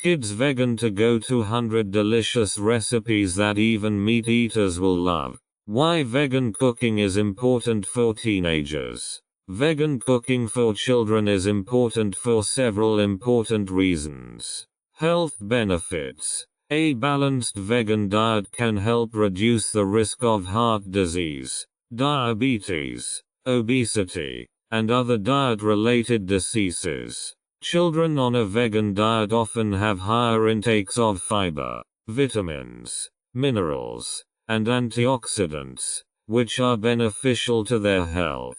Kids Vegan to Go 200 Delicious Recipes That Even Meat Eaters Will Love. Why vegan cooking is important for teenagers. Vegan cooking for children is important for several important reasons. Health benefits. A balanced vegan diet can help reduce the risk of heart disease, diabetes, obesity, and other diet-related diseases. Children on a vegan diet often have higher intakes of fiber, vitamins, minerals, and antioxidants, which are beneficial to their health.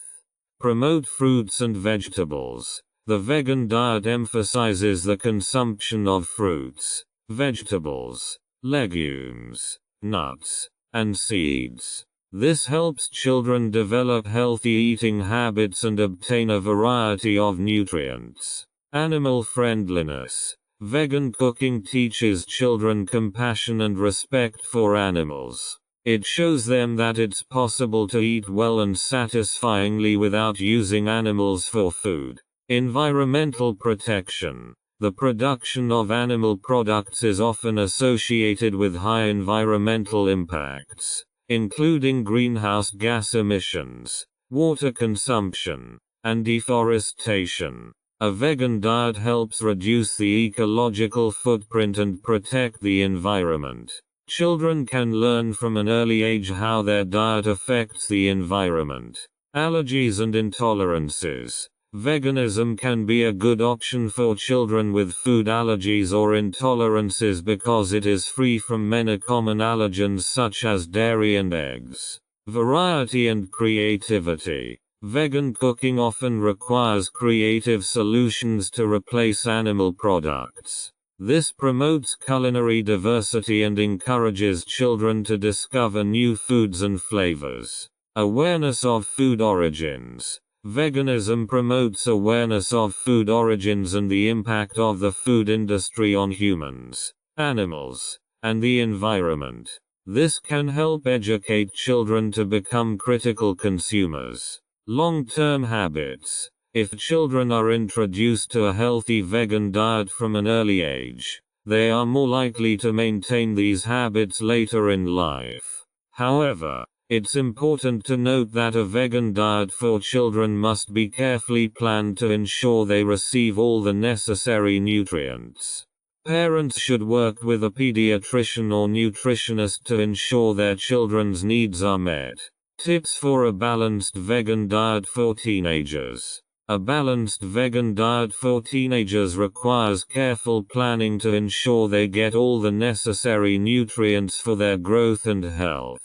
Promote fruits and vegetables. The vegan diet emphasizes the consumption of fruits, vegetables, legumes, nuts, and seeds. This helps children develop healthy eating habits and obtain a variety of nutrients. Animal friendliness. Vegan cooking teaches children compassion and respect for animals. It shows them that it's possible to eat well and satisfyingly without using animals for food. Environmental protection. The production of animal products is often associated with high environmental impacts, including greenhouse gas emissions, water consumption, and deforestation. A vegan diet helps reduce the ecological footprint and protect the environment. Children can learn from an early age how their diet affects the environment. Allergies and intolerances. Veganism can be a good option for children with food allergies or intolerances because it is free from many common allergens such as dairy and eggs. Variety and creativity. Vegan cooking often requires creative solutions to replace animal products. This promotes culinary diversity and encourages children to discover new foods and flavors. Awareness of food origins. Veganism promotes awareness of food origins and the impact of the food industry on humans, animals, and the environment. This can help educate children to become critical consumers. Long-term habits. If children are introduced to a healthy vegan diet from an early age, they are more likely to maintain these habits later in life. However, it's important to note that a vegan diet for children must be carefully planned to ensure they receive all the necessary nutrients. Parents should work with a pediatrician or nutritionist to ensure their children's needs are met. Tips for a balanced vegan diet for teenagers. A balanced vegan diet for teenagers requires careful planning to ensure they get all the necessary nutrients for their growth and health.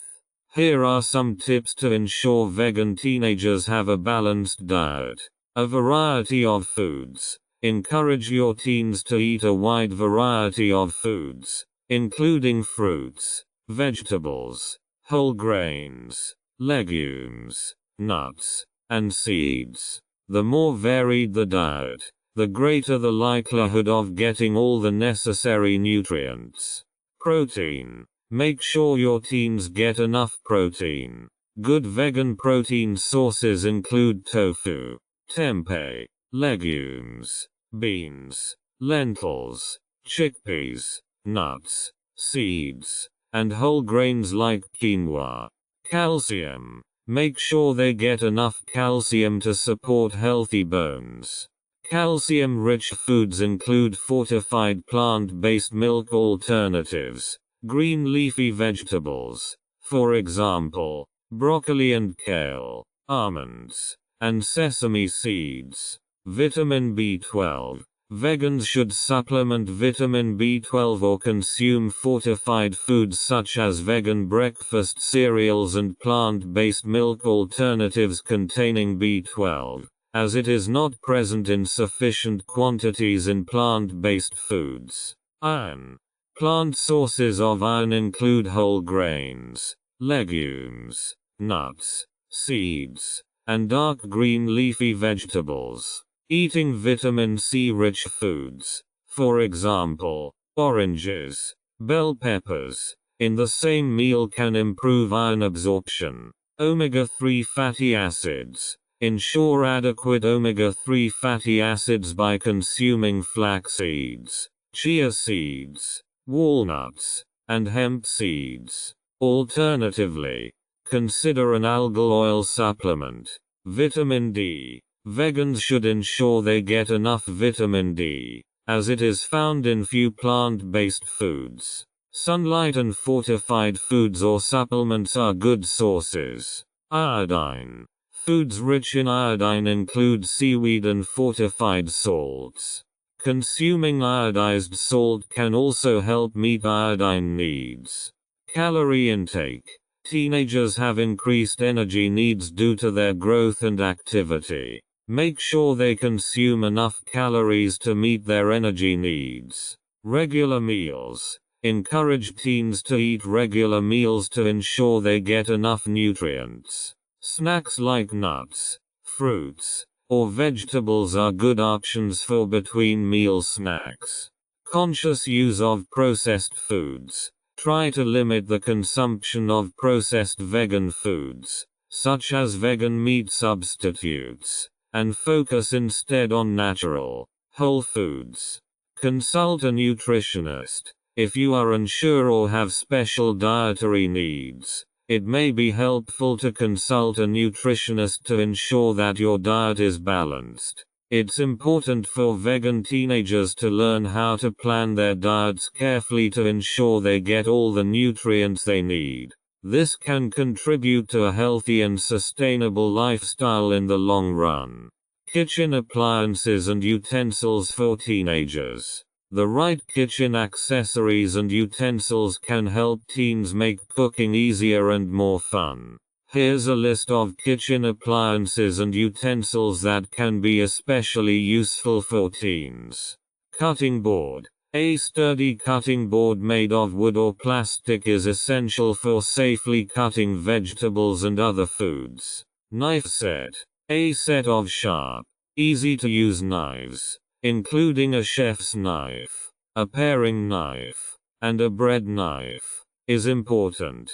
Here are some tips to ensure vegan teenagers have a balanced diet. A variety of foods. Encourage your teens to eat a wide variety of foods, including fruits, vegetables, whole grains, legumes, nuts, and seeds. The more varied the diet, the greater the likelihood of getting all the necessary nutrients. Protein. Make sure your teens get enough protein. Good vegan protein sources include tofu, tempeh, legumes, beans, lentils, chickpeas, nuts, seeds, and whole grains like quinoa. Calcium. Make sure they get enough calcium to support healthy bones. Calcium-rich foods include fortified plant-based milk alternatives, green leafy vegetables, for example, broccoli and kale, almonds, and sesame seeds. Vitamin B12. Vegans should supplement vitamin B12 or consume fortified foods such as vegan breakfast cereals and plant-based milk alternatives containing B12, as it is not present in sufficient quantities in plant-based foods. Iron. Plant sources of iron include whole grains, legumes, nuts, seeds, and dark green leafy vegetables. Eating vitamin C-rich foods, for example, oranges, bell peppers, in the same meal can improve iron absorption. Omega-3 fatty acids. Ensure adequate omega-3 fatty acids by consuming flax seeds, chia seeds, walnuts, and hemp seeds. Alternatively, consider an algal oil supplement. Vitamin D. Vegans should ensure they get enough vitamin D, as it is found in few plant-based foods. Sunlight and fortified foods or supplements are good sources. Iodine. Foods rich in iodine include seaweed and fortified salts. Consuming iodized salt can also help meet iodine needs. Calorie intake. Teenagers have increased energy needs due to their growth and activity. Make sure they consume enough calories to meet their energy needs. Regular meals. Encourage teens to eat regular meals to ensure they get enough nutrients. Snacks like nuts, fruits, or vegetables are good options for between-meal snacks. Conscious use of processed foods. Try to limit the consumption of processed vegan foods, such as vegan meat substitutes, and focus instead on natural, whole foods. Consult a nutritionist. If you are unsure or have special dietary needs, it may be helpful to consult a nutritionist to ensure that your diet is balanced. It's important for vegan teenagers to learn how to plan their diets carefully to ensure they get all the nutrients they need. This can contribute to a healthy and sustainable lifestyle in the long run. Kitchen appliances and utensils for teenagers. The right kitchen accessories and utensils can help teens make cooking easier and more fun. Here's a list of kitchen appliances and utensils that can be especially useful for teens. Cutting board. A sturdy cutting board made of wood or plastic is essential for safely cutting vegetables and other foods. Knife set. A set of sharp, easy-to-use knives, including a chef's knife, a paring knife, and a bread knife, is important.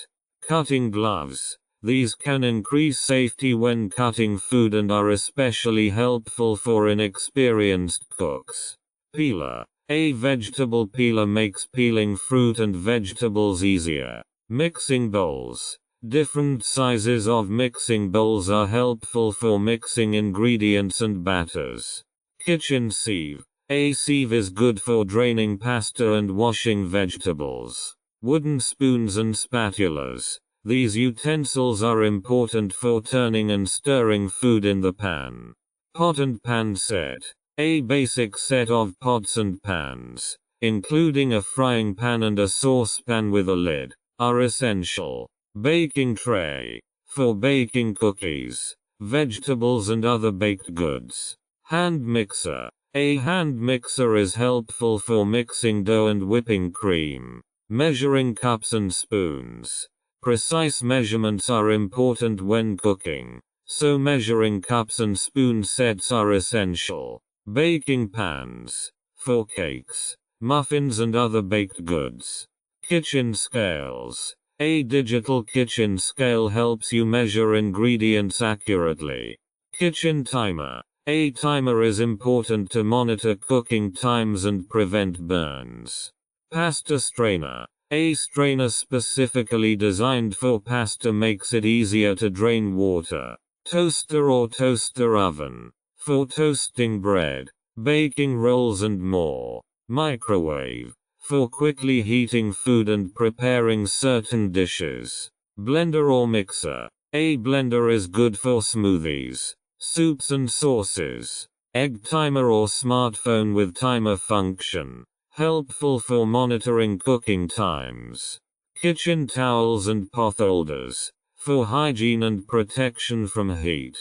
Cutting gloves. These can increase safety when cutting food and are especially helpful for inexperienced cooks. Peeler. A vegetable peeler makes peeling fruit and vegetables easier. Mixing bowls. Different sizes of mixing bowls are helpful for mixing ingredients and batters. Kitchen sieve. A sieve is good for draining pasta and washing vegetables. Wooden spoons and spatulas. These utensils are important for turning and stirring food in the pan. Pot and pan set. A basic set of pots and pans, including a frying pan and a saucepan with a lid, are essential. Baking tray. For baking cookies, vegetables and other baked goods. Hand mixer. A hand mixer is helpful for mixing dough and whipping cream. Measuring cups and spoons. Precise measurements are important when cooking, so measuring cups and spoon sets are essential. Baking pans. For cakes, muffins and other baked goods. Kitchen scales. A digital kitchen scale helps you measure ingredients accurately. Kitchen timer. A timer is important to monitor cooking times and prevent burns. Pasta strainer. A strainer specifically designed for pasta makes it easier to drain water. Toaster or toaster oven. For toasting bread, baking rolls and more. Microwave. For quickly heating food and preparing certain dishes. Blender or mixer. A blender is good for smoothies, soups and sauces. Egg timer or smartphone with timer function. Helpful for monitoring cooking times. Kitchen towels and pot holders. For hygiene and protection from heat.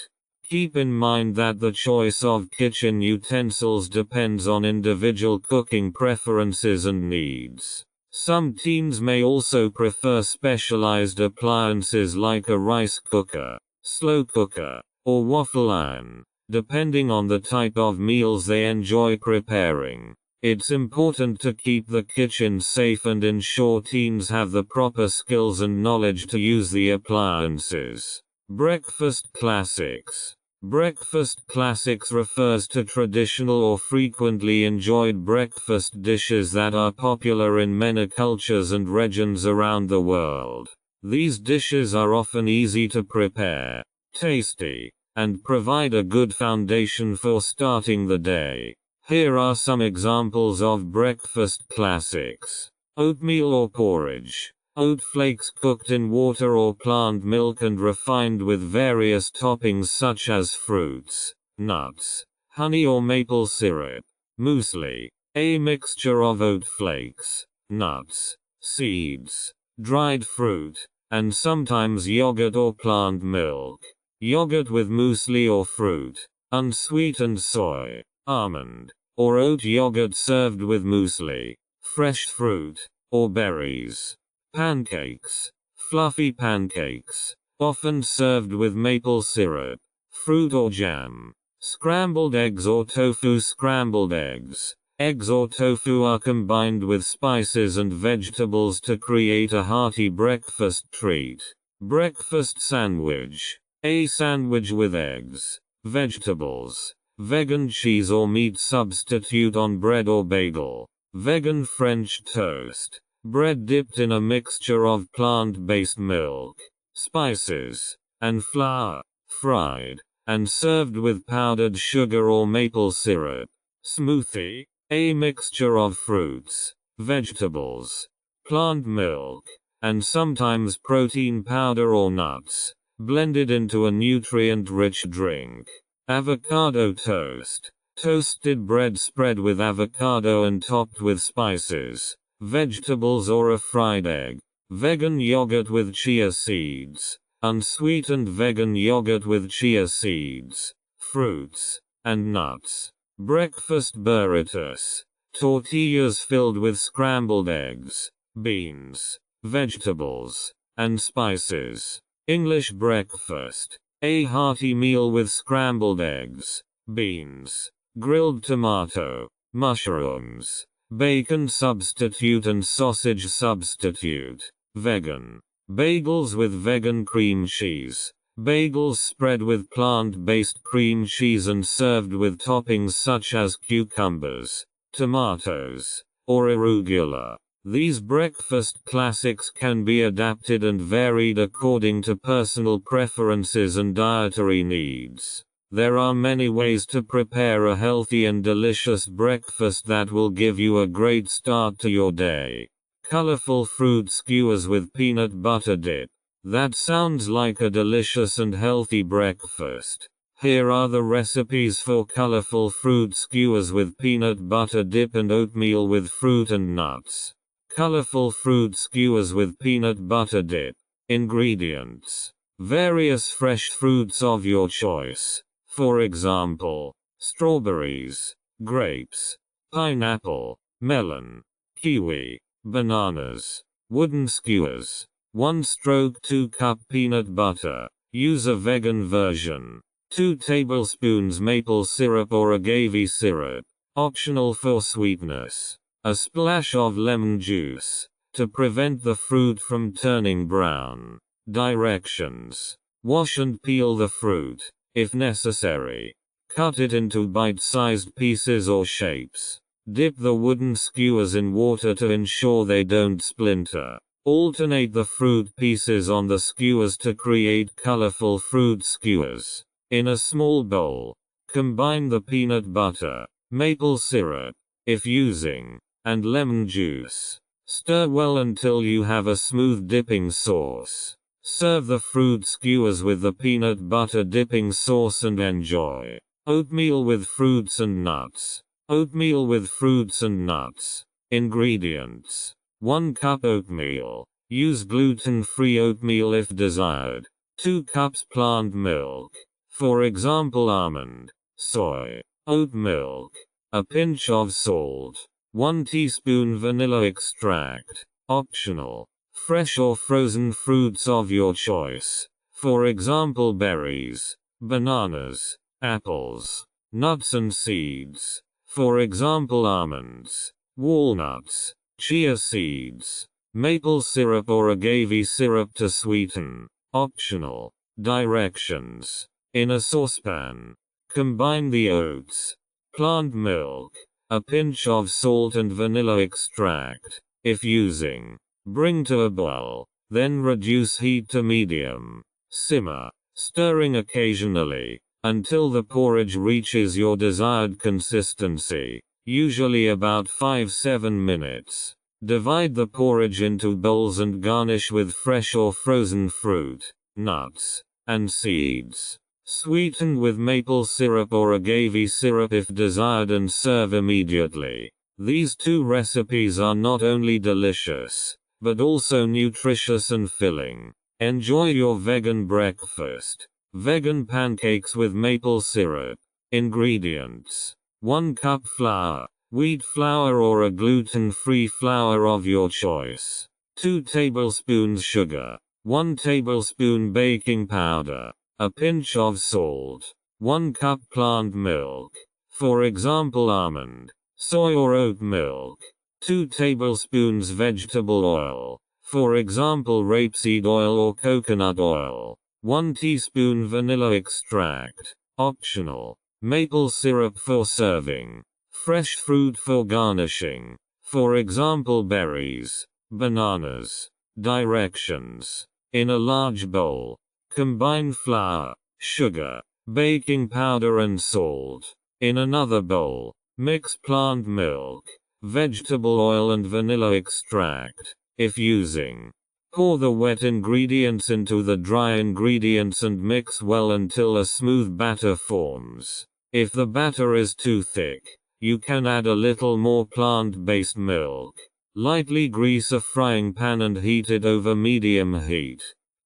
Keep in mind that the choice of kitchen utensils depends on individual cooking preferences and needs. Some teens may also prefer specialized appliances like a rice cooker, slow cooker, or waffle iron, depending on the type of meals they enjoy preparing. It's important to keep the kitchen safe and ensure teens have the proper skills and knowledge to use the appliances. Breakfast classics. Breakfast classics refers to traditional or frequently enjoyed breakfast dishes that are popular in many cultures and regions around the world. These dishes are often easy to prepare, tasty, and provide a good foundation for starting the day. Here are some examples of breakfast classics. Oatmeal or porridge. Oat flakes cooked in water or plant milk and refined with various toppings such as fruits, nuts, honey or maple syrup. Muesli. A mixture of oat flakes, nuts, seeds, dried fruit, and sometimes yogurt or plant milk. Yogurt with muesli or fruit. Unsweetened soy, almond, or oat yogurt served with muesli, fresh fruit, or berries. Pancakes. Fluffy pancakes, often served with maple syrup, fruit or jam. Scrambled eggs or tofu. Scrambled eggs. Eggs or tofu are combined with spices and vegetables to create a hearty breakfast treat. Breakfast sandwich. A sandwich with eggs, vegetables, vegan cheese or meat substitute on bread or bagel. Vegan French toast. Bread dipped in a mixture of plant-based milk, spices, and flour, fried, and served with powdered sugar or maple syrup. Smoothie. A mixture of fruits, vegetables, plant milk, and sometimes protein powder or nuts, blended into a nutrient-rich drink. Avocado toast. Toasted bread spread with avocado and topped with spices, vegetables or a fried egg. Vegan yogurt with chia seeds. Unsweetened vegan yogurt with chia seeds, fruits, and nuts. Breakfast burritos. Tortillas filled with scrambled eggs, beans, vegetables, and spices. English breakfast. A hearty meal with scrambled eggs, beans, grilled tomato, mushrooms, bacon substitute and sausage substitute. Vegan. Bagels with vegan cream cheese. Bagels spread with plant-based cream cheese and served with toppings such as cucumbers, tomatoes, or arugula. These breakfast classics can be adapted and varied according to personal preferences and dietary needs. There are many ways to prepare a healthy and delicious breakfast that will give you a great start to your day. Colorful fruit skewers with peanut butter dip. That sounds like a delicious and healthy breakfast. Here are the recipes for colorful fruit skewers with peanut butter dip and oatmeal with fruit and nuts. Colorful fruit skewers with peanut butter dip. Ingredients. Various fresh fruits of your choice. For example, strawberries, grapes, pineapple, melon, kiwi, bananas. Wooden skewers. 1 stroke 2 cup peanut butter. Use a vegan version. 2 tablespoons maple syrup or agave syrup. Optional for sweetness. A splash of lemon juice, to prevent the fruit from turning brown. Directions. Wash and peel the fruit, if necessary. Cut it into bite-sized pieces or shapes. Dip the wooden skewers in water to ensure they don't splinter. Alternate the fruit pieces on the skewers to create colorful fruit skewers. In a small bowl, combine the peanut butter, maple syrup, if using, and lemon juice. Stir well until you have a smooth dipping sauce. Serve the fruit skewers with the peanut butter dipping sauce and enjoy. Oatmeal with fruits and nuts. Oatmeal with fruits and nuts. Ingredients. 1 cup oatmeal. Use gluten-free oatmeal if desired. 2 cups plant milk. For example almond, soy, oat milk. A pinch of salt. 1 teaspoon vanilla extract. Optional. Fresh or frozen fruits of your choice. For example berries, bananas, apples, nuts and seeds. For example almonds, walnuts, chia seeds, maple syrup or agave syrup to sweeten. Optional. Directions. In a saucepan, combine the oats, plant milk, a pinch of salt and vanilla extract, if using. Bring to a boil, then reduce heat to medium. Simmer, stirring occasionally, until the porridge reaches your desired consistency, usually about 5-7 minutes. Divide the porridge into bowls and garnish with fresh or frozen fruit, nuts, and seeds. Sweeten with maple syrup or agave syrup if desired and serve immediately. These two recipes are not only delicious, but also nutritious and filling. Enjoy your vegan breakfast. Vegan pancakes with maple syrup. Ingredients: 1 cup flour, wheat flour or a gluten-free flour of your choice. 2 tablespoons sugar. 1 tablespoon baking powder. A pinch of salt. 1 cup plant milk. For example, almond, soy or oat milk. 2 tablespoons vegetable oil. For example, rapeseed oil or coconut oil. 1 teaspoon vanilla extract. Optional. Maple syrup for serving. Fresh fruit for garnishing. For example, berries, bananas. Directions. In a large bowl, combine flour, sugar, baking powder and salt. In another bowl, mix plant milk, vegetable oil and vanilla extract, if using. Pour the wet ingredients into the dry ingredients and mix well until a smooth batter forms. If the batter is too thick, you can add a little more plant-based milk. Lightly grease a frying pan and heat it over medium heat.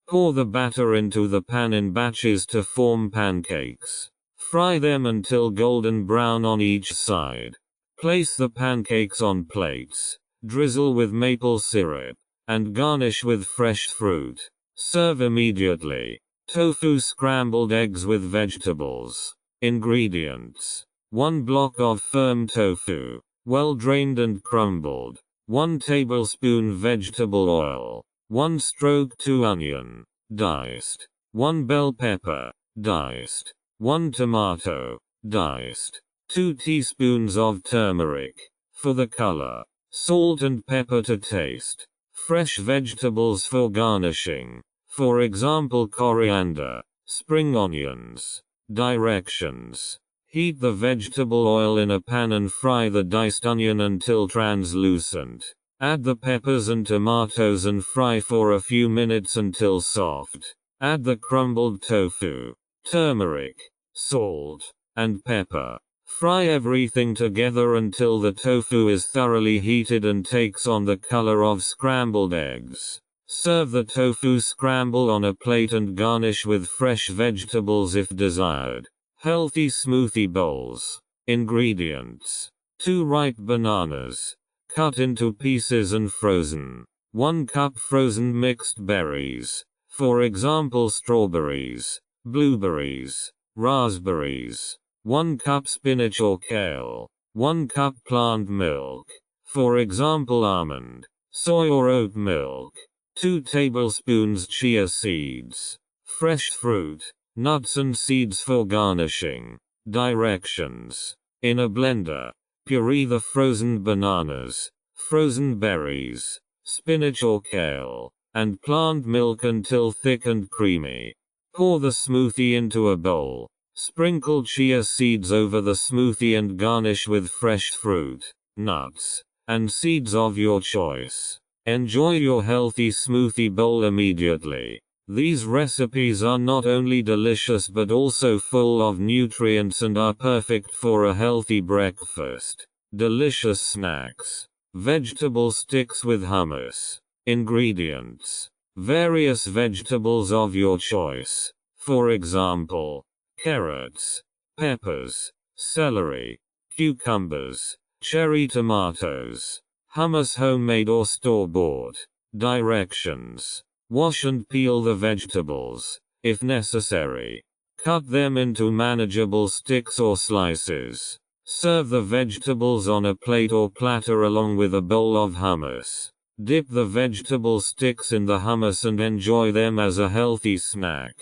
Pour the batter into the pan in batches to form pancakes. Fry them until golden brown on each side. Place the pancakes on plates, drizzle with maple syrup, and garnish with fresh fruit. Serve immediately. Tofu scrambled eggs with vegetables. Ingredients: 1 block of firm tofu, well drained and crumbled. 1 tablespoon vegetable oil. 1 stroke 2 onion, diced. 1 bell pepper, diced. 1 tomato, diced. 2 teaspoons of turmeric, for the color. Salt and pepper to taste. Fresh vegetables for garnishing. For example, coriander, spring onions. Directions: heat the vegetable oil in a pan and fry the diced onion until translucent. Add the peppers and tomatoes and fry for a few minutes until soft. Add the crumbled tofu, turmeric, salt, and pepper. Fry everything together until the tofu is thoroughly heated and takes on the color of scrambled eggs. Serve the tofu scramble on a plate and garnish with fresh vegetables if desired. Healthy smoothie bowls. Ingredients: 2 ripe bananas, cut into pieces and frozen. 1 cup frozen mixed berries. For example, strawberries, blueberries, raspberries. 1 cup spinach or kale. 1 cup plant milk. For example, almond, soy or oat milk. 2 tablespoons chia seeds. Fresh fruit, nuts and seeds for garnishing. Directions: in a blender, puree the frozen bananas, frozen berries, spinach or kale, and plant milk until thick and creamy. Pour the smoothie into a bowl. Sprinkle chia seeds over the smoothie and garnish with fresh fruit, nuts, and seeds of your choice. Enjoy your healthy smoothie bowl immediately. These recipes are not only delicious but also full of nutrients and are perfect for a healthy breakfast. Delicious snacks. Vegetable sticks with hummus. Ingredients: various vegetables of your choice. For example, carrots, peppers, celery, cucumbers, cherry tomatoes. Hummus homemade or store-bought. Directions: wash and peel the vegetables, if necessary. Cut them into manageable sticks or slices. Serve the vegetables on a plate or platter along with a bowl of hummus. Dip the vegetable sticks in the hummus and enjoy them as a healthy snack.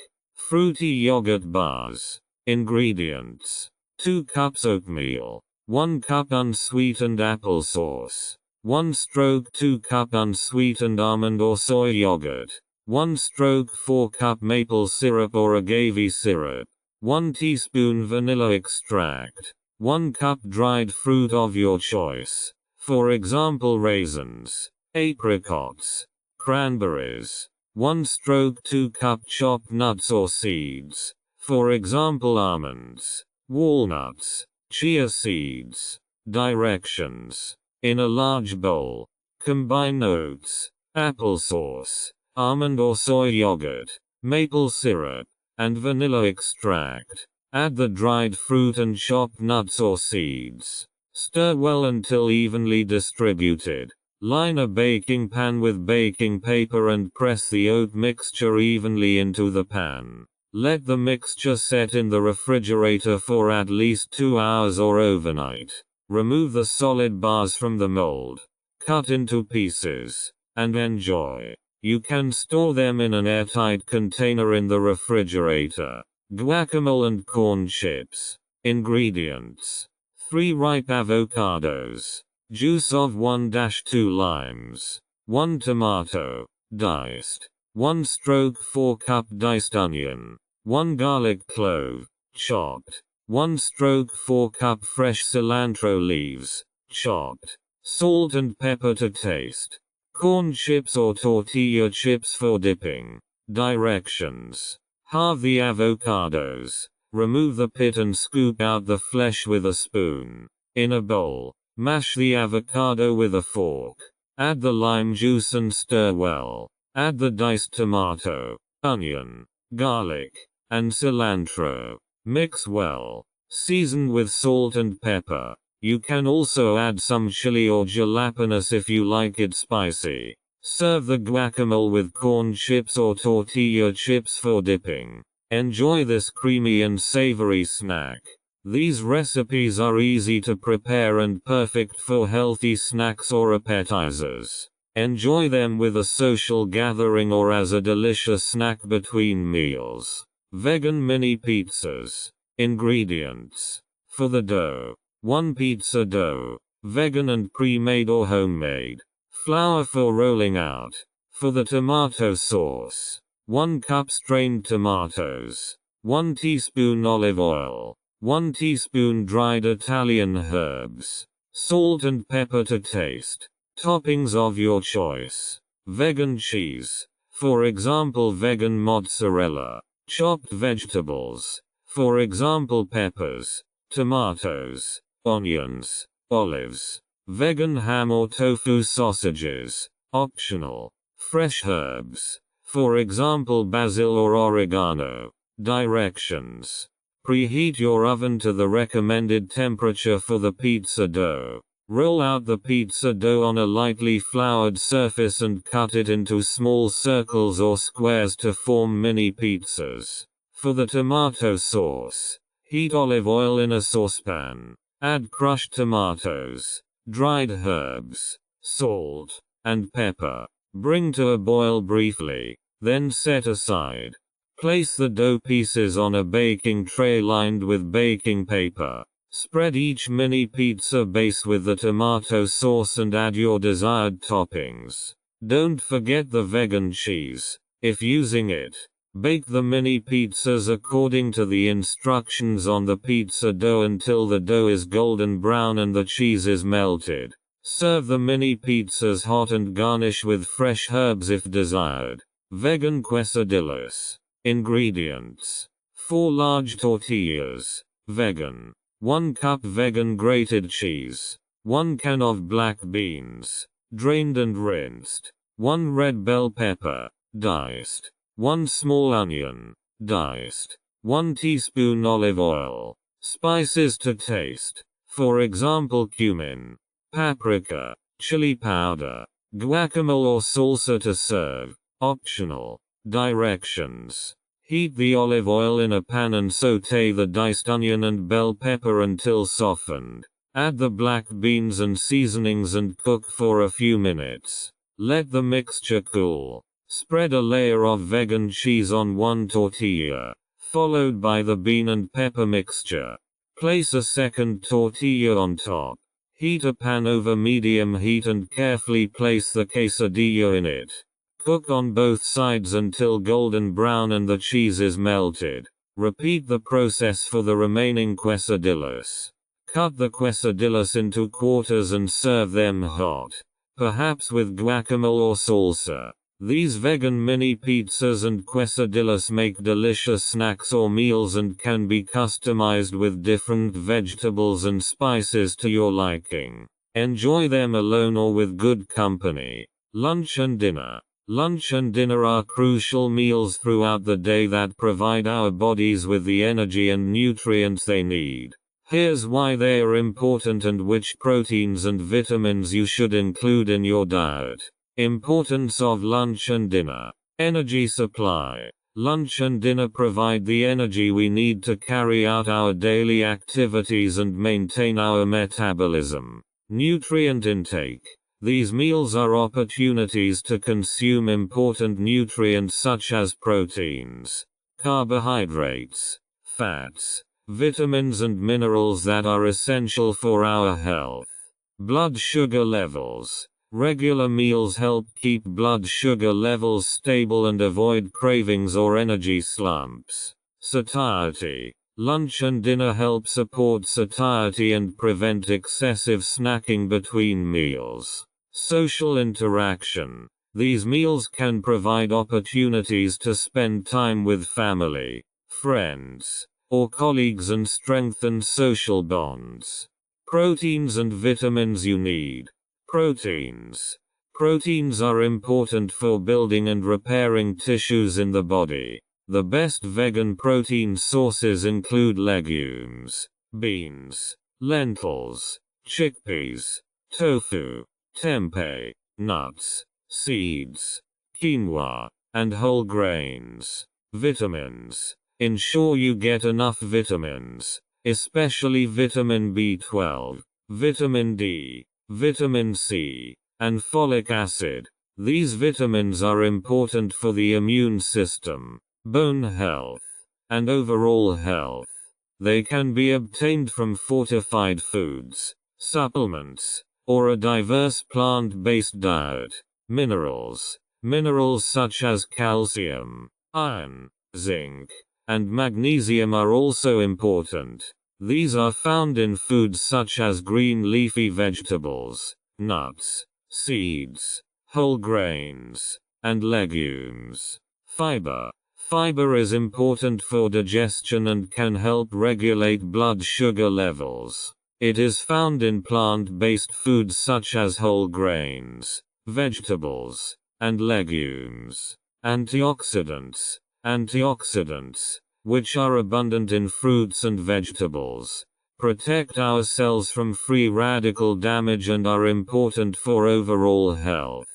Fruity yogurt bars. Ingredients: 2 cups oatmeal, 1 cup unsweetened applesauce, 1/2 cup unsweetened almond or soy yogurt, 1/4 cup maple syrup or agave syrup, 1 teaspoon vanilla extract, 1 cup dried fruit of your choice, for example raisins, apricots, cranberries, 1/2 cup chopped nuts or seeds, for example almonds, walnuts, chia seeds. Directions: in a large bowl, combine oats, applesauce, almond or soy yogurt, maple syrup, and vanilla extract. Add the dried fruit and chopped nuts or seeds. Stir well until evenly distributed. Line a baking pan with baking paper and press the oat mixture evenly into the pan. Let the mixture set in the refrigerator for at least 2 hours or overnight. Remove the solid bars from the mold. Cut into pieces. And enjoy. You can store them in an airtight container in the refrigerator. Guacamole and corn chips. Ingredients: 3 ripe avocados, juice of 1-2 limes, 1 tomato, diced, 1/4 cup diced onion, 1 garlic clove, chopped, 1/4 cup fresh cilantro leaves, chopped, salt and pepper to taste, corn chips or tortilla chips for dipping. Directions: halve the avocados. Remove the pit and scoop out the flesh with a spoon. In a bowl, mash the avocado with a fork. Add the lime juice and stir well. Add the diced tomato, onion, garlic, and cilantro. Mix well. Season with salt and pepper. You can also add some chili or jalapenos if you like it spicy. Serve the guacamole with corn chips or tortilla chips for dipping. Enjoy this creamy and savory snack. These recipes are easy to prepare and perfect for healthy snacks or appetizers. Enjoy them with a social gathering or as a delicious snack between meals. Vegan mini pizzas. Ingredients: for the dough, 1 pizza dough, vegan and pre-made or homemade. Flour for rolling out. For the tomato sauce, 1 cup strained tomatoes, 1 teaspoon olive oil, 1 teaspoon dried Italian herbs, salt and pepper to taste. Toppings of your choice. Vegan cheese, for example vegan mozzarella. Chopped vegetables, for example peppers, tomatoes, onions, olives. Vegan ham or tofu sausages, optional. Fresh herbs, for example basil or oregano. Directions: preheat your oven to the recommended temperature for the pizza dough. Roll out the pizza dough on a lightly floured surface and cut it into small circles or squares to form mini pizzas. For the tomato sauce, heat olive oil in a saucepan. Add crushed tomatoes, dried herbs, salt, and pepper. Bring to a boil briefly, then set aside. Place the dough pieces on a baking tray lined with baking paper. Spread each mini pizza base with the tomato sauce and add your desired toppings. Don't forget the vegan cheese, if using it. Bake the mini pizzas according to the instructions on the pizza dough until the dough is golden brown and the cheese is melted. Serve the mini pizzas hot and garnish with fresh herbs if desired. Vegan quesadillas. Ingredients: 4 large tortillas, vegan, 1 cup vegan grated cheese, 1 can of black beans, drained and rinsed, 1 red bell pepper, diced, 1 small onion, diced, 1 teaspoon olive oil. Spices to taste, for example cumin, paprika, chili powder, guacamole or salsa to serve, optional. Directions: heat the olive oil in a pan and sauté the diced onion and bell pepper until softened. Add the black beans and seasonings and cook for a few minutes. Let the mixture cool. Spread a layer of vegan cheese on one tortilla, followed by the bean and pepper mixture. Place a second tortilla on top. Heat a pan over medium heat and carefully place the quesadilla in it. Cook on both sides until golden brown and the cheese is melted. Repeat the process for the remaining quesadillas. Cut the quesadillas into quarters and serve them hot, perhaps with guacamole or salsa. These vegan mini pizzas and quesadillas make delicious snacks or meals and can be customized with different vegetables and spices to your liking. Enjoy them alone or with good company. Lunch and dinner. Lunch and dinner are crucial meals throughout the day that provide our bodies with the energy and nutrients they need. Here's why they are important and which proteins and vitamins you should include in your diet. Importance of lunch and dinner. Energy supply. Lunch and dinner provide the energy we need to carry out our daily activities and maintain our metabolism. Nutrient intake. These meals are opportunities to consume important nutrients such as proteins, carbohydrates, fats, vitamins and minerals that are essential for our health. Blood sugar levels. Regular meals help keep blood sugar levels stable and avoid cravings or energy slumps. Satiety. Lunch and dinner help support satiety and prevent excessive snacking between meals. Social interaction. These meals can provide opportunities to spend time with family, friends, or colleagues and strengthen social bonds. Proteins and vitamins you need. Proteins. Proteins are important for building and repairing tissues in the body. The best vegan protein sources include legumes, beans, lentils, chickpeas, tofu, tempeh, nuts, seeds, quinoa, and whole grains. Vitamins. Ensure you get enough vitamins, especially vitamin B12, vitamin D, vitamin C, and folic acid. These vitamins are important for the immune system, bone health, and overall health. They can be obtained from fortified foods, supplements, or a diverse plant-based diet. Minerals. Minerals such as calcium, iron, zinc, and magnesium are also important. These are found in foods such as green leafy vegetables, nuts, seeds, whole grains, and legumes. Fiber. Fiber is important for digestion and can help regulate blood sugar levels. It is found in plant-based foods such as whole grains, vegetables, and legumes. Antioxidants. Antioxidants, which are abundant in fruits and vegetables, protect our cells from free radical damage and are important for overall health.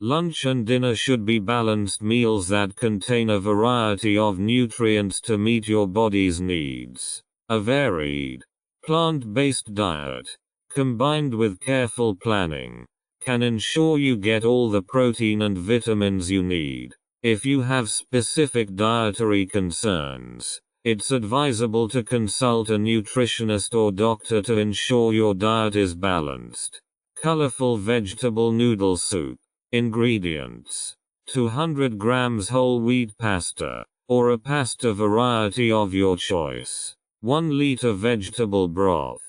Lunch and dinner should be balanced meals that contain a variety of nutrients to meet your body's needs. A varied, plant-based diet, combined with careful planning, can ensure you get all the protein and vitamins you need. If you have specific dietary concerns, it's advisable to consult a nutritionist or doctor to ensure your diet is balanced. Colorful vegetable noodle soup. Ingredients: 200 grams whole wheat pasta, or a pasta variety of your choice. 1 liter vegetable broth.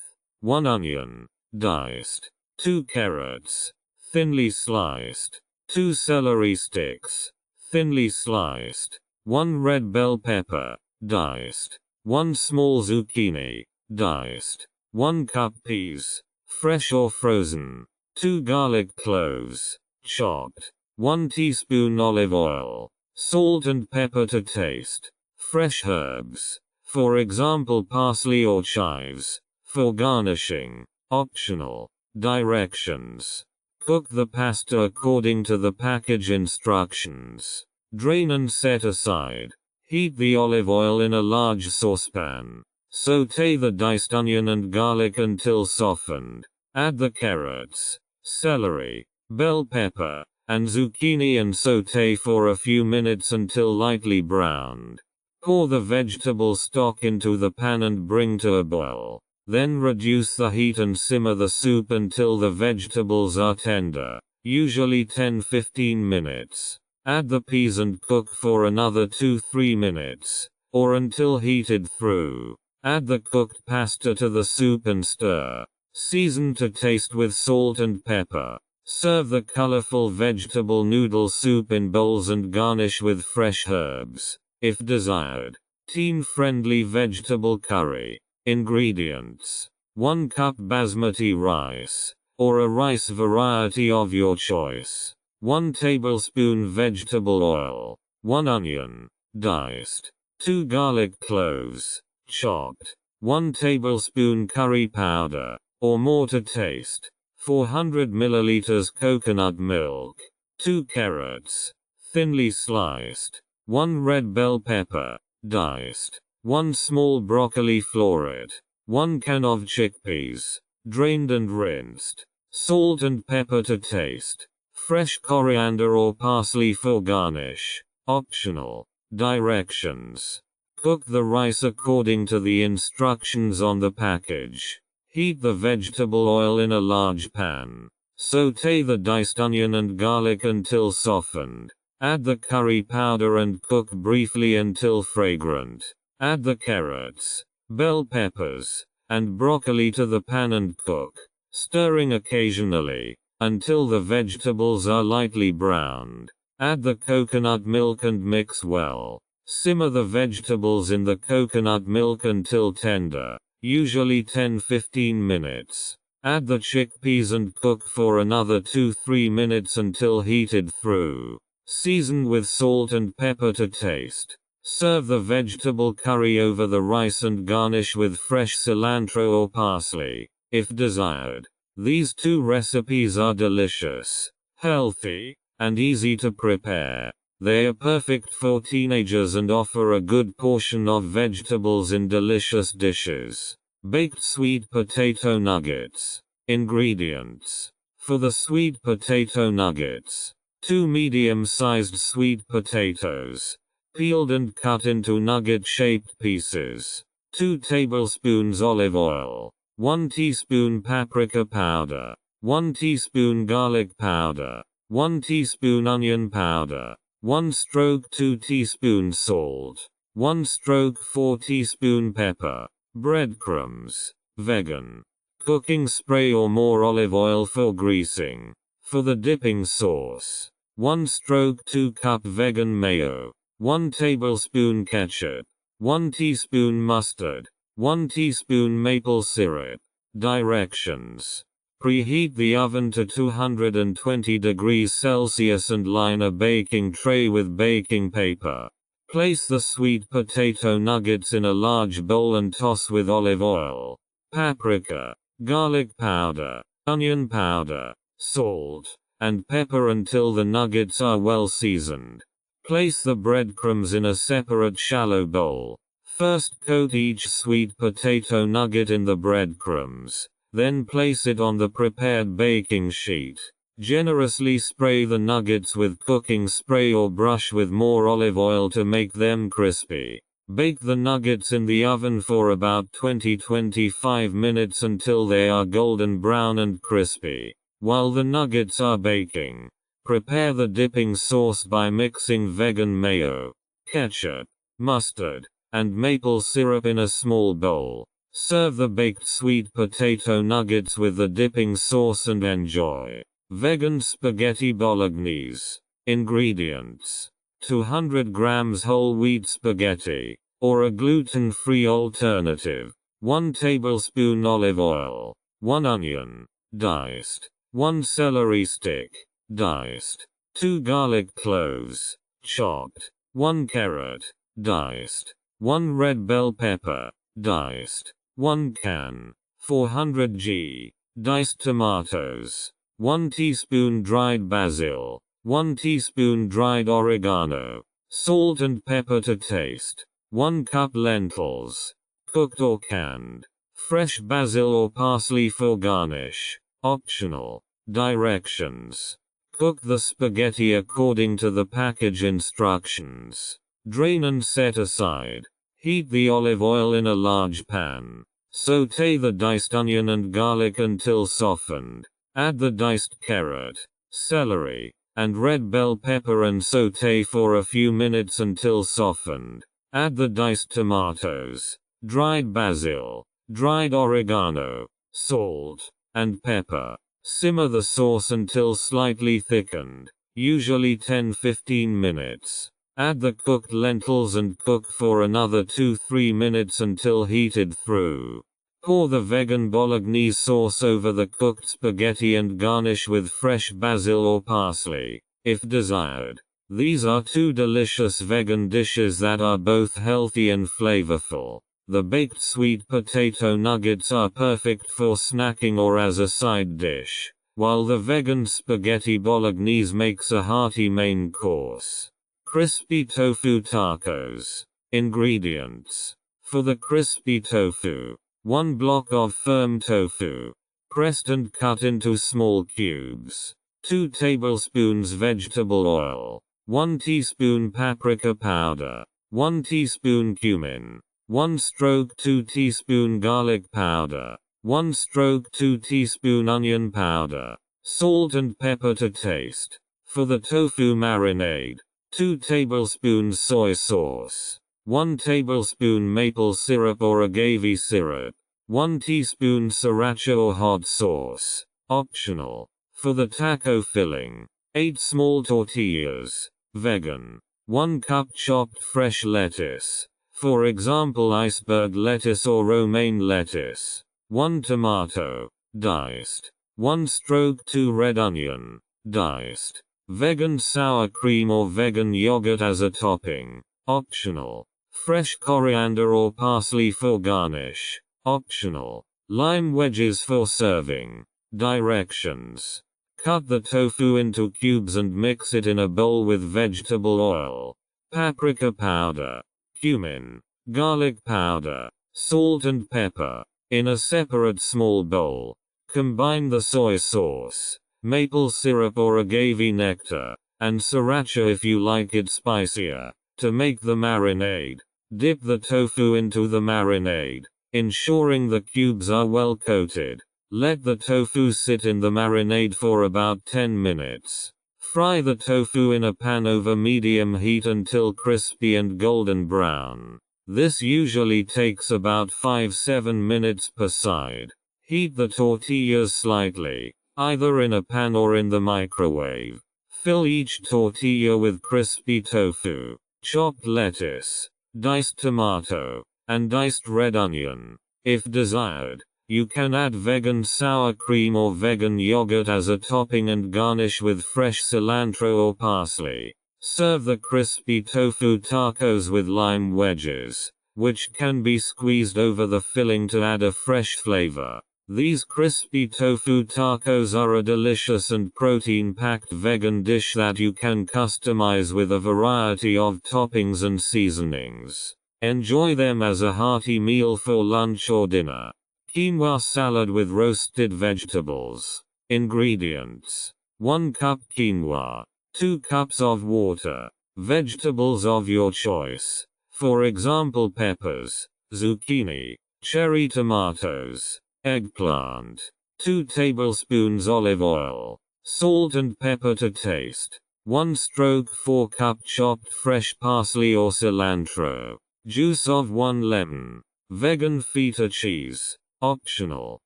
1 onion, diced. 2 carrots, thinly sliced. 2 celery sticks, thinly sliced. 1 red bell pepper, diced. 1 small zucchini, diced. 1 cup peas, fresh or frozen. 2 garlic cloves, chopped. 1 teaspoon olive oil. Salt and pepper to taste. Fresh herbs, for example parsley or chives, for garnishing. Optional. Directions: cook the pasta according to the package instructions. Drain and set aside. Heat the olive oil in a large saucepan. Sauté the diced onion and garlic until softened. Add the carrots, celery, bell pepper, and zucchini and sauté for a few minutes until lightly browned. Pour the vegetable stock into the pan and bring to a boil. Then reduce the heat and simmer the soup until the vegetables are tender, usually 10-15 minutes. Add the peas and cook for another 2-3 minutes, or until heated through. Add the cooked pasta to the soup and stir. Season to taste with salt and pepper. Serve the colorful vegetable noodle soup in bowls and garnish with fresh herbs, if desired. Teen-friendly vegetable curry. Ingredients: 1 cup basmati rice, or a rice variety of your choice. 1 tablespoon vegetable oil. 1 onion, diced. 2 garlic cloves, chopped. 1 tablespoon curry powder, or more to taste. 400 milliliters coconut milk. 2 carrots, thinly sliced. 1 red bell pepper, diced. 1 small broccoli floret. 1 can of chickpeas, drained and rinsed. Salt and pepper to taste. Fresh coriander or parsley for garnish. Optional. Directions: cook the rice according to the instructions on the package. Heat the vegetable oil in a large pan. Sauté the diced onion and garlic until softened. Add the curry powder and cook briefly until fragrant. Add the carrots, bell peppers, and broccoli to the pan and cook, stirring occasionally, until the vegetables are lightly browned. Add the coconut milk and mix well. Simmer the vegetables in the coconut milk until tender, usually 10-15 minutes. Add the chickpeas and cook for another 2-3 minutes until heated through. Season with salt and pepper to taste. Serve the vegetable curry over the rice and garnish with fresh cilantro or parsley, if desired. These 2 recipes are delicious, healthy, and easy to prepare. They are perfect for teenagers and offer a good portion of vegetables in delicious dishes. Baked sweet potato nuggets. Ingredients: for the sweet potato nuggets, 2 medium-sized sweet potatoes, peeled and cut into nugget-shaped pieces. 2 tablespoons olive oil. 1 teaspoon paprika powder. 1 teaspoon garlic powder. 1 teaspoon onion powder. 1 stroke 2 teaspoon salt. 1 stroke 4 teaspoon pepper. Breadcrumbs. Vegan. Cooking spray or more olive oil for greasing. For the dipping sauce, 1 stroke 2 cup vegan mayo. 1 tablespoon ketchup. 1 teaspoon mustard. 1 teaspoon maple syrup. Directions: preheat the oven to 220 degrees Celsius and line a baking tray with baking paper. Place the sweet potato nuggets in a large bowl and toss with olive oil, paprika, garlic powder, onion powder, salt, and pepper until the nuggets are well seasoned. Place the breadcrumbs in a separate shallow bowl. First coat each sweet potato nugget in the breadcrumbs, then place it on the prepared baking sheet. Generously spray the nuggets with cooking spray or brush with more olive oil to make them crispy. Bake the nuggets in the oven for about 20-25 minutes until they are golden brown and crispy. While the nuggets are baking, prepare the dipping sauce by mixing vegan mayo, ketchup, mustard, and maple syrup in a small bowl. Serve the baked sweet potato nuggets with the dipping sauce and enjoy. Vegan spaghetti bolognese. Ingredients: 200 grams whole wheat spaghetti, or a gluten-free alternative. 1 tablespoon olive oil. 1 onion, diced. 1 celery stick, diced. 2 garlic cloves, chopped. 1 carrot, diced. 1 red bell pepper, diced. 1 can, 400 g, diced tomatoes. 1 teaspoon dried basil. 1 teaspoon dried oregano. Salt and pepper to taste. 1 cup lentils, cooked or canned. Fresh basil or parsley for garnish. Optional. Directions: Cook the spaghetti according to the package instructions. Drain and set aside. Heat the olive oil in a large pan. Sauté the diced onion and garlic until softened. Add the diced carrot, celery, and red bell pepper and sauté for a few minutes until softened. Add the diced tomatoes, dried basil, dried oregano, salt, and pepper. Simmer the sauce until slightly thickened, usually 10-15 minutes. Add the cooked lentils and cook for another 2-3 minutes until heated through. Pour the vegan bolognese sauce over the cooked spaghetti and garnish with fresh basil or parsley, if desired. These are two delicious vegan dishes that are both healthy and flavorful. The baked sweet potato nuggets are perfect for snacking or as a side dish, while the vegan spaghetti bolognese makes a hearty main course. Crispy tofu tacos. Ingredients. For the crispy tofu, 1 block of firm tofu, pressed and cut into small cubes. 2 tablespoons vegetable oil. 1 teaspoon paprika powder. 1 teaspoon cumin. 1/2 teaspoon garlic powder. 1/2 teaspoon onion powder. Salt and pepper to taste. For the tofu marinade, 2 tablespoons soy sauce. 1 tablespoon maple syrup or agave syrup. 1 teaspoon sriracha or hot sauce. Optional. For the taco filling, 8 small tortillas. Vegan. 1 cup chopped fresh lettuce. For example, iceberg lettuce or romaine lettuce. 1 tomato, diced. 1/2 red onion, diced. Vegan sour cream or vegan yogurt as a topping. Optional. Fresh coriander or parsley for garnish. Optional. Lime wedges for serving. Directions. Cut the tofu into cubes and mix it in a bowl with vegetable oil, paprika powder, cumin, garlic powder, salt and pepper. In a separate small bowl, combine the soy sauce, maple syrup or agave nectar, and sriracha if you like it spicier. To make the marinade, dip the tofu into the marinade, ensuring the cubes are well coated. Let the tofu sit in the marinade for about 10 minutes. Fry the tofu in a pan over medium heat until crispy and golden brown. This usually takes about 5-7 minutes per side. Heat the tortillas slightly, either in a pan or in the microwave. Fill each tortilla with crispy tofu, chopped lettuce, diced tomato, and diced red onion. If desired, you can add vegan sour cream or vegan yogurt as a topping and garnish with fresh cilantro or parsley. Serve the crispy tofu tacos with lime wedges, which can be squeezed over the filling to add a fresh flavor. These crispy tofu tacos are a delicious and protein-packed vegan dish that you can customize with a variety of toppings and seasonings. Enjoy them as a hearty meal for lunch or dinner. Quinoa salad with roasted vegetables. Ingredients: 1 cup quinoa, 2 cups of water, vegetables of your choice. For example, peppers, zucchini, cherry tomatoes, eggplant. 2 tablespoons olive oil, salt and pepper to taste. 1/4 cup chopped fresh parsley or cilantro. Juice of 1 lemon. Vegan feta cheese. Optional.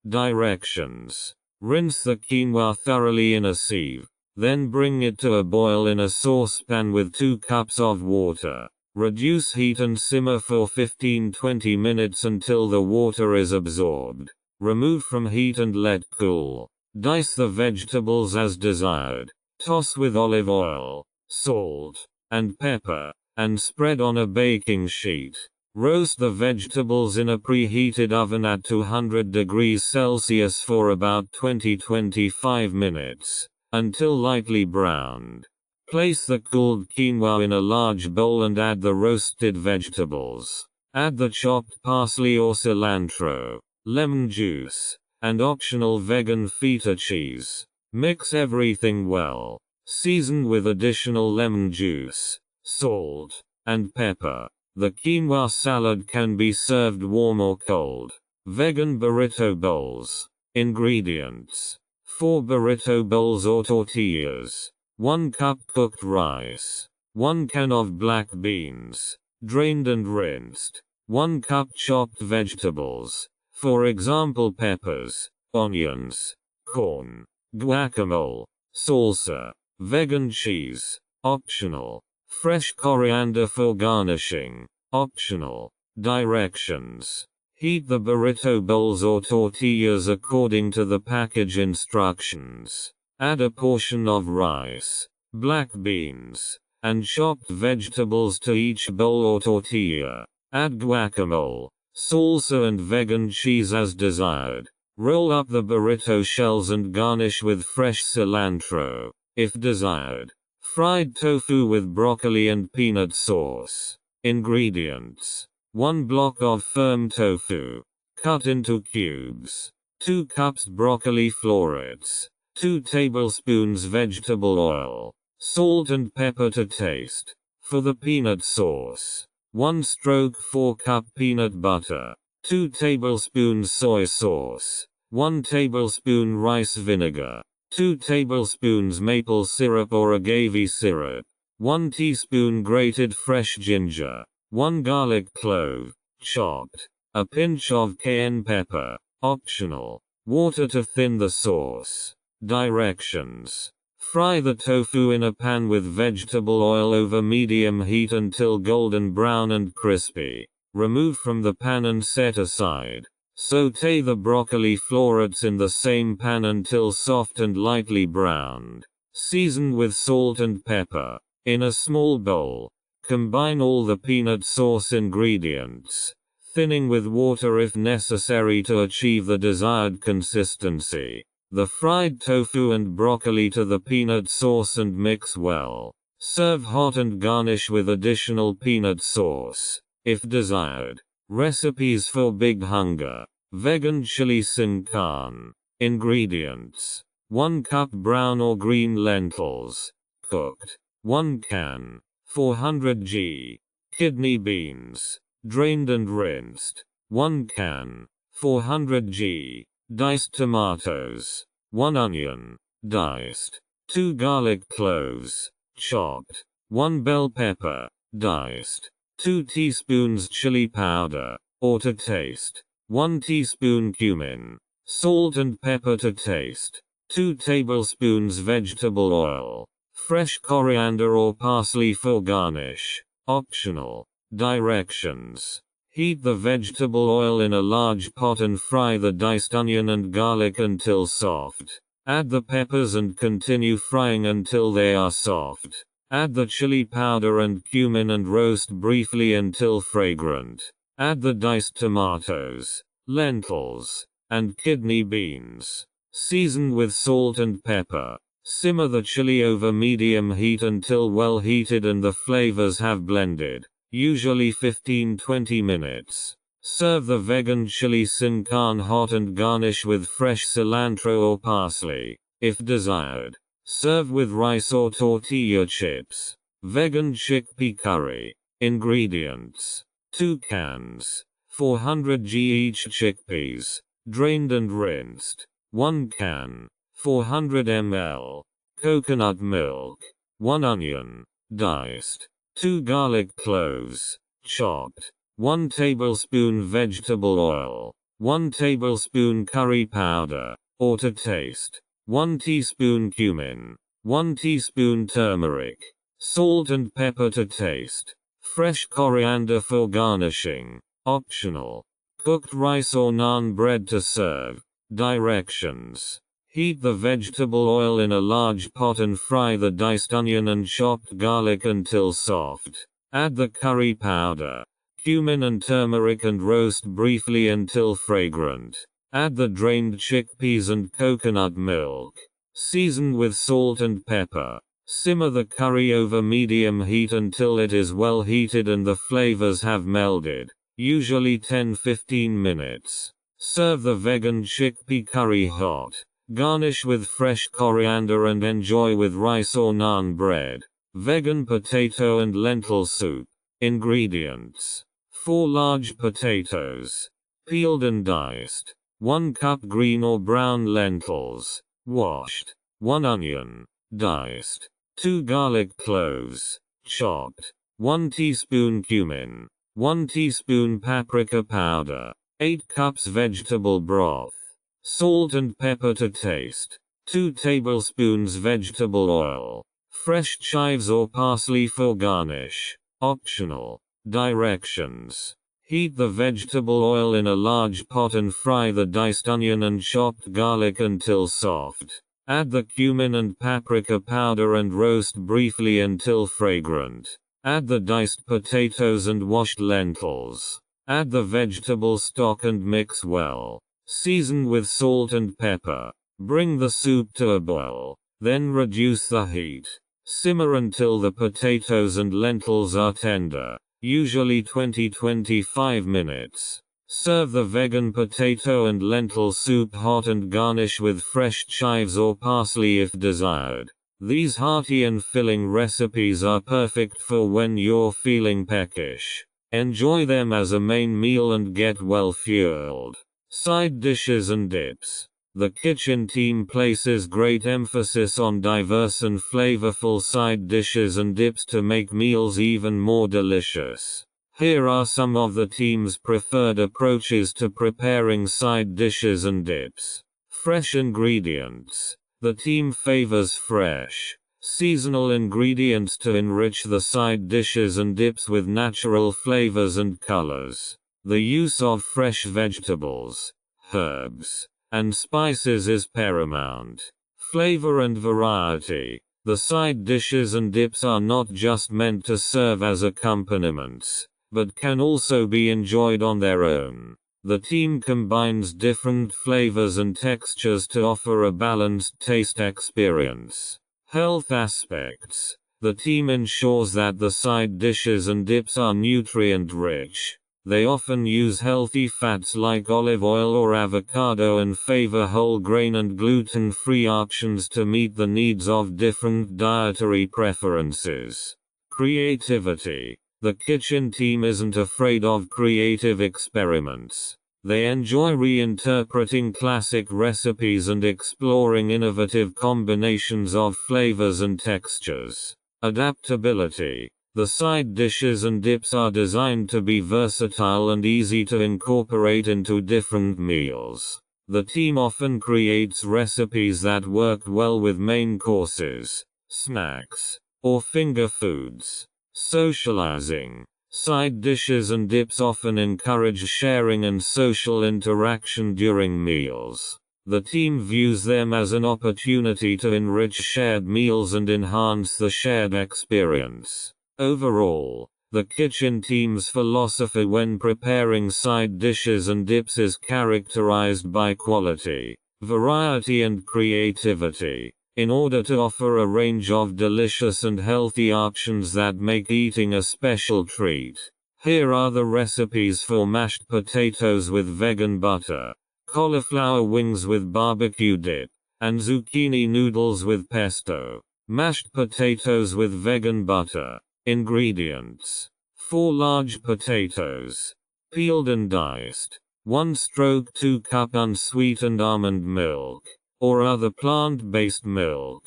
Directions: rinse the quinoa thoroughly in a sieve. Then bring it to a boil in a saucepan with 2 cups of water. Reduce heat and simmer for 15-20 minutes until the water is absorbed. Remove from heat and let cool. Dice the vegetables as desired. Toss with olive oil, salt, and pepper, and spread on a baking sheet. Roast the vegetables in a preheated oven at 200 degrees Celsius for about 20-25 minutes, until lightly browned. Place the cooled quinoa in a large bowl and add the roasted vegetables. Add the chopped parsley or cilantro, lemon juice, and optional vegan feta cheese. Mix everything well. Season with additional lemon juice, salt, and pepper. The quinoa salad can be served warm or cold. Vegan burrito bowls. Ingredients: 4 burrito bowls or tortillas, 1 cup cooked rice, 1 can of black beans, drained and rinsed, 1 cup chopped vegetables, for example peppers, onions, corn, guacamole, salsa, vegan cheese, optional, fresh coriander for garnishing, optional. Directions: heat the burrito bowls or tortillas according to the package instructions. Add a portion of rice, black beans, and chopped vegetables to each bowl or tortilla. Add guacamole, salsa and vegan cheese as desired. Roll up the burrito shells and garnish with fresh cilantro, if desired. Fried tofu with broccoli and peanut sauce. Ingredients: 1 block of firm tofu, cut into cubes, 2 cups broccoli florets, 2 tablespoons vegetable oil, salt and pepper to taste. For the peanut sauce, 1/4 cup peanut butter, 2 tablespoons soy sauce, 1 tablespoon rice vinegar, 2 tablespoons maple syrup or agave syrup, 1 teaspoon grated fresh ginger, 1 garlic clove, chopped, a pinch of cayenne pepper, optional. Water to thin the sauce. Directions: fry the tofu in a pan with vegetable oil over medium heat until golden brown and crispy. Remove from the pan and set aside. Sauté the broccoli florets in the same pan until soft and lightly browned. Season with salt and pepper. In a small bowl, combine all the peanut sauce ingredients, thinning with water if necessary to achieve the desired consistency. The fried tofu and broccoli to the peanut sauce and mix well. Serve hot and garnish with additional peanut sauce, if desired. Recipes for Big Hunger. Vegan chili sin carne. Ingredients: 1 cup brown or green lentils, cooked. 1 can. 400 g. Kidney beans, drained and rinsed. 1 can. 400 g. Diced tomatoes. 1 onion, diced. 2 garlic cloves, chopped. 1 bell pepper, diced. 2 teaspoons chili powder, or to taste. 1 teaspoon cumin. Salt and pepper to taste. 2 tablespoons vegetable oil. Fresh coriander or parsley for garnish, optional. Directions: heat the vegetable oil in a large pot and fry the diced onion and garlic until soft. Add the peppers and continue frying until they are soft. Add the chili powder and cumin and roast briefly until fragrant. Add the diced tomatoes, lentils, and kidney beans. Season with salt and pepper. Simmer the chili over medium heat until well heated and the flavors have blended, usually 15-20 minutes. Serve the vegan chili sin carne hot and garnish with fresh cilantro or parsley, if desired. Serve with rice or tortilla chips. Vegan chickpea curry. Ingredients: 2 cans, 400 g each chickpeas, drained and rinsed. 1 can, 400 ml. Coconut milk. 1 onion, diced. 2 garlic cloves, chopped. 1 tablespoon vegetable oil. 1 tablespoon curry powder, or to taste. 1 teaspoon cumin. 1 teaspoon turmeric. Salt and pepper to taste. Fresh coriander for garnishing, optional. Cooked rice or naan bread to serve. Directions: heat the vegetable oil in a large pot and fry the diced onion and chopped garlic until soft. Add the curry powder, cumin and turmeric and roast briefly until fragrant. Add the drained chickpeas and coconut milk. Season with salt and pepper. Simmer the curry over medium heat until it is well heated and the flavors have melded, usually 10-15 minutes. Serve the vegan chickpea curry hot, Garnish with fresh coriander and enjoy with rice or naan bread. Vegan potato and lentil soup. Ingredients: 4 large potatoes, peeled and diced. 1 cup green or brown lentils, washed. 1 onion, diced. 2 garlic cloves, chopped. 1 teaspoon cumin. 1 teaspoon paprika powder. 8 cups vegetable broth. Salt and pepper to taste. 2 tablespoons vegetable oil. Fresh chives or parsley for garnish. Optional. Directions: heat the vegetable oil in a large pot and fry the diced onion and chopped garlic until soft. Add the cumin and paprika powder and roast briefly until fragrant. Add the diced potatoes and washed lentils. Add the vegetable stock and mix well. Season with salt and pepper. Bring the soup to a boil. Then reduce the heat. Simmer until the potatoes and lentils are tender, usually 20-25 minutes. Serve the vegan potato and lentil soup hot and garnish with fresh chives or parsley if desired. These hearty and filling recipes are perfect for when you're feeling peckish. Enjoy them as a main meal and get well fueled. Side dishes and dips. The kitchen team places great emphasis on diverse and flavorful side dishes and dips to make meals even more delicious. Here are some of the team's preferred approaches to preparing side dishes and dips. Fresh ingredients. The team favors fresh, seasonal ingredients to enrich the side dishes and dips with natural flavors and colors. The use of fresh vegetables, herbs, and spices is paramount. Flavor and variety. The side dishes and dips are not just meant to serve as accompaniments, but can also be enjoyed on their own. The team combines different flavors and textures to offer a balanced taste experience. Health aspects. The team ensures that the side dishes and dips are nutrient-rich. They often use healthy fats like olive oil or avocado and favor whole grain and gluten-free options to meet the needs of different dietary preferences. Creativity. The kitchen team isn't afraid of creative experiments. They enjoy reinterpreting classic recipes and exploring innovative combinations of flavors and textures. Adaptability. The side dishes and dips are designed to be versatile and easy to incorporate into different meals. The team often creates recipes that work well with main courses, snacks, or finger foods. Socializing. Side dishes and dips often encourage sharing and social interaction during meals. The team views them as an opportunity to enrich shared meals and enhance the shared experience. Overall, the kitchen team's philosophy when preparing side dishes and dips is characterized by quality, variety and creativity, in order to offer a range of delicious and healthy options that make eating a special treat. Here are the recipes for mashed potatoes with vegan butter, cauliflower wings with barbecue dip, and zucchini noodles with pesto. Mashed potatoes with vegan butter. Ingredients: 4 large potatoes, peeled and diced. 1/2 cup unsweetened almond milk, or other plant-based milk.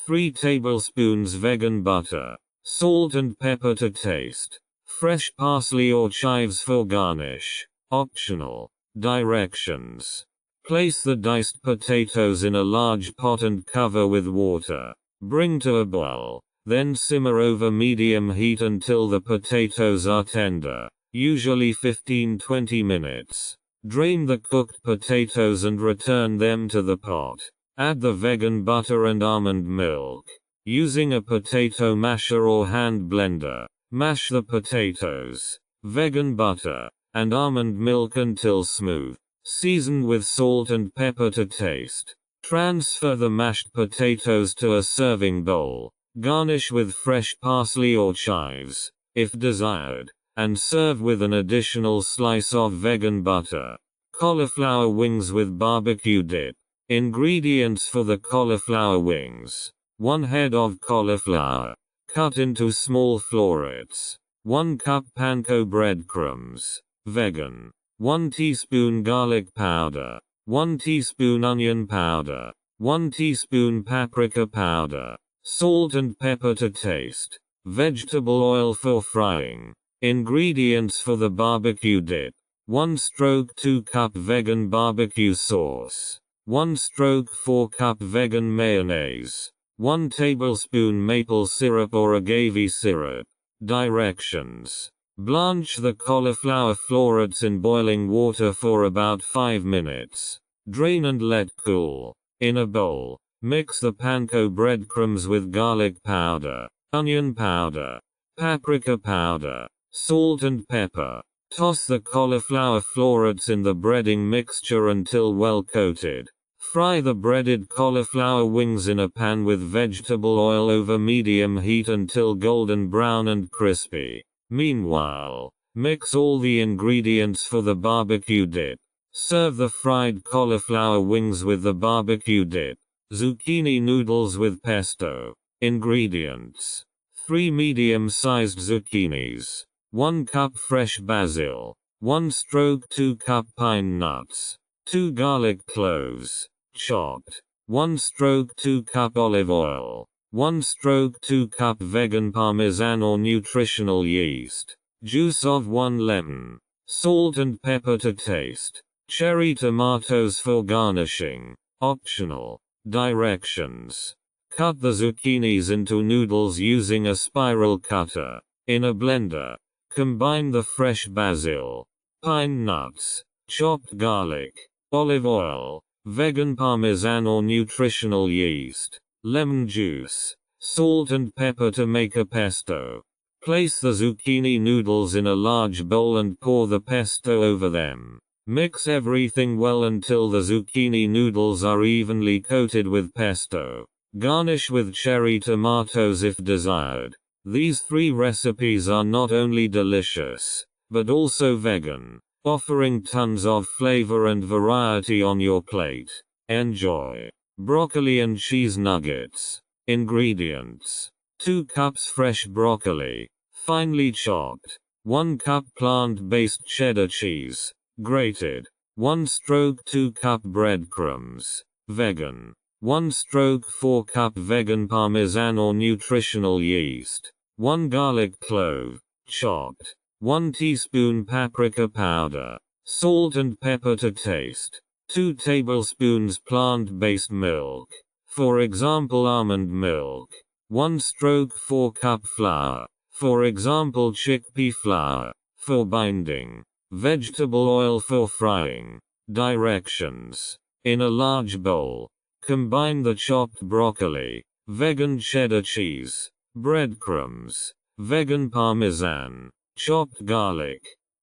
3 tablespoons vegan butter. Salt and pepper to taste. Fresh parsley or chives for garnish. Optional. Directions: place the diced potatoes in a large pot and cover with water. Bring to a boil. Then simmer over medium heat until the potatoes are tender, usually 15-20 minutes. Drain the cooked potatoes and return them to the pot. Add the vegan butter and almond milk. Using a potato masher or hand blender, mash the potatoes, vegan butter, and almond milk until smooth. Season with salt and pepper to taste. Transfer the mashed potatoes to a serving bowl. Garnish with fresh parsley or chives, if desired, and serve with an additional slice of vegan butter. Cauliflower wings with barbecue dip. Ingredients for the cauliflower wings: 1 head of cauliflower, cut into small florets. 1 cup panko breadcrumbs, vegan. 1 teaspoon garlic powder. 1 teaspoon onion powder. 1 teaspoon paprika powder. Salt and pepper to taste. Vegetable oil for frying. Ingredients for the barbecue dip: 1 stroke 2 cup vegan barbecue sauce. 1 stroke 4 cup vegan mayonnaise. 1 tablespoon maple syrup or agave syrup. Directions: blanch the cauliflower florets in boiling water for about 5 minutes. Drain and let cool. In a bowl, mix the panko breadcrumbs with garlic powder, onion powder, paprika powder, salt and pepper. Toss the cauliflower florets in the breading mixture until well coated. Fry the breaded cauliflower wings in a pan with vegetable oil over medium heat until golden brown and crispy. Meanwhile, mix all the ingredients for the barbecue dip. Serve the fried cauliflower wings with the barbecue dip. Zucchini noodles with pesto. Ingredients: 3 medium-sized zucchinis. 1 cup fresh basil. 1 stroke 2 cup pine nuts. 2 garlic cloves, chopped. 1 stroke 2 cup olive oil. 1 stroke 2 cup vegan parmesan or nutritional yeast. Juice of 1 lemon. Salt and pepper to taste. Cherry tomatoes for garnishing. Optional. Directions: cut the zucchinis into noodles using a spiral cutter. In a blender, combine the fresh basil, pine nuts, chopped garlic, olive oil, vegan parmesan or nutritional yeast, lemon juice, salt and pepper to make a pesto. Place the zucchini noodles in a large bowl and pour the pesto over them. Mix everything well until the zucchini noodles are evenly coated with pesto. Garnish with cherry tomatoes if desired. These 3 recipes are not only delicious, but also vegan, offering tons of flavor and variety on your plate. Enjoy. Broccoli and cheese nuggets. Ingredients: 2 cups fresh broccoli, finely chopped. 1 cup plant-based cheddar cheese, grated. 1 stroke 2 cup breadcrumbs, vegan. 1 stroke 4 cup vegan parmesan or nutritional yeast. 1 garlic clove, chopped. 1 teaspoon paprika powder. Salt and pepper to taste. 2 tablespoons plant-based milk, for example almond milk. 1 stroke 4 cup flour, for example chickpea flour, for binding. Vegetable oil for frying. Directions: in a large bowl, combine the chopped broccoli, vegan cheddar cheese, breadcrumbs, vegan parmesan, chopped garlic,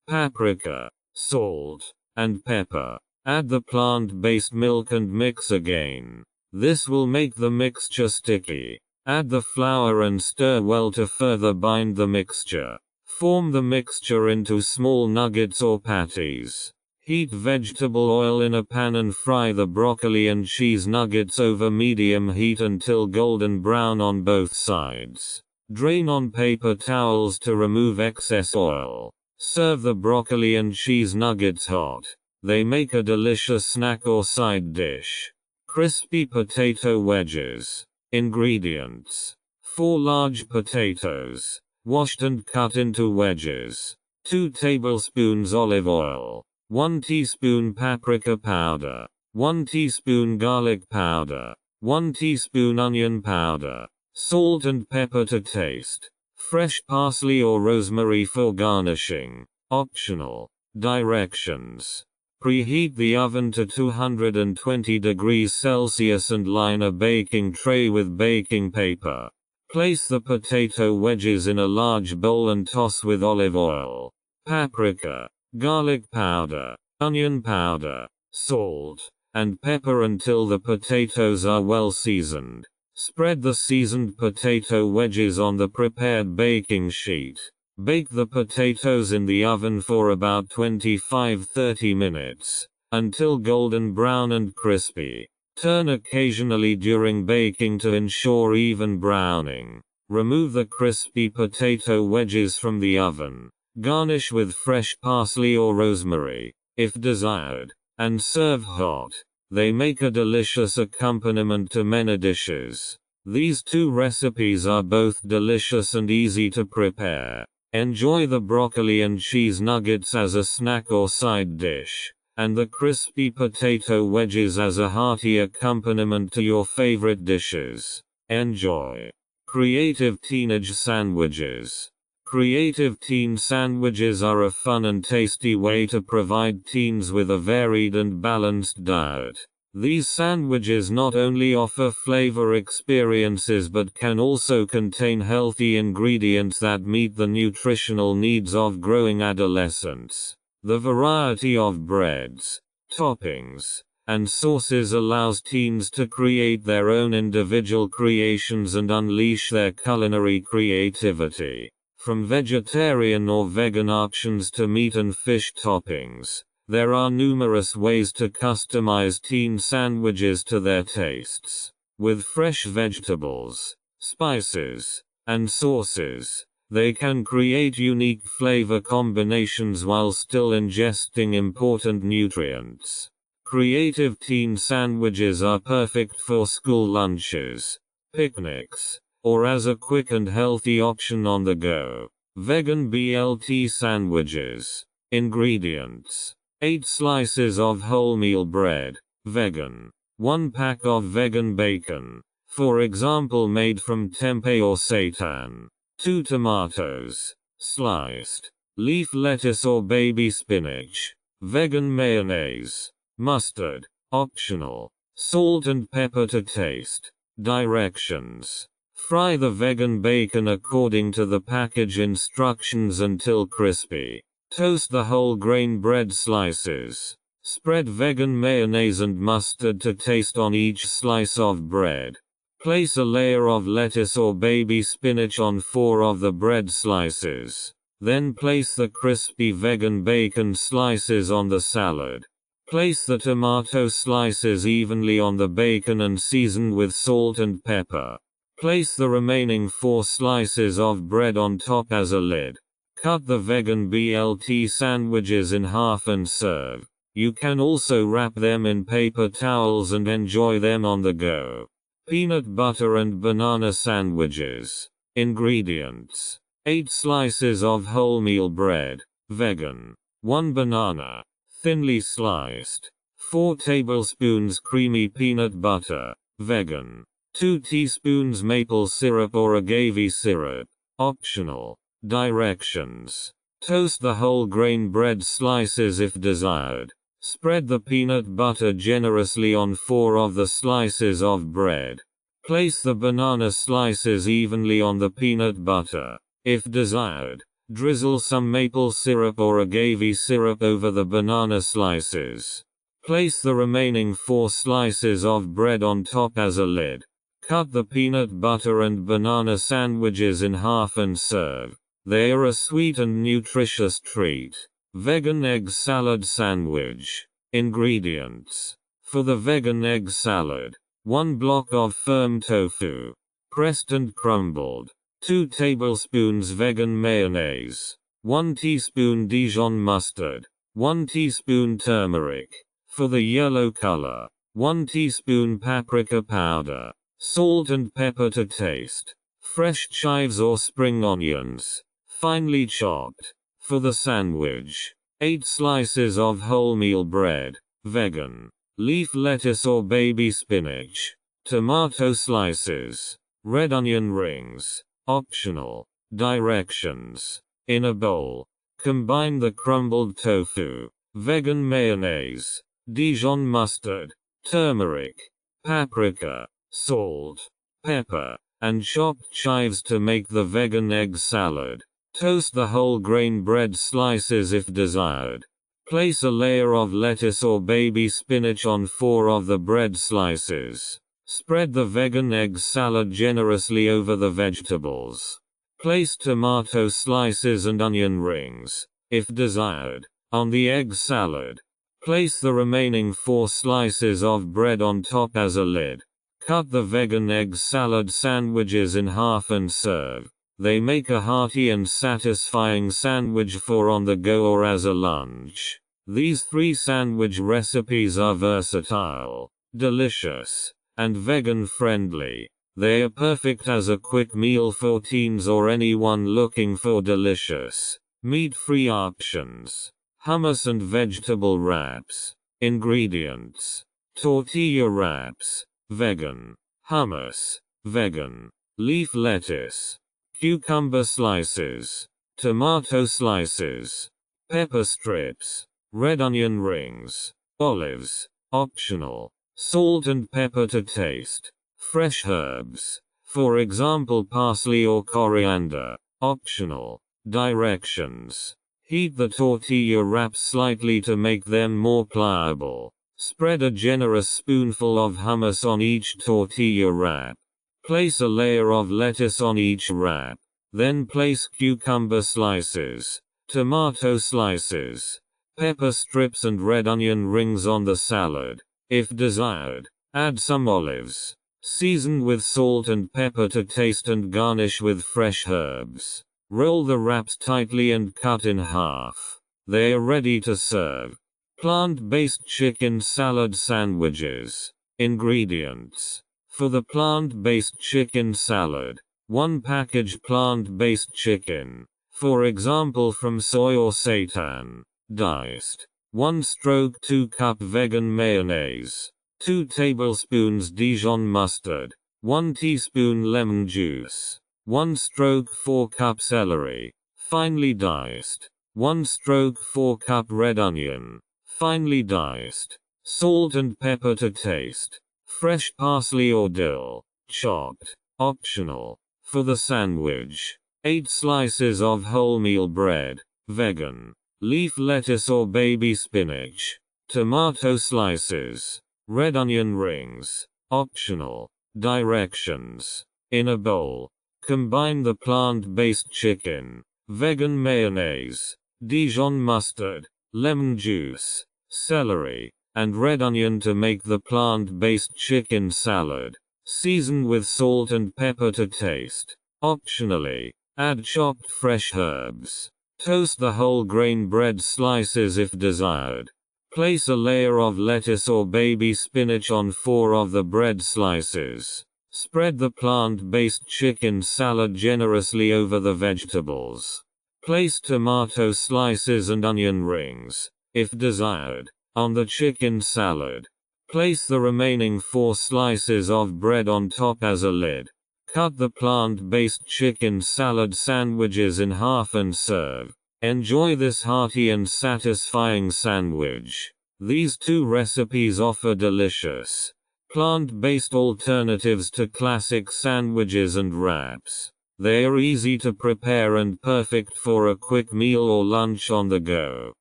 paprika, salt, and pepper. Add the plant-based milk and mix again. This will make the mixture sticky. Add the flour and stir well to further bind the mixture. Form the mixture into small nuggets or patties. Heat vegetable oil in a pan and fry the broccoli and cheese nuggets over medium heat until golden brown on both sides. Drain on paper towels to remove excess oil. Serve the broccoli and cheese nuggets hot. They make a delicious snack or side dish. Crispy potato wedges. Ingredients: 4 large potatoes, washed and cut into wedges. 2 tablespoons olive oil. 1 teaspoon paprika powder. 1 teaspoon garlic powder. 1 teaspoon onion powder. Salt and pepper to taste. Fresh parsley or rosemary for garnishing. Optional. Directions: preheat the oven to 220 degrees Celsius and line a baking tray with baking paper. Place the potato wedges in a large bowl and toss with olive oil, paprika, garlic powder, onion powder, salt, and pepper until the potatoes are well seasoned. Spread the seasoned potato wedges on the prepared baking sheet. Bake the potatoes in the oven for about 25–30 minutes, until golden brown and crispy. Turn occasionally during baking to ensure even browning. Remove the crispy potato wedges from the oven. Garnish with fresh parsley or rosemary, if desired, and serve hot. They make a delicious accompaniment to many dishes. These two recipes are both delicious and easy to prepare. Enjoy the broccoli and cheese nuggets as a snack or side dish, and the crispy potato wedges as a hearty accompaniment to your favorite dishes. Enjoy. Creative teenage sandwiches. Creative teen sandwiches are a fun and tasty way to provide teens with a varied and balanced diet. These sandwiches not only offer flavor experiences but can also contain healthy ingredients that meet the nutritional needs of growing adolescents. The variety of breads, toppings, and sauces allows teens to create their own individual creations and unleash their culinary creativity. From vegetarian or vegan options to meat and fish toppings, there are numerous ways to customize teen sandwiches to their tastes. With fresh vegetables, spices, and sauces, they can create unique flavor combinations while still ingesting important nutrients. Creative teen sandwiches are perfect for school lunches, picnics, or as a quick and healthy option on the go. Vegan BLT sandwiches. Ingredients: 8 slices of wholemeal bread, vegan. 1 pack of vegan bacon, for example made from tempeh or seitan. 2 tomatoes, sliced. Leaf lettuce or baby spinach. Vegan mayonnaise. Mustard, optional. Salt and pepper to taste. Directions: fry the vegan bacon according to the package instructions until crispy. Toast the whole grain bread slices. Spread vegan mayonnaise and mustard to taste on each slice of bread. Place a layer of lettuce or baby spinach on 4 of the bread slices. Then place the crispy vegan bacon slices on the salad. Place the tomato slices evenly on the bacon and season with salt and pepper. Place the remaining 4 slices of bread on top as a lid. Cut the vegan BLT sandwiches in half and serve. You can also wrap them in paper towels and enjoy them on the go. Peanut butter and banana sandwiches. Ingredients: 8 slices of wholemeal bread, vegan. 1 banana, thinly sliced. 4 tablespoons creamy peanut butter, vegan. 2 teaspoons maple syrup or agave syrup, optional. Directions: toast the whole grain bread slices if desired. Spread the peanut butter generously on 4 of the slices of bread. Place the banana slices evenly on the peanut butter. If desired, drizzle some maple syrup or agave syrup over the banana slices. Place the remaining 4 slices of bread on top as a lid. Cut the peanut butter and banana sandwiches in half and serve. They are a sweet and nutritious treat. Vegan egg salad sandwich. Ingredients: for the vegan egg salad, 1 block of firm tofu, pressed and crumbled. 2 tablespoons vegan mayonnaise. 1 teaspoon Dijon mustard. 1 teaspoon turmeric, for the yellow color. 1 teaspoon paprika powder. Salt and pepper to taste. Fresh chives or spring onions, finely chopped, for the sandwich. 8 slices of wholemeal bread, vegan. Leaf lettuce or baby spinach. Tomato slices. Red onion rings, optional. Directions: in a bowl, combine the crumbled tofu, vegan mayonnaise, Dijon mustard, turmeric, paprika, salt, pepper, and chopped chives to make the vegan egg salad. Toast the whole grain bread slices if desired. Place a layer of lettuce or baby spinach on 4 of the bread slices. Spread the vegan egg salad generously over the vegetables. Place tomato slices and onion rings, if desired, on the egg salad. Place the remaining 4 slices of bread on top as a lid. Cut the vegan egg salad sandwiches in half and serve. They make a hearty and satisfying sandwich for on the go or as a lunch. These 3 sandwich recipes are versatile, delicious, and vegan friendly. They are perfect as a quick meal for teens or anyone looking for delicious, meat-free options. Hummus and vegetable wraps. Ingredients: tortilla wraps, vegan. Hummus, vegan. Leaf lettuce. Cucumber slices. Tomato slices. Pepper strips. Red onion rings. Olives, optional. Salt and pepper to taste. Fresh herbs, for example parsley or coriander, optional. Directions: heat the tortilla wraps slightly to make them more pliable. Spread a generous spoonful of hummus on each tortilla wrap. Place a layer of lettuce on each wrap. Then place cucumber slices, tomato slices, pepper strips and red onion rings on the salad. If desired, add some olives. Season with salt and pepper to taste and garnish with fresh herbs. Roll the wraps tightly and cut in half. They are ready to serve. Plant-based chicken salad sandwiches. Ingredients: for the plant-based chicken salad, 1 package plant-based chicken, for example from soy or seitan, diced. 1/2 cup vegan mayonnaise. 2 tablespoons Dijon mustard. 1 teaspoon lemon juice. 1/4 cup celery, finely diced. 1/4 cup red onion, finely diced. Salt and pepper to taste. Fresh parsley or dill, chopped, optional. For the sandwich, 8 slices of wholemeal bread, vegan. Leaf lettuce or baby spinach. Tomato slices. Red onion rings, optional. Directions: in a bowl, combine the plant-based chicken, vegan mayonnaise, Dijon mustard, lemon juice, celery, and red onion to make the plant-based chicken salad. Season with salt and pepper to taste. Optionally, add chopped fresh herbs. Toast the whole grain bread slices if desired. Place a layer of lettuce or baby spinach on 4 of the bread slices. Spread the plant-based chicken salad generously over the vegetables. Place tomato slices and onion rings, if desired, on the chicken salad. Place the remaining 4 slices of bread on top as a lid. Cut the plant-based chicken salad sandwiches in half and serve. Enjoy this hearty and satisfying sandwich. These 2 recipes offer delicious, plant-based alternatives to classic sandwiches and wraps. They are easy to prepare and perfect for a quick meal or lunch on the go.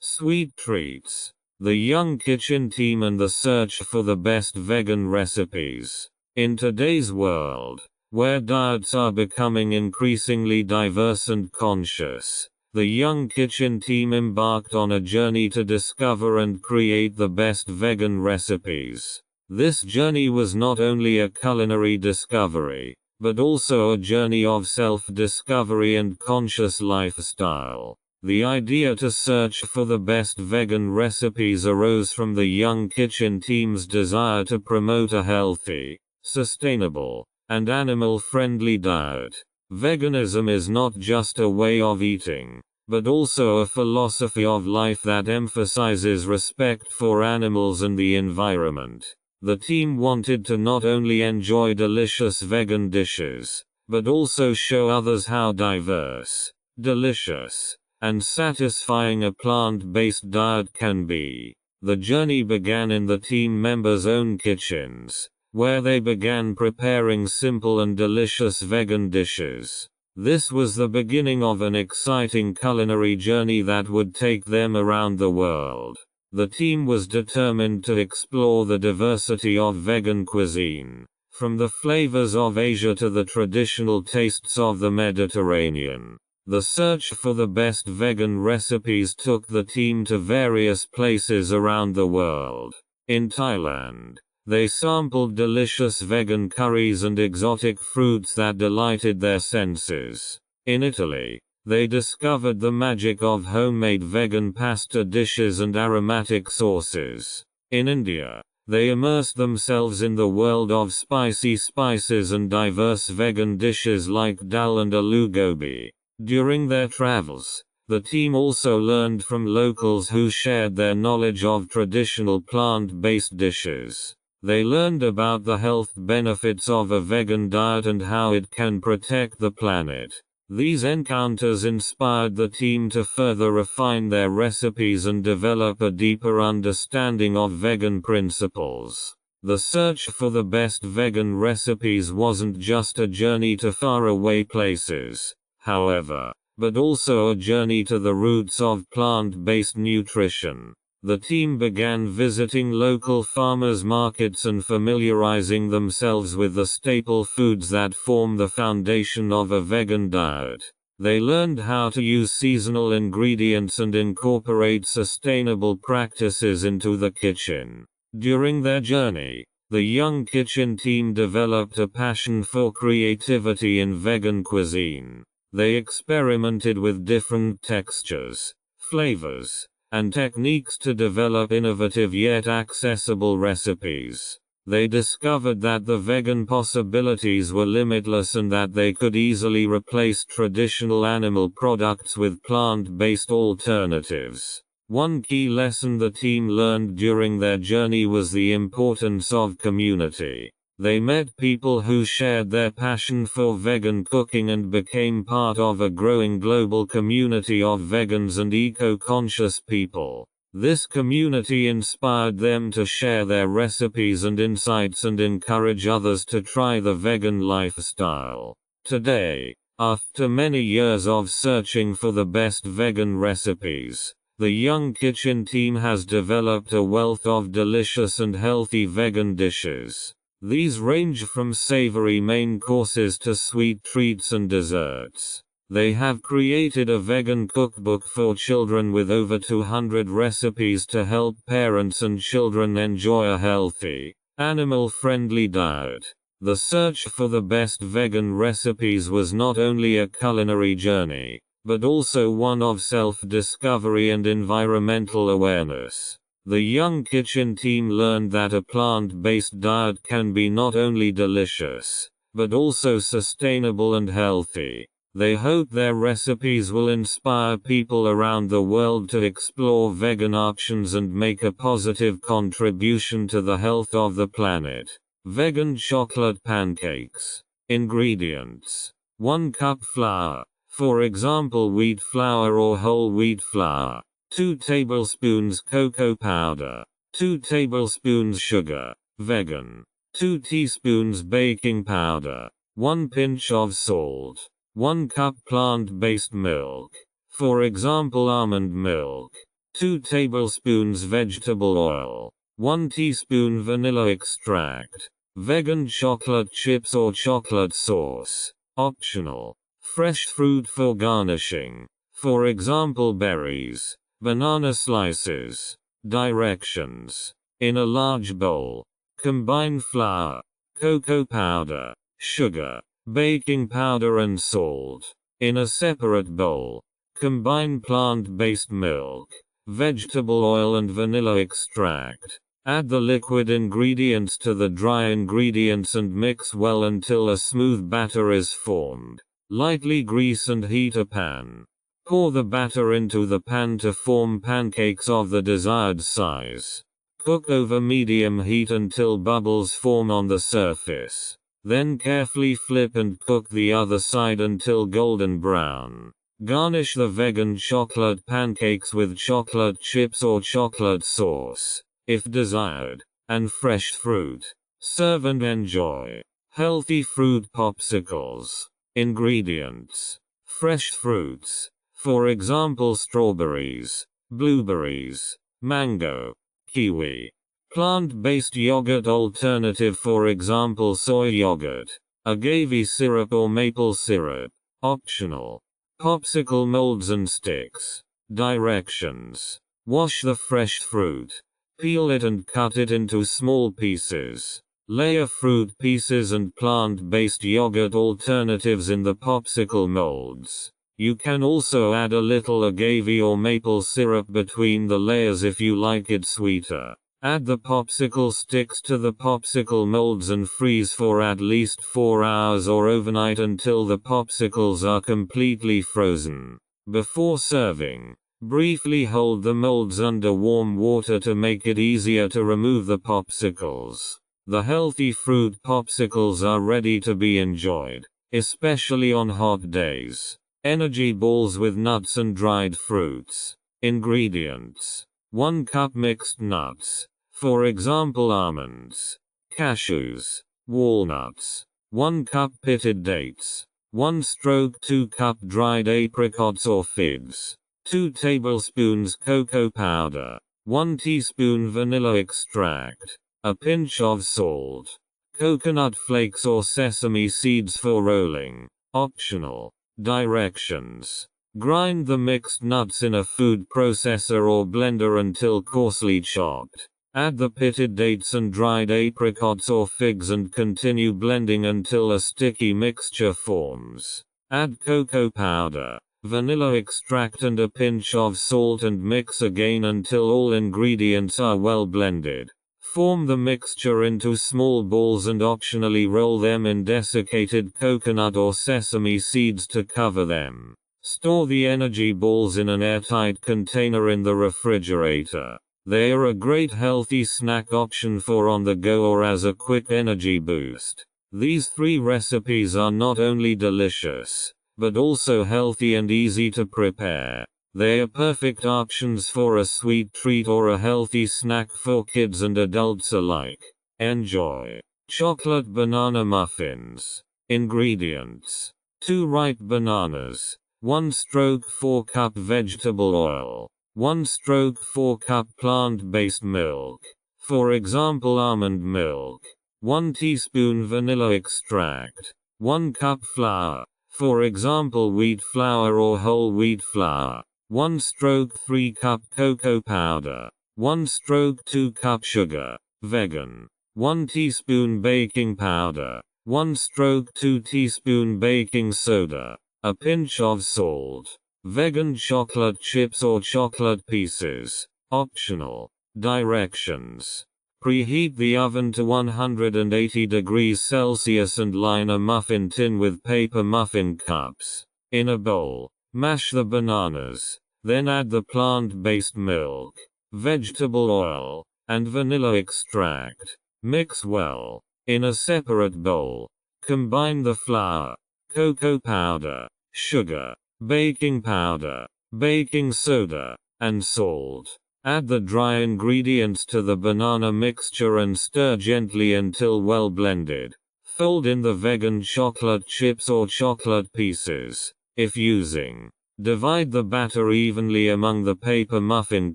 Sweet treats. The young kitchen team and the search for the best vegan recipes. In today's world, where diets are becoming increasingly diverse and conscious, the young kitchen team embarked on a journey to discover and create the best vegan recipes. This journey was not only a culinary discovery, but also a journey of self-discovery and conscious lifestyle. The idea to search for the best vegan recipes arose from the young kitchen team's desire to promote a healthy, sustainable, and animal-friendly diet. Veganism is not just a way of eating, but also a philosophy of life that emphasizes respect for animals and the environment. The team wanted to not only enjoy delicious vegan dishes, but also show others how diverse, delicious, and satisfying a plant-based diet can be. The journey began in the team members' own kitchens, where they began preparing simple and delicious vegan dishes. This was the beginning of an exciting culinary journey that would take them around the world. The team was determined to explore the diversity of vegan cuisine, from the flavors of Asia to the traditional tastes of the Mediterranean. The search for the best vegan recipes took the team to various places around the world. In Thailand, they sampled delicious vegan curries and exotic fruits that delighted their senses. In Italy, they discovered the magic of homemade vegan pasta dishes and aromatic sauces. In India, they immersed themselves in the world of spicy spices and diverse vegan dishes like dal and aloo gobi. During their travels, the team also learned from locals who shared their knowledge of traditional plant-based dishes. They learned about the health benefits of a vegan diet and how it can protect the planet. These encounters inspired the team to further refine their recipes and develop a deeper understanding of vegan principles. The search for the best vegan recipes wasn't just a journey to faraway places, however, but also a journey to the roots of plant-based nutrition. The team began visiting local farmers' markets and familiarizing themselves with the staple foods that form the foundation of a vegan diet. They learned how to use seasonal ingredients and incorporate sustainable practices into the kitchen. During their journey, the young kitchen team developed a passion for creativity in vegan cuisine. They experimented with different textures, flavors, and techniques to develop innovative yet accessible recipes. They discovered that the vegan possibilities were limitless and that they could easily replace traditional animal products with plant-based alternatives. One key lesson the team learned during their journey was the importance of community. They met people who shared their passion for vegan cooking and became part of a growing global community of vegans and eco-conscious people. This community inspired them to share their recipes and insights and encourage others to try the vegan lifestyle. Today, after many years of searching for the best vegan recipes, the young kitchen team has developed a wealth of delicious and healthy vegan dishes. These range from savory main courses to sweet treats and desserts. They have created a vegan cookbook for children with over 200 recipes to help parents and children enjoy a healthy, animal-friendly diet. The search for the best vegan recipes was not only a culinary journey, but also one of self-discovery and environmental awareness. The young kitchen team learned that a plant-based diet can be not only delicious, but also sustainable and healthy. They hope their recipes will inspire people around the world to explore vegan options and make a positive contribution to the health of the planet. Vegan chocolate pancakes. Ingredients: 1 cup flour, for example wheat flour or whole wheat flour. 2 tablespoons cocoa powder, 2 tablespoons sugar, vegan, 2 teaspoons baking powder, 1 pinch of salt, 1 cup plant-based milk, for example almond milk, 2 tablespoons vegetable oil, 1 teaspoon vanilla extract, vegan chocolate chips or chocolate sauce, optional, fresh fruit for garnishing, for example berries, banana slices. Directions: in a large bowl, combine flour, cocoa powder, sugar, baking powder and salt. In a separate bowl, combine plant-based milk, vegetable oil and vanilla extract. Add the liquid ingredients to the dry ingredients and mix well until a smooth batter is formed. Lightly grease and heat a pan. Pour the batter into the pan to form pancakes of the desired size. Cook over medium heat until bubbles form on the surface. Then carefully flip and cook the other side until golden brown. Garnish the vegan chocolate pancakes with chocolate chips or chocolate sauce, if desired, and fresh fruit. Serve and enjoy. Healthy fruit popsicles. Ingredients: fresh fruits, for example strawberries, blueberries, mango, kiwi. Plant-based yogurt alternative, for example soy yogurt, agave syrup or maple syrup, optional. Popsicle molds and sticks. Directions. Wash the fresh fruit. Peel it and cut it into small pieces. Layer fruit pieces and plant-based yogurt alternatives in the popsicle molds. You can also add a little agave or maple syrup between the layers if you like it sweeter. Add the popsicle sticks to the popsicle molds and freeze for at least 4 hours or overnight until the popsicles are completely frozen. Before serving, briefly hold the molds under warm water to make it easier to remove the popsicles. The healthy fruit popsicles are ready to be enjoyed, especially on hot days. Energy balls with nuts and dried fruits. Ingredients: 1 cup mixed nuts. For example, almonds, cashews, walnuts. 1 cup pitted dates. 1/2 cup dried apricots or figs. 2 tablespoons cocoa powder. 1 teaspoon vanilla extract. A pinch of salt. Coconut flakes or sesame seeds for rolling. Optional. Directions. Grind the mixed nuts in a food processor or blender until coarsely chopped. Add the pitted dates and dried apricots or figs and continue blending until a sticky mixture forms. Add cocoa powder, vanilla extract and a pinch of salt and mix again until all ingredients are well blended. Form the mixture into small balls and optionally roll them in desiccated coconut or sesame seeds to cover them. Store the energy balls in an airtight container in the refrigerator. They are a great healthy snack option for on the go or as a quick energy boost. These 3 recipes are not only delicious, but also healthy and easy to prepare. They are perfect options for a sweet treat or a healthy snack for kids and adults alike. Enjoy. Chocolate banana muffins. Ingredients: 2 ripe bananas. 1/4 cup vegetable oil. 1/4 cup plant-based milk. For example, almond milk. 1 teaspoon vanilla extract. 1 cup flour. For example, wheat flour or whole wheat flour. 1/3 cup cocoa powder. 1/2 cup sugar. Vegan. 1 teaspoon baking powder. 1/2 teaspoon baking soda. A pinch of salt. Vegan chocolate chips or chocolate pieces. Optional. Directions. Preheat the oven to 180 degrees Celsius and line a muffin tin with paper muffin cups. In a bowl, mash the bananas. Then add the plant-based milk, vegetable oil, and vanilla extract. Mix well. In a separate bowl, combine the flour, cocoa powder, sugar, baking powder, baking soda, and salt. Add the dry ingredients to the banana mixture and stir gently until well blended. Fold in the vegan chocolate chips or chocolate pieces, if using. Divide the batter evenly among the paper muffin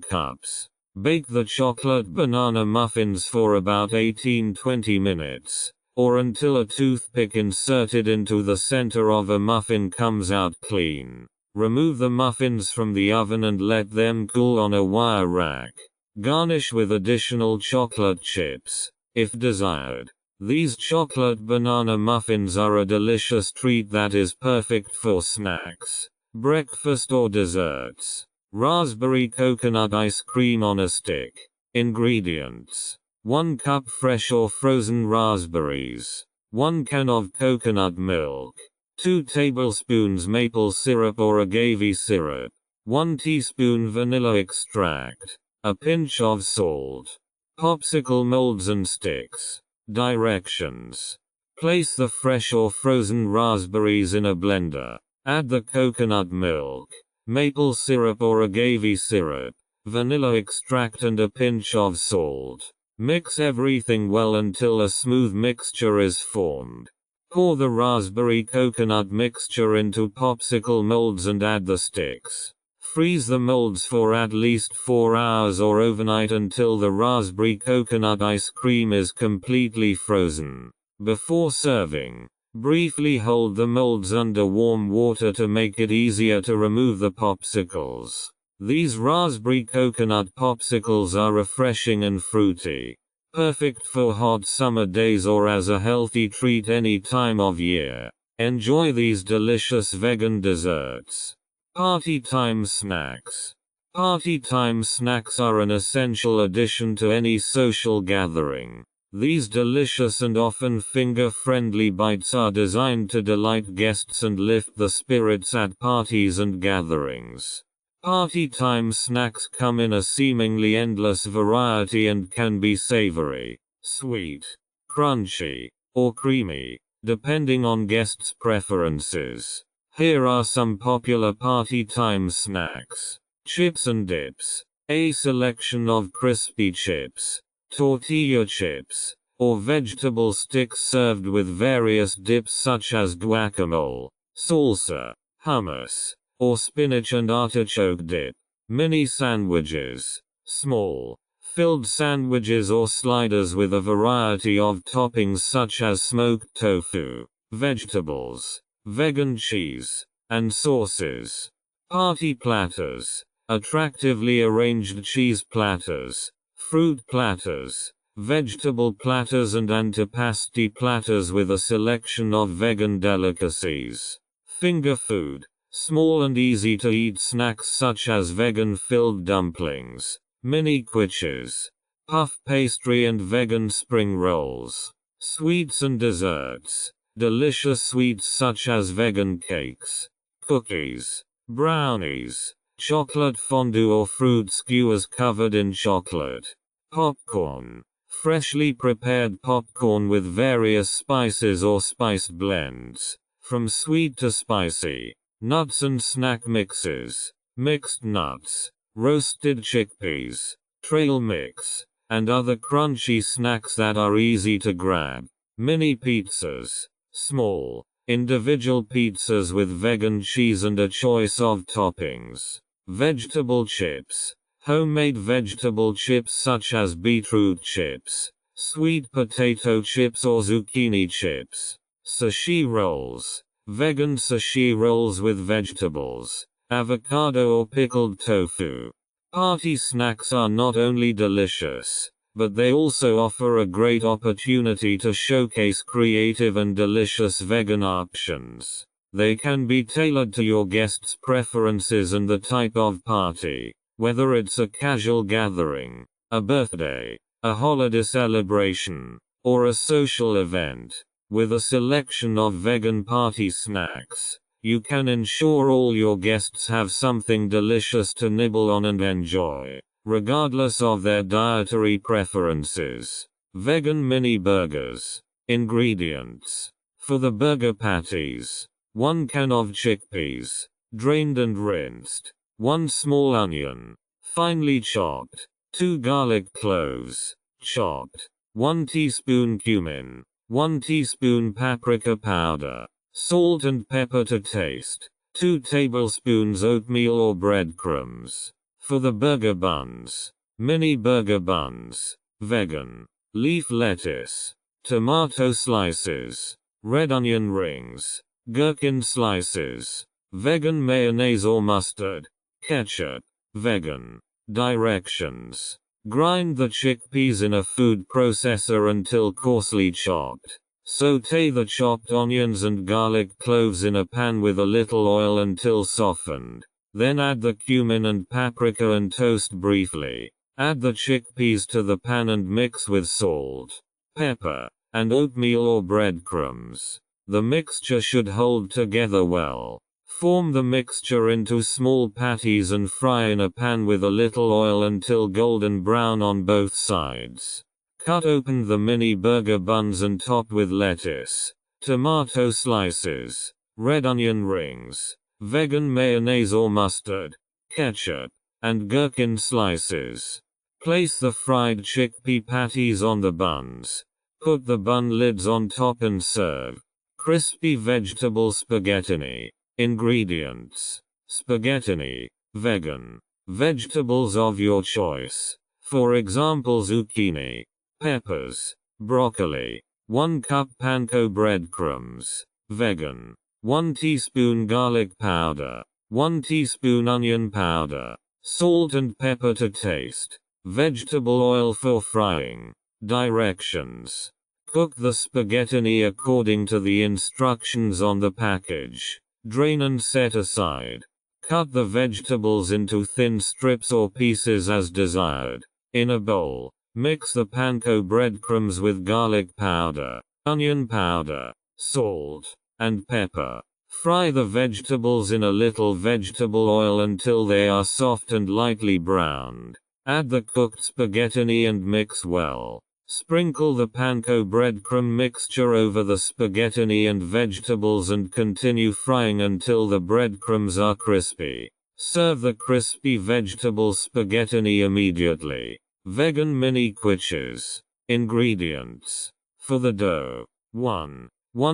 cups. Bake the chocolate banana muffins for about 18-20 minutes, or until a toothpick inserted into the center of a muffin comes out clean. Remove the muffins from the oven and let them cool on a wire rack. Garnish with additional chocolate chips, if desired. These chocolate banana muffins are a delicious treat that is perfect for snacks, breakfast or desserts. Raspberry coconut ice cream on a stick. Ingredients: 1 cup fresh or frozen raspberries. 1 can of coconut milk. 2 tablespoons maple syrup or agave syrup. 1 teaspoon vanilla extract. A pinch of salt. Popsicle molds and sticks. Directions. Place the fresh or frozen raspberries in a blender. Add the coconut milk, maple syrup or agave syrup, vanilla extract and a pinch of salt. Mix everything well until a smooth mixture is formed. Pour the raspberry coconut mixture into popsicle molds and add the sticks. Freeze the molds for at least 4 hours or overnight until the raspberry coconut ice cream is completely frozen. Before serving, Briefly hold the molds under warm water to make it easier to remove the popsicles. These raspberry coconut popsicles are refreshing and fruity. Perfect for hot summer days or as a healthy treat any time of year. Enjoy these delicious vegan desserts. Party time snacks. Party time snacks are an essential addition to any social gathering. These delicious and often finger-friendly bites are designed to delight guests and lift the spirits at parties and gatherings. Party time snacks come in a seemingly endless variety and can be savory, sweet, crunchy, or creamy, depending on guests' preferences. Here are some popular party time snacks. Chips and dips. A selection of crispy chips, tortilla chips, or vegetable sticks served with various dips such as guacamole, salsa, hummus, or spinach and artichoke dip. Mini sandwiches. Small, filled sandwiches or sliders with a variety of toppings such as smoked tofu, vegetables, vegan cheese, and sauces. Party platters. Attractively arranged cheese platters, fruit platters, vegetable platters and antipasti platters with a selection of vegan delicacies. Finger food. Small and easy to eat snacks such as vegan filled dumplings, mini quiches, puff pastry and vegan spring rolls. Sweets and desserts. Delicious sweets such as vegan cakes, cookies, brownies, chocolate fondue or fruit skewers covered in chocolate. Popcorn. Freshly prepared popcorn with various spices or spice blends, from sweet to spicy. Nuts and snack mixes. Mixed nuts, roasted chickpeas, trail mix, and other crunchy snacks that are easy to grab. Mini pizzas. Small, individual pizzas with vegan cheese and a choice of toppings. Vegetable chips. Homemade vegetable chips such as beetroot chips, sweet potato chips or zucchini chips. Sushi rolls. Vegan sushi rolls with vegetables, avocado or pickled tofu. Party snacks are not only delicious, but they also offer a great opportunity to showcase creative and delicious vegan options. They can be tailored to your guests' preferences and the type of party, whether it's a casual gathering, a birthday, a holiday celebration, or a social event. With a selection of vegan party snacks, you can ensure all your guests have something delicious to nibble on and enjoy, regardless of their dietary preferences. Vegan mini burgers. Ingredients. For the burger patties: 1 can of chickpeas, drained and rinsed. 1 small onion, finely chopped. 2 garlic cloves, chopped. 1 teaspoon cumin. 1 teaspoon paprika powder. Salt and pepper to taste. 2 tablespoons oatmeal or breadcrumbs. For the burger buns. Mini burger buns. Vegan. Leaf lettuce. Tomato slices. Red onion rings. Gherkin slices. Vegan mayonnaise or mustard. Ketchup. Vegan. Directions. Grind the chickpeas in a food processor until coarsely chopped. Sauté the chopped onions and garlic cloves in a pan with a little oil until softened. Then add the cumin and paprika and toast briefly. Add the chickpeas to the pan and mix with salt, pepper, and oatmeal or breadcrumbs. The mixture should hold together well. Form the mixture into small patties and fry in a pan with a little oil until golden brown on both sides. Cut open the mini burger buns and top with lettuce, tomato slices, red onion rings, vegan mayonnaise or mustard, ketchup, and gherkin slices. Place the fried chickpea patties on the buns. Put the bun lids on top and serve. Crispy vegetable spaghettini. Ingredients: spaghettini, vegan. Vegetables of your choice. For example, zucchini, peppers, broccoli, 1 cup panko breadcrumbs, vegan. 1 teaspoon garlic powder, 1 teaspoon onion powder, salt and pepper to taste, vegetable oil for frying. Directions. Cook the spaghetti according to the instructions on the package. Drain and set aside. Cut the vegetables into thin strips or pieces as desired. In a bowl, mix the panko breadcrumbs with garlic powder, onion powder, salt, and pepper. Fry the vegetables in a little vegetable oil until they are soft and lightly browned. Add the cooked spaghetti and mix well. Sprinkle the panko breadcrumb mixture over the spaghetti and vegetables and continue frying until the breadcrumbs are crispy. Serve the crispy vegetable spaghetti immediately. Vegan mini quiches. Ingredients. For the dough. 1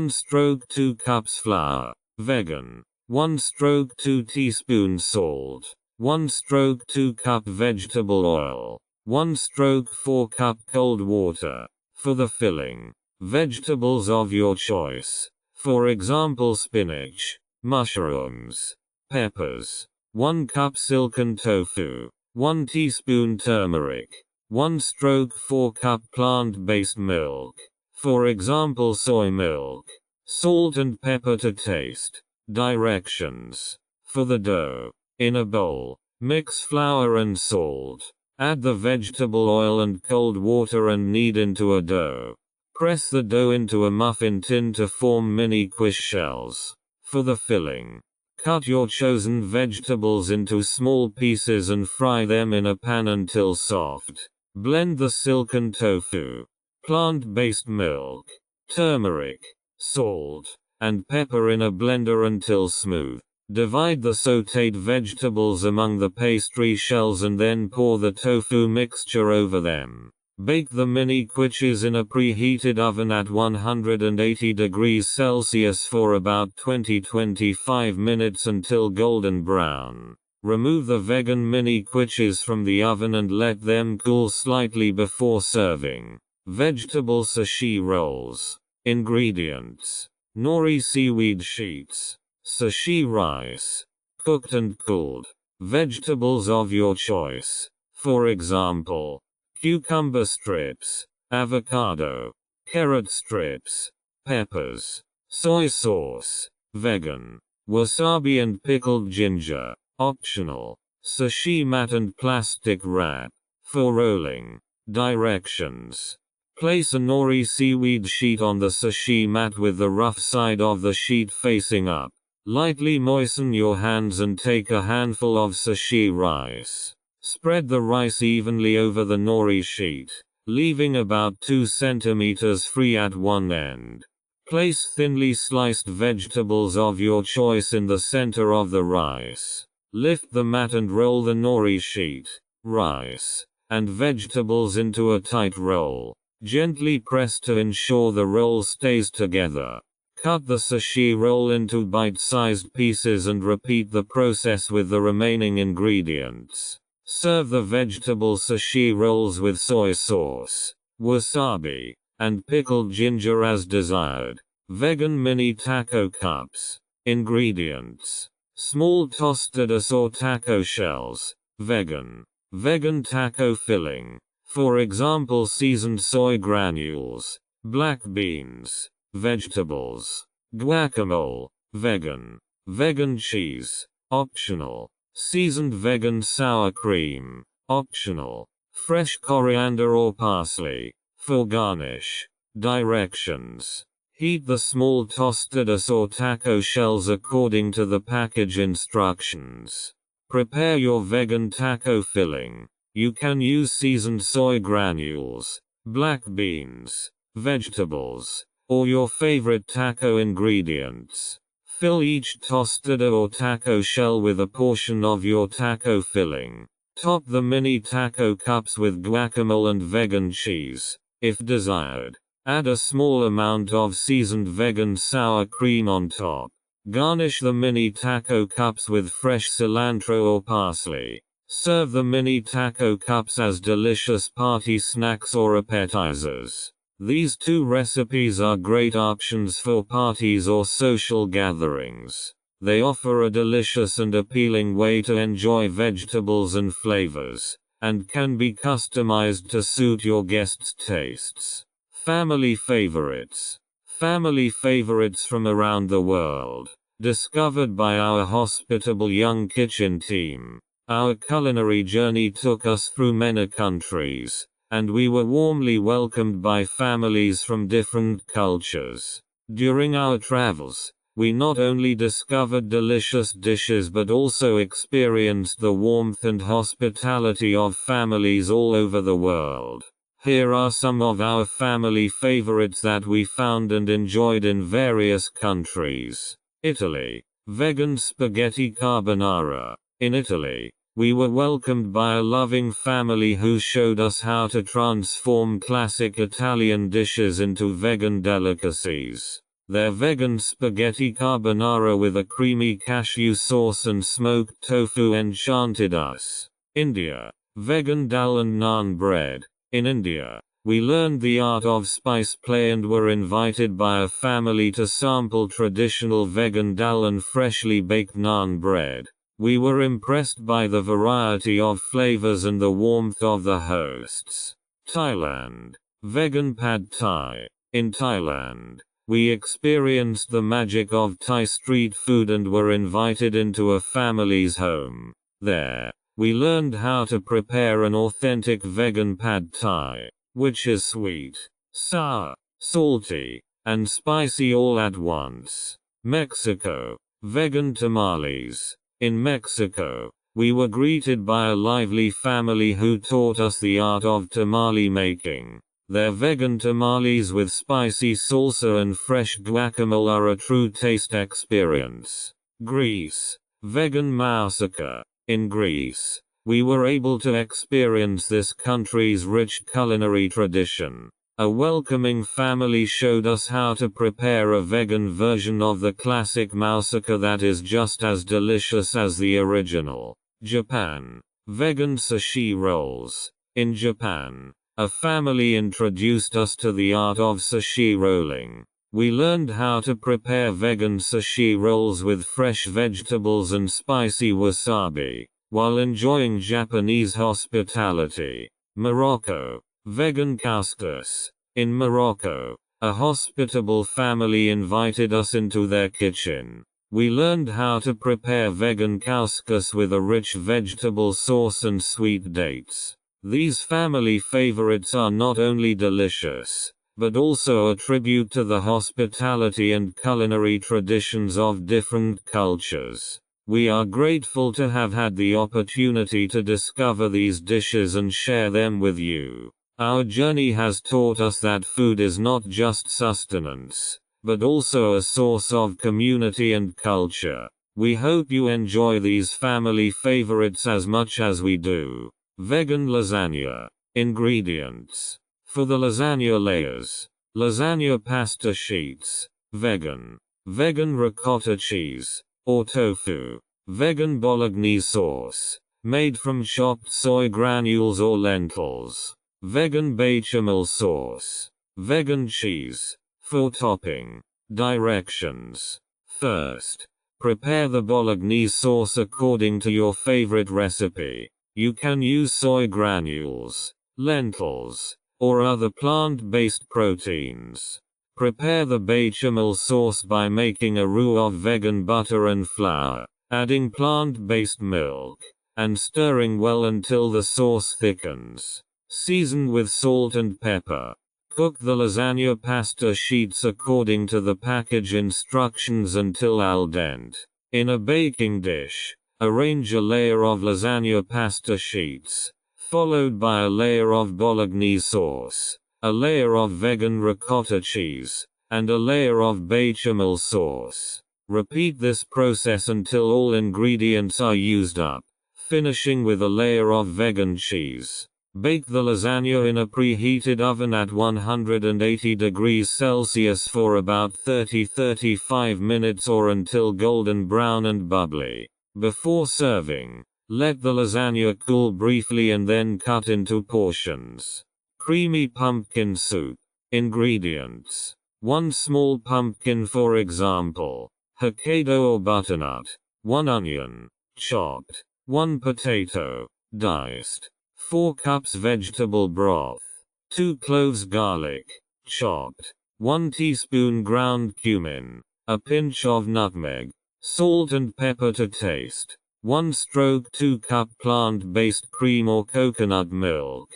stroke 2 cups flour. Vegan. 1 stroke 2 teaspoons salt. 1 stroke 2 cup vegetable oil. 1 stroke 4 cup cold water. For the filling. Vegetables of your choice. For example spinach, mushrooms, peppers. 1 cup silken tofu. 1 teaspoon turmeric. 1 stroke 4 cup plant-based milk. For example soy milk. Salt and pepper to taste. Directions. For the dough. In a bowl, mix flour and salt. Add the vegetable oil and cold water and knead into a dough. Press the dough into a muffin tin to form mini quiche shells. For the filling. Cut your chosen vegetables into small pieces and fry them in a pan until soft. Blend the silken tofu, plant-based milk, turmeric, salt, and pepper in a blender until smooth. Divide the sautéed vegetables among the pastry shells and then pour the tofu mixture over them. Bake the mini quiches in a preheated oven at 180 degrees Celsius for about 20-25 minutes until golden brown. Remove the vegan mini quiches from the oven and let them cool slightly before serving. Vegetable sushi rolls. Ingredients. Nori seaweed sheets. Sushi rice. Cooked and cooled. Vegetables of your choice. For example, cucumber strips, avocado, carrot strips, peppers, soy sauce, vegan, wasabi and pickled ginger, optional, sushi mat and plastic wrap, for rolling. Directions. Place a nori seaweed sheet on the sushi mat with the rough side of the sheet facing up. Lightly moisten your hands and take a handful of sushi rice. Spread the rice evenly over the nori sheet, leaving about 2 centimeters free at one end. Place thinly sliced vegetables of your choice in the center of the rice. Lift the mat and roll the nori sheet, rice, and vegetables into a tight roll. Gently press to ensure the roll stays together. Cut the sushi roll into bite-sized pieces and repeat the process with the remaining ingredients. Serve the vegetable sushi rolls with soy sauce, wasabi, and pickled ginger as desired. Vegan mini taco cups. Ingredients. Small tostadas or taco shells. Vegan. Vegan taco filling. For example seasoned soy granules, black beans, vegetables, guacamole, vegan. Vegan cheese, optional. Seasoned vegan sour cream, optional. Fresh coriander or parsley, for garnish. Directions. Heat the small tostadas or taco shells according to the package instructions. Prepare your vegan taco filling. You can use seasoned soy granules, black beans, vegetables, or your favorite taco ingredients. Fill each tostada or taco shell with a portion of your taco filling. Top the mini taco cups with guacamole and vegan cheese, if desired. Add a small amount of seasoned vegan sour cream on top. Garnish the mini taco cups with fresh cilantro or parsley. Serve the mini taco cups as delicious party snacks or appetizers. These two recipes are great options for parties or social gatherings. They offer a delicious and appealing way to enjoy vegetables and flavors, and can be customized to suit your guests' tastes. Family favorites. Family favorites from around the world. Discovered by our hospitable young kitchen team. Our culinary journey took us through many countries, and we were warmly welcomed by families from different cultures. During our travels, we not only discovered delicious dishes but also experienced the warmth and hospitality of families all over the world. Here are some of our family favorites that we found and enjoyed in various countries. Italy. Vegan spaghetti carbonara. In Italy, we were welcomed by a loving family who showed us how to transform classic Italian dishes into vegan delicacies. Their vegan spaghetti carbonara with a creamy cashew sauce and smoked tofu enchanted us. India. Vegan dal and naan bread. In India, we learned the art of spice play and were invited by a family to sample traditional vegan dal and freshly baked naan bread. We were impressed by the variety of flavors and the warmth of the hosts. Thailand. Vegan pad thai. In Thailand, we experienced the magic of Thai street food and were invited into a family's home. There, we learned how to prepare an authentic vegan pad thai, which is sweet, sour, salty, and spicy all at once. Mexico. Vegan tamales. In Mexico, we were greeted by a lively family who taught us the art of tamale making. Their vegan tamales with spicy salsa and fresh guacamole are a true taste experience. Greece. Vegan moussaka. In Greece, we were able to experience this country's rich culinary tradition. A welcoming family showed us how to prepare a vegan version of the classic moussaka that is just as delicious as the original. Japan. Vegan sushi rolls. In Japan, a family introduced us to the art of sushi rolling. We learned how to prepare vegan sushi rolls with fresh vegetables and spicy wasabi, while enjoying Japanese hospitality. Morocco. Vegan couscous. In Morocco, a hospitable family invited us into their kitchen. We learned how to prepare vegan couscous with a rich vegetable sauce and sweet dates. These family favorites are not only delicious, but also a tribute to the hospitality and culinary traditions of different cultures. We are grateful to have had the opportunity to discover these dishes and share them with you. Our journey has taught us that food is not just sustenance, but also a source of community and culture. We hope you enjoy these family favorites as much as we do. Vegan lasagna. Ingredients. For the lasagna layers. Lasagna pasta sheets. Vegan. Vegan ricotta cheese, or tofu. Vegan bolognese sauce, made from chopped soy granules or lentils. Vegan bechamel sauce. Vegan cheese. For topping. Directions. First, prepare the bolognese sauce according to your favorite recipe. You can use soy granules, lentils, or other plant-based proteins. Prepare the bechamel sauce by making a roux of vegan butter and flour, adding plant-based milk, and stirring well until the sauce thickens. Season with salt and pepper. Cook the lasagna pasta sheets according to the package instructions until al dente. In a baking dish, arrange a layer of lasagna pasta sheets, followed by a layer of bolognese sauce, a layer of vegan ricotta cheese, and a layer of bechamel sauce. Repeat this process until all ingredients are used up, finishing with a layer of vegan cheese. Bake the lasagna in a preheated oven at 180 degrees Celsius for about 30-35 minutes or until golden brown and bubbly. Before serving, let the lasagna cool briefly and then cut into portions. Creamy pumpkin soup. Ingredients: 1 small pumpkin, for example, Hokkaido or butternut. 1 onion, chopped. 1 potato, diced. 4 cups vegetable broth. 2 cloves garlic, chopped. 1 teaspoon ground cumin. A pinch of nutmeg. Salt and pepper to taste. 2 cup plant-based cream or coconut milk.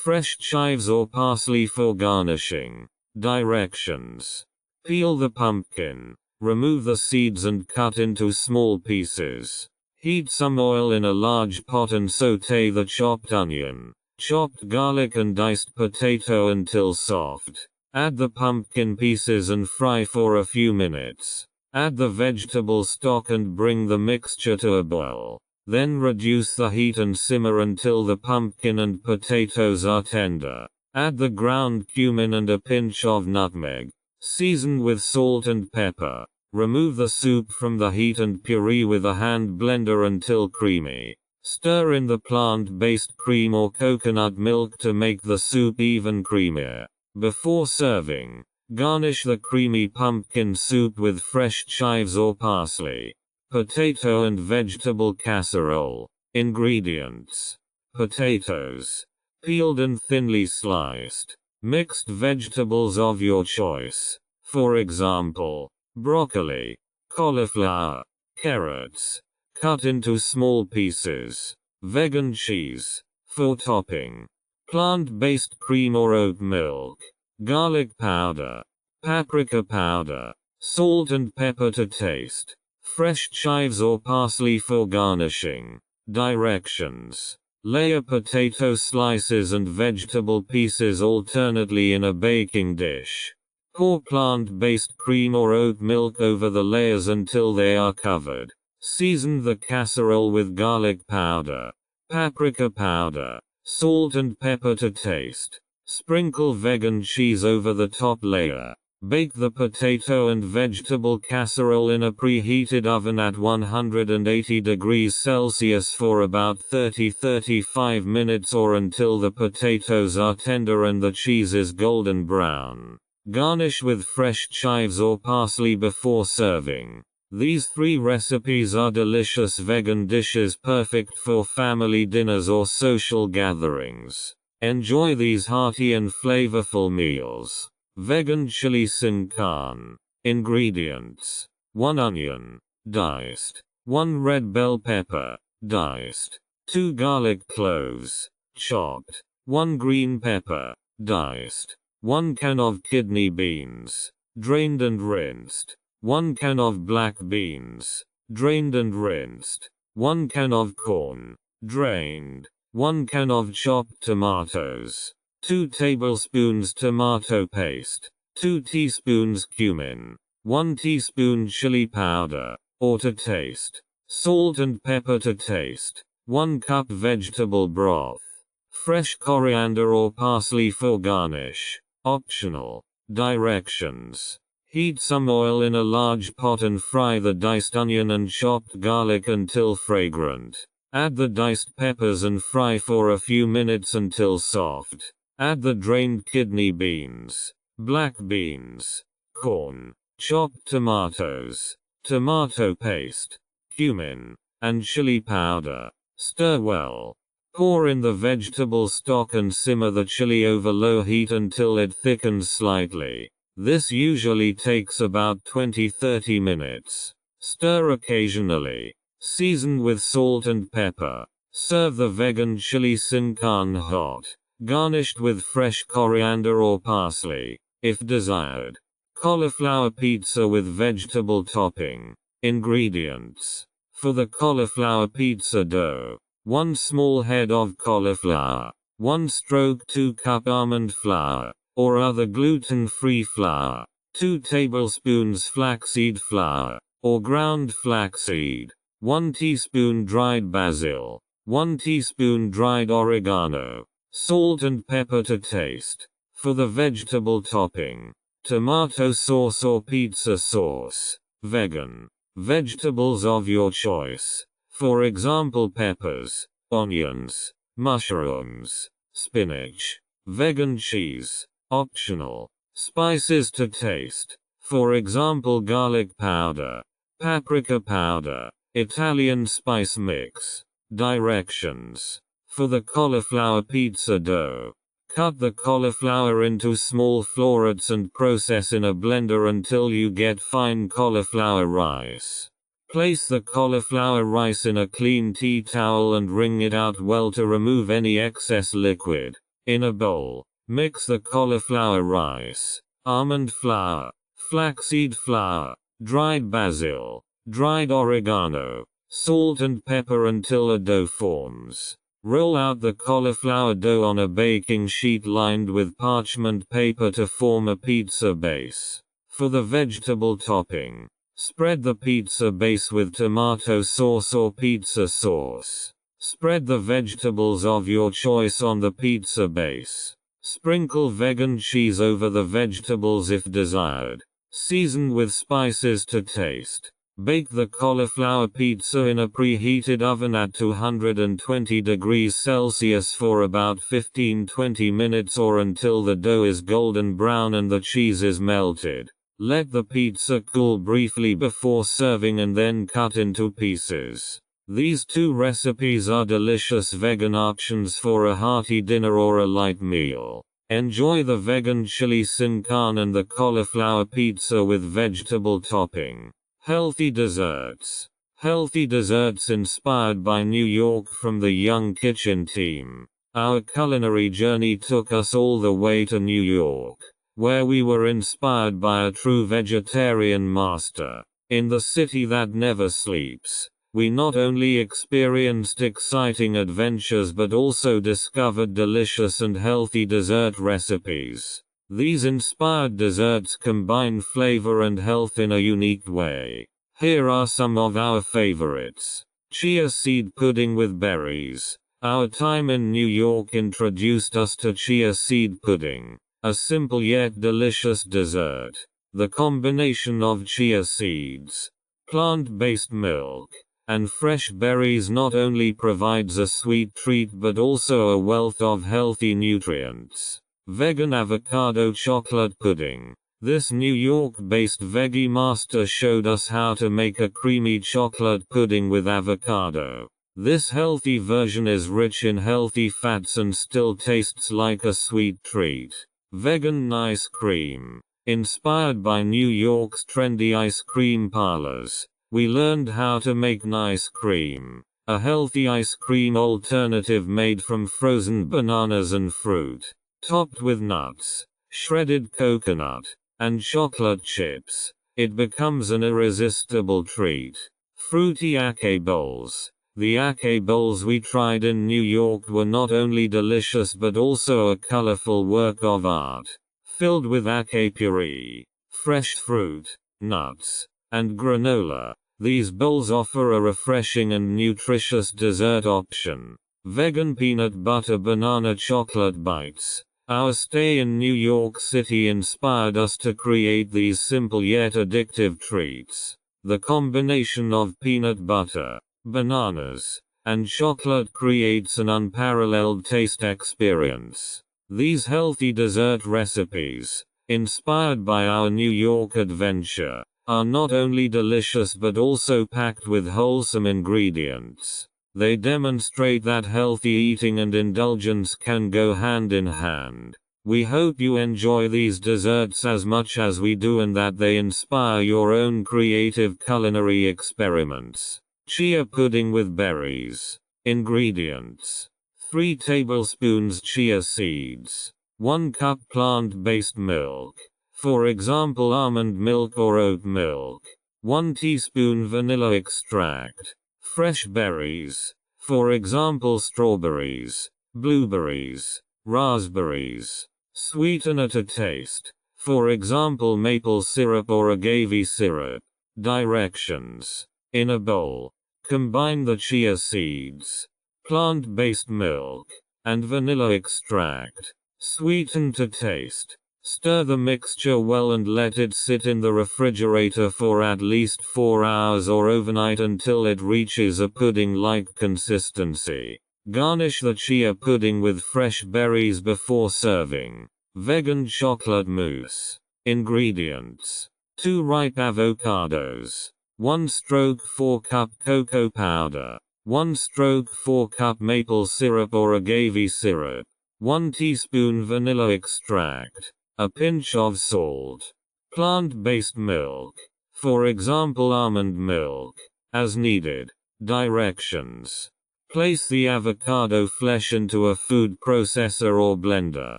Fresh chives or parsley for garnishing. Directions: peel the pumpkin. Remove the seeds and cut into small pieces. Heat some oil in a large pot and sauté the chopped onion, chopped garlic and diced potato until soft. Add the pumpkin pieces and fry for a few minutes. Add the vegetable stock and bring the mixture to a boil. Then reduce the heat and simmer until the pumpkin and potatoes are tender. Add the ground cumin and a pinch of nutmeg. Season with salt and pepper. Remove the soup from the heat and puree with a hand blender until creamy. Stir in the plant-based cream or coconut milk to make the soup even creamier. Before serving, garnish the creamy pumpkin soup with fresh chives or parsley. Potato and vegetable casserole. Ingredients: potatoes, peeled and thinly sliced. Mixed vegetables of your choice. For example, broccoli, cauliflower, carrots, cut into small pieces. Vegan cheese, for topping. Plant-based cream or oat milk. Garlic powder, paprika powder, salt and pepper to taste. Fresh chives or parsley for garnishing. Directions: layer potato slices and vegetable pieces alternately in a baking dish. Pour plant-based cream or oat milk over the layers until they are covered. Season the casserole with garlic powder, paprika powder, salt and pepper to taste. Sprinkle vegan cheese over the top layer. Bake the potato and vegetable casserole in a preheated oven at 180 degrees Celsius for about 30-35 minutes or until the potatoes are tender and the cheese is golden brown. Garnish with fresh chives or parsley before serving. These 3 recipes are delicious vegan dishes perfect for family dinners or social gatherings. Enjoy these hearty and flavorful meals. Vegan chili sin carne. Ingredients: 1 onion, diced. 1 red bell pepper, diced. 2 garlic cloves, chopped. 1 green pepper, diced. 1 can of kidney beans, drained and rinsed. 1 can of black beans, drained and rinsed. 1 can of corn, drained. 1 can of chopped tomatoes. 2 tablespoons tomato paste. 2 teaspoons cumin. 1 teaspoon chili powder, or to taste. Salt and pepper to taste. 1 cup vegetable broth. Fresh coriander or parsley for garnish. Optional. Directions: heat some oil in a large pot and fry the diced onion and chopped garlic until fragrant. Add the diced peppers and fry for a few minutes until soft. Add the drained kidney beans, black beans, corn, chopped tomatoes, tomato paste, cumin, and chili powder. Stir well. Pour in the vegetable stock and simmer the chili over low heat until it thickens slightly. This usually takes about 20-30 minutes. Stir occasionally. Season with salt and pepper. Serve the vegan chili sin carne hot, garnished with fresh coriander or parsley, if desired. Cauliflower pizza with vegetable topping. Ingredients: for the cauliflower pizza dough, 1 small head of cauliflower, 2 cup almond flour, or other gluten-free flour, 2 tablespoons flaxseed flour, or ground flaxseed, 1 teaspoon dried basil, 1 teaspoon dried oregano, salt and pepper to taste. For the vegetable topping, tomato sauce or pizza sauce. Vegan. Vegetables of your choice. For example, peppers, onions, mushrooms, spinach. Vegan cheese. Optional. Spices to taste. For example, garlic powder, paprika powder, Italian spice mix. Directions. For the cauliflower pizza dough, cut the cauliflower into small florets and process in a blender until you get fine cauliflower rice. Place the cauliflower rice in a clean tea towel and wring it out well to remove any excess liquid. In a bowl, mix the cauliflower rice, almond flour, flaxseed flour, dried basil, dried oregano, salt and pepper until a dough forms. Roll out the cauliflower dough on a baking sheet lined with parchment paper to form a pizza base. For the vegetable topping, spread the pizza base with tomato sauce or pizza sauce. Spread the vegetables of your choice on the pizza base. Sprinkle vegan cheese over the vegetables if desired. Season with spices to taste. Bake the cauliflower pizza in a preheated oven at 220 degrees Celsius for about 15-20 minutes or until the dough is golden brown and the cheese is melted. Let the pizza cool briefly before serving and then cut into pieces. These two recipes are delicious vegan options for a hearty dinner or a light meal. Enjoy the vegan chili sin carne and the cauliflower pizza with vegetable topping. Healthy desserts. Healthy desserts inspired by New York from the Young Kitchen team. Our culinary journey took us all the way to New York, where we were inspired by a true vegetarian master. In the city that never sleeps, we not only experienced exciting adventures but also discovered delicious and healthy dessert recipes. These inspired desserts combine flavor and health in a unique way. Here are some of our favorites. Chia seed pudding with berries. Our time in New York introduced us to chia seed pudding, a simple yet delicious dessert. The combination of chia seeds, plant-based milk, and fresh berries not only provides a sweet treat but also a wealth of healthy nutrients. Vegan avocado chocolate pudding. This New York-based veggie master showed us how to make a creamy chocolate pudding with avocado. This healthy version is rich in healthy fats and still tastes like a sweet treat. Vegan ice cream. Inspired by New York's trendy ice cream parlors, we learned how to make ice cream, a healthy ice cream alternative made from frozen bananas and fruit. Topped with nuts, shredded coconut, and chocolate chips, it becomes an irresistible treat. Fruity acai bowls. The acai bowls we tried in New York were not only delicious but also a colorful work of art. Filled with acai puree, fresh fruit, nuts, and granola, these bowls offer a refreshing and nutritious dessert option. Vegan peanut butter banana chocolate bites. Our stay in New York City inspired us to create these simple yet addictive treats. The combination of peanut butter, bananas, and chocolate creates an unparalleled taste experience. These healthy dessert recipes, inspired by our New York adventure, are not only delicious but also packed with wholesome ingredients. They demonstrate that healthy eating and indulgence can go hand in hand. We hope you enjoy these desserts as much as we do and that they inspire your own creative culinary experiments. Chia pudding with berries. Ingredients: 3 tablespoons chia seeds, 1 cup plant-based milk, for example almond milk or oat milk, 1 teaspoon vanilla extract, fresh berries, for example strawberries, blueberries, raspberries, sweetener to taste, for example maple syrup or agave syrup. Directions: in a bowl, combine the chia seeds, plant-based milk, and vanilla extract. Sweeten to taste. Stir the mixture well and let it sit in the refrigerator for at least 4 hours or overnight until it reaches a pudding-like consistency. Garnish the chia pudding with fresh berries before serving. Vegan chocolate mousse. Ingredients: 2 ripe avocados, 1/4 cup cocoa powder, 1/4 cup maple syrup or agave syrup, 1 teaspoon vanilla extract, a pinch of salt. Plant-based milk, for example almond milk, as needed. Directions: place the avocado flesh into a food processor or blender.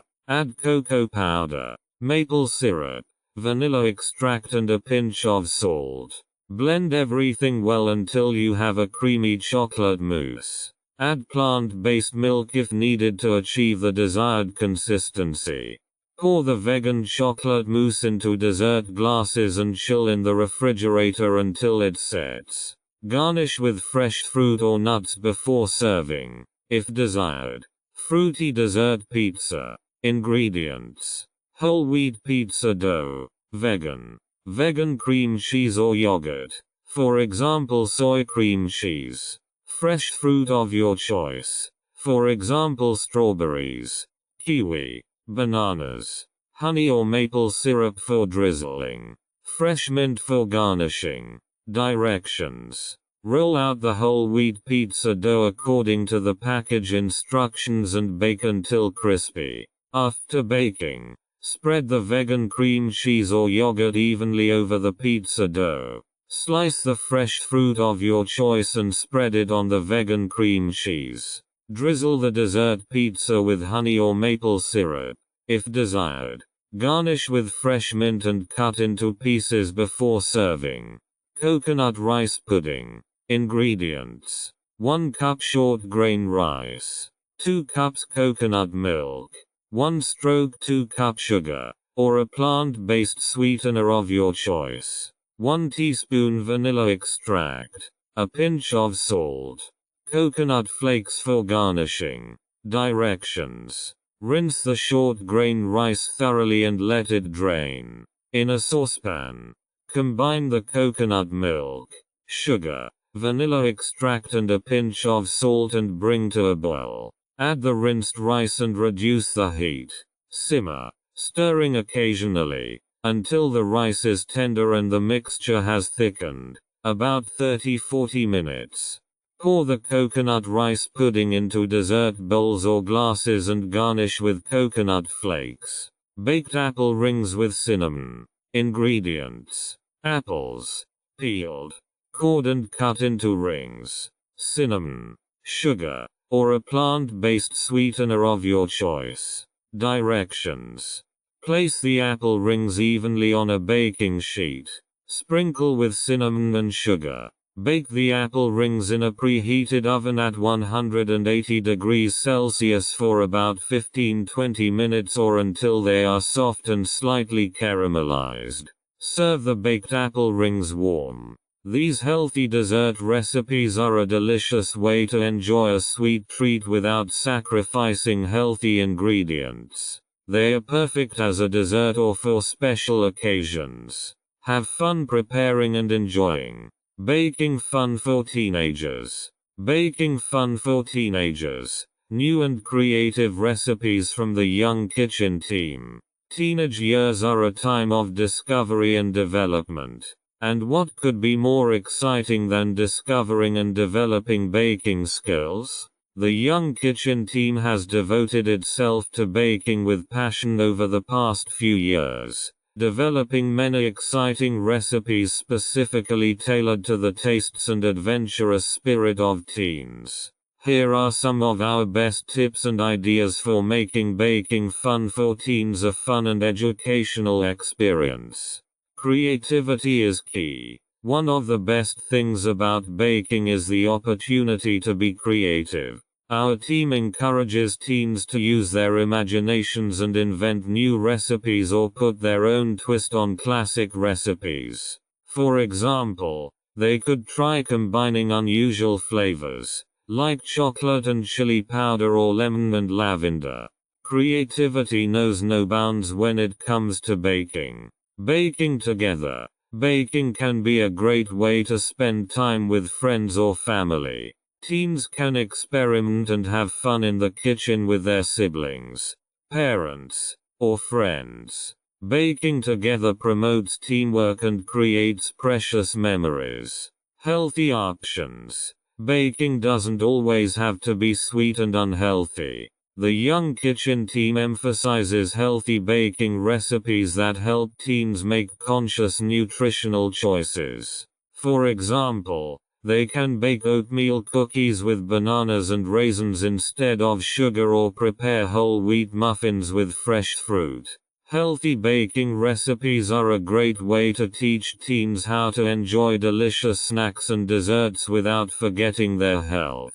Add cocoa powder, maple syrup, vanilla extract and a pinch of salt. Blend everything well until you have a creamy chocolate mousse. Add plant-based milk if needed to achieve the desired consistency. Pour the vegan chocolate mousse into dessert glasses and chill in the refrigerator until it sets. Garnish with fresh fruit or nuts before serving, if desired. Fruity dessert pizza. Ingredients: whole wheat pizza dough, vegan. Vegan cream cheese or yogurt, for example soy cream cheese. Fresh fruit of your choice, for example strawberries, kiwi, bananas. Honey or maple syrup for drizzling. Fresh mint for garnishing. Directions: roll out the whole wheat pizza dough according to the package instructions and bake until crispy. After baking, spread the vegan cream cheese or yogurt evenly over the pizza dough. Slice the fresh fruit of your choice and spread it on the vegan cream cheese. Drizzle the dessert pizza with honey or maple syrup, if desired. Garnish with fresh mint and cut into pieces before serving. Coconut rice pudding. Ingredients: 1 cup short grain rice, 2 cups coconut milk, 1/2 cup sugar, or a plant-based sweetener of your choice, 1 teaspoon vanilla extract, a pinch of salt, coconut flakes for garnishing. Directions: rinse the short grain rice thoroughly and let it drain. In a saucepan, combine the coconut milk, sugar, vanilla extract and a pinch of salt and bring to a boil. Add the rinsed rice and reduce the heat. Simmer, stirring occasionally, until the rice is tender and the mixture has thickened, about 30-40 minutes. Pour the coconut rice pudding into dessert bowls or glasses and garnish with coconut flakes. Baked apple rings with cinnamon. Ingredients: apples, peeled, cored and cut into rings, cinnamon, sugar, or a plant-based sweetener of your choice. Directions: place the apple rings evenly on a baking sheet. Sprinkle with cinnamon and sugar. Bake the apple rings in a preheated oven at 180 degrees Celsius for about 15-20 minutes or until they are soft and slightly caramelized. Serve the baked apple rings warm. These healthy dessert recipes are a delicious way to enjoy a sweet treat without sacrificing healthy ingredients. They are perfect as a dessert or for special occasions. Have fun preparing and enjoying. Baking fun for teenagers. Baking fun for teenagers. New and creative recipes from the Young Kitchen team. Teenage years are a time of discovery and development. And what could be more exciting than discovering and developing baking skills? The Young Kitchen team has devoted itself to baking with passion over the past few years, developing many exciting recipes specifically tailored to the tastes and adventurous spirit of teens. Here are some of our best tips and ideas for making baking fun for teens a fun and educational experience. Creativity is key. One of the best things about baking is the opportunity to be creative. Our team encourages teens to use their imaginations and invent new recipes or put their own twist on classic recipes. For example, they could try combining unusual flavors, like chocolate and chili powder or lemon and lavender. Creativity knows no bounds when it comes to baking. Baking together. Baking can be a great way to spend time with friends or family. Teens can experiment and have fun in the kitchen with their siblings, parents, or friends. Baking together promotes teamwork and creates precious memories. Healthy options. Baking doesn't always have to be sweet and unhealthy. The Young Kitchen team emphasizes healthy baking recipes that help teens make conscious nutritional choices. For example, they can bake oatmeal cookies with bananas and raisins instead of sugar or prepare whole wheat muffins with fresh fruit. Healthy baking recipes are a great way to teach teens how to enjoy delicious snacks and desserts without forgetting their health.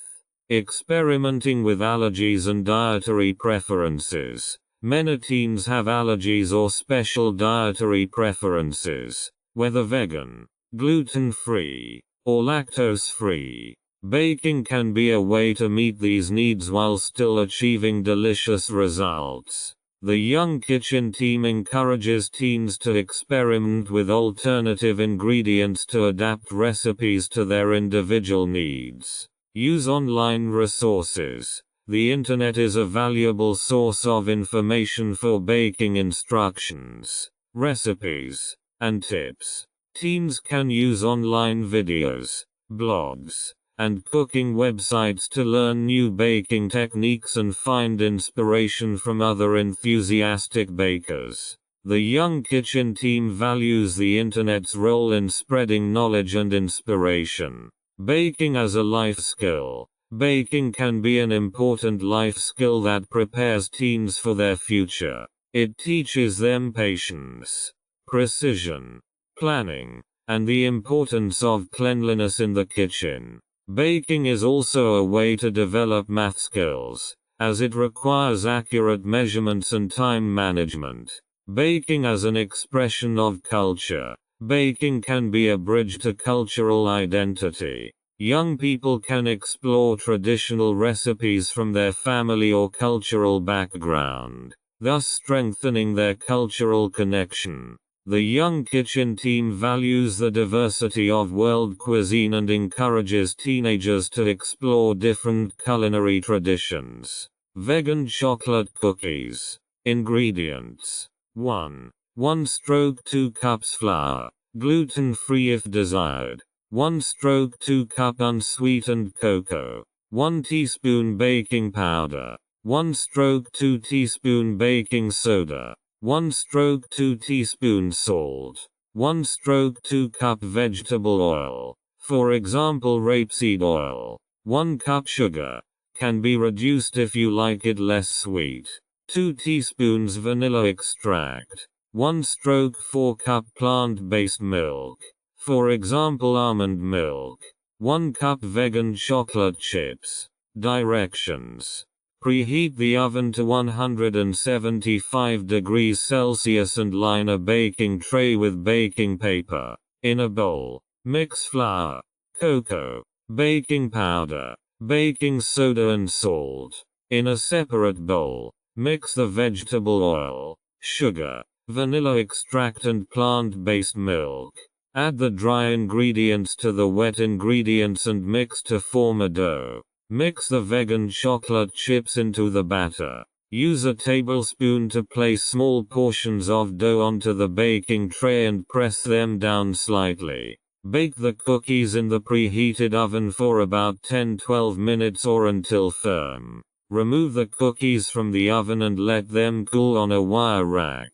Experimenting with allergies and dietary preferences. Many teens have allergies or special dietary preferences, whether vegan, gluten-free, or lactose-free. Baking can be a way to meet these needs while still achieving delicious results. The Young Kitchen team encourages teens to experiment with alternative ingredients to adapt recipes to their individual needs. Use online resources. The internet is a valuable source of information for baking instructions, recipes, and tips. Teens can use online videos, blogs, and cooking websites to learn new baking techniques and find inspiration from other enthusiastic bakers. The Young Kitchen team values the internet's role in spreading knowledge and inspiration. Baking as a life skill. Baking can be an important life skill that prepares teens for their future. It teaches them patience, precision, planning, and the importance of cleanliness in the kitchen. Baking is also a way to develop math skills, as it requires accurate measurements and time management. Baking as an expression of culture. Baking can be a bridge to cultural identity. Young people can explore traditional recipes from their family or cultural background, thus strengthening their cultural connection. The Young Kitchen team values the diversity of world cuisine and encourages teenagers to explore different culinary traditions. Vegan chocolate cookies. Ingredients. 1. 1/2 cups flour, gluten-free if desired. 1/2 cup unsweetened cocoa. 1 teaspoon baking powder. 1/2 teaspoon baking soda. 1/2 teaspoon salt. 1/2 cup vegetable oil, for example rapeseed oil. 1 cup sugar, can be reduced if you like it less sweet. 2 teaspoons vanilla extract. 1/4 cup plant-based milk, for example almond milk. 1 cup vegan chocolate chips. Directions. Preheat the oven to 175 degrees Celsius and line a baking tray with baking paper. In a bowl, mix flour, cocoa, baking powder, baking soda and salt. In a separate bowl, mix the vegetable oil, sugar, vanilla extract and plant-based milk. Add the dry ingredients to the wet ingredients and mix to form a dough. Mix the vegan chocolate chips into the batter. Use a tablespoon to place small portions of dough onto the baking tray and press them down slightly. Bake the cookies in the preheated oven for about 10-12 minutes or until firm. Remove the cookies from the oven and let them cool on a wire rack.